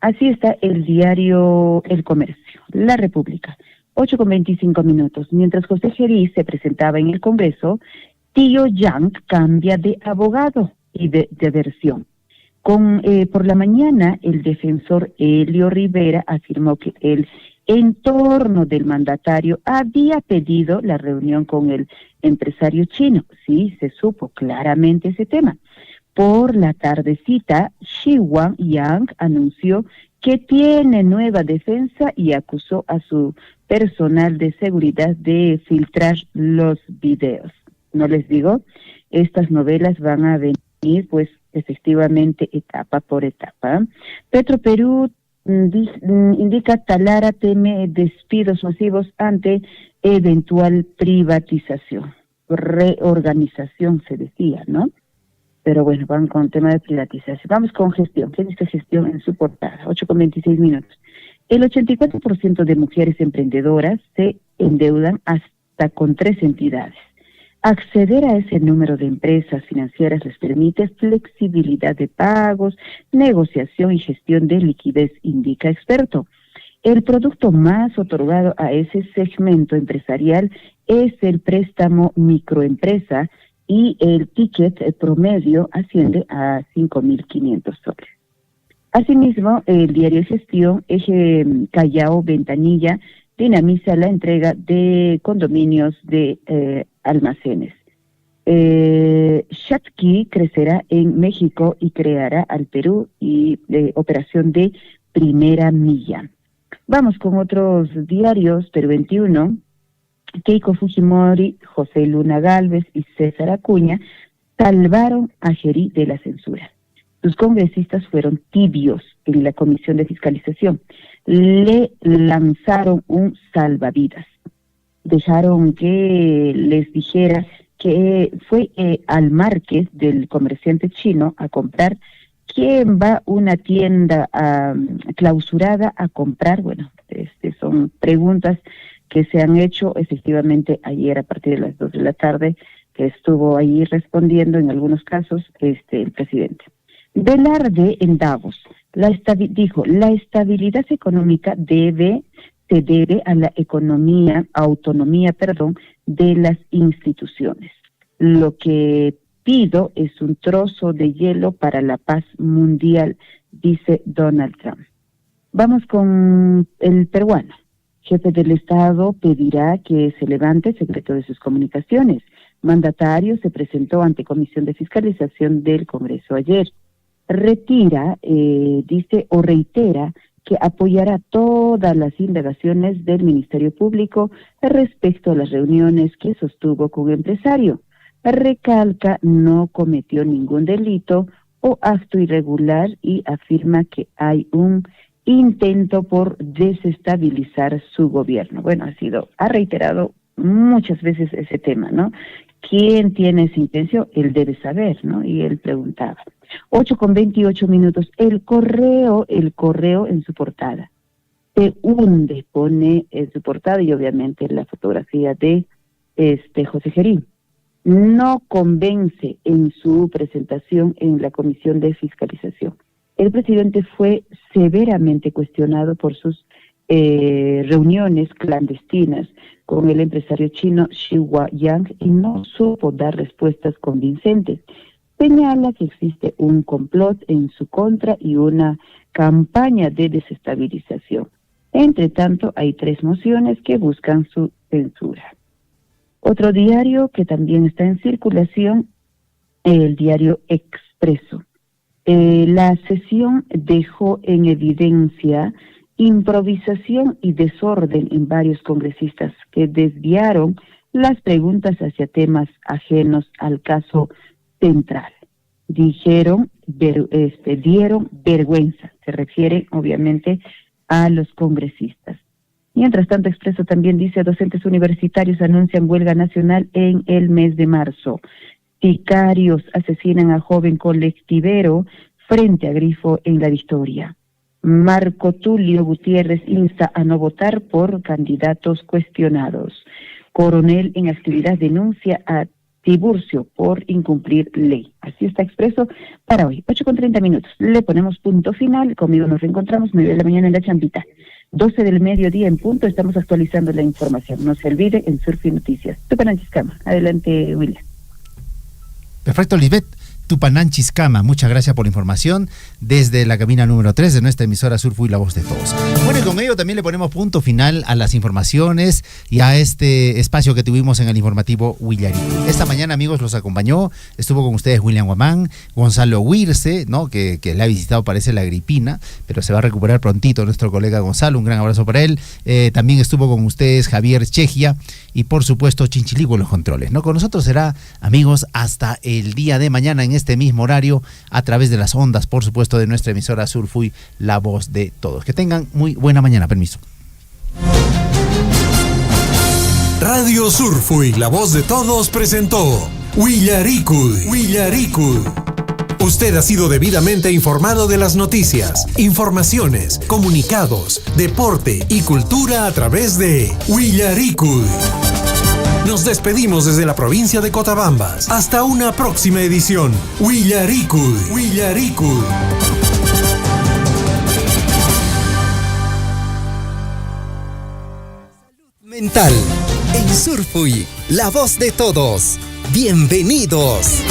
Así está el diario El Comercio, La República. 8:25. Mientras José Geri se presentaba en el Congreso, Tío Yang cambia de abogado y de versión. Por la mañana, el defensor Helio Rivera afirmó que el entorno del mandatario había pedido la reunión con el empresario chino. Sí, se supo claramente ese tema. Por la tardecita, Xiwangyang anunció que tiene nueva defensa y acusó a su personal de seguridad de filtrar los videos. No les digo, estas novelas van a venir pues efectivamente etapa por etapa. Petroperú indica Talara teme despidos masivos ante eventual privatización. Reorganización se decía, ¿no? Pero bueno, van con el tema de privatización. Vamos con gestión. ¿Qué dice gestión en su portada? 8:26. El 84% de mujeres emprendedoras se endeudan hasta con 3 entidades. Acceder a ese número de empresas financieras les permite flexibilidad de pagos, negociación y gestión de liquidez, indica experto. El producto más otorgado a ese segmento empresarial es el préstamo microempresa y el ticket promedio asciende a 5.500 soles. Asimismo, el diario Gestión, Eje Callao Ventanilla, dinamiza la entrega de condominios de almacenes. Shatki crecerá en México y creará al Perú y operación de primera milla. Vamos con otros diarios. Perú 21, Keiko Fujimori, José Luna Gálvez y César Acuña salvaron a Geri de la censura. Sus congresistas fueron tibios en la Comisión de Fiscalización. Le lanzaron un salvavidas. Dejaron que les dijera que fue al Márquez del comerciante chino a comprar. ¿Quién va a una tienda clausurada a comprar? Bueno, son preguntas que se han hecho efectivamente ayer a partir de las 2 de la tarde, que estuvo ahí respondiendo en algunos casos el presidente. Velarde en Davos dijo, la estabilidad económica se debe a la autonomía de las instituciones. Lo que pido es un trozo de hielo para la paz mundial, dice Donald Trump. Vamos con el peruano. Jefe del Estado pedirá que se levante el secreto de sus comunicaciones. Mandatario se presentó ante Comisión de Fiscalización del Congreso ayer. Reitera que apoyará todas las indagaciones del Ministerio Público respecto a las reuniones que sostuvo con empresario. Recalca no cometió ningún delito o acto irregular y afirma que hay un intento por desestabilizar su gobierno. Bueno, ha reiterado muchas veces ese tema, ¿no? ¿Quién tiene esa intención? Él debe saber, ¿no? Y él preguntaba. 8:28, el correo en su portada. Se hunde, pone en su portada y obviamente la fotografía de José Gerí. No convence en su presentación en la Comisión de Fiscalización. El presidente fue severamente cuestionado por sus reuniones clandestinas con el empresario chino Xi Huayang y no supo dar respuestas convincentes. Señala que existe un complot en su contra y una campaña de desestabilización. Entre tanto, hay 3 mociones que buscan su censura. Otro diario que también está en circulación, el diario Expreso. La sesión dejó en evidencia improvisación y desorden en varios congresistas que desviaron las preguntas hacia temas ajenos al caso central. Dieron vergüenza, se refiere obviamente a los congresistas. Mientras tanto, Expreso también dice: docentes universitarios anuncian huelga nacional en el mes de marzo. Sicarios asesinan a joven colectivero frente a Grifo en La Victoria. Marco Tulio Gutiérrez insta a no votar por candidatos cuestionados. Coronel en actividad denuncia a Tiburcio por incumplir ley. Así está Expreso para hoy. 8:30. Le ponemos punto final. Conmigo nos reencontramos 9 de la mañana en la champita. 12 del mediodía en punto. Estamos actualizando la información. No se olvide en Surfy Noticias. Tupananchis-Cama. Adelante, William. Perfecto, Lisbeth. Tupananchis-Cama, muchas gracias por la información desde la cabina número 3 de nuestra emisora Surfy, la voz de todos. Bueno, y con ello también le ponemos punto final a las informaciones y a este espacio que tuvimos en el informativo Huillarí. Esta mañana, amigos, los acompañó, estuvo con ustedes William Guamán, Gonzalo Huirce, ¿no? que le ha visitado, parece, la gripina, pero se va a recuperar prontito nuestro colega Gonzalo, un gran abrazo para él. También estuvo con ustedes Javier Chegia y, por supuesto, Chinchilico en los controles, ¿no? Con nosotros será, amigos, hasta el día de mañana en este mismo horario, a través de las ondas, por supuesto, de nuestra emisora Surfy, la voz de todos. Que tengan muy buena mañana. Permiso. Radio Surfy, la voz de todos, presentó Huillaricud. Usted ha sido debidamente informado de las noticias, informaciones, comunicados, deporte y cultura a través de Huillaricud. Nos despedimos desde la provincia de Cotabambas. Hasta una próxima edición. Huillaricud. Mental en Surfy, la voz de todos. Bienvenidos.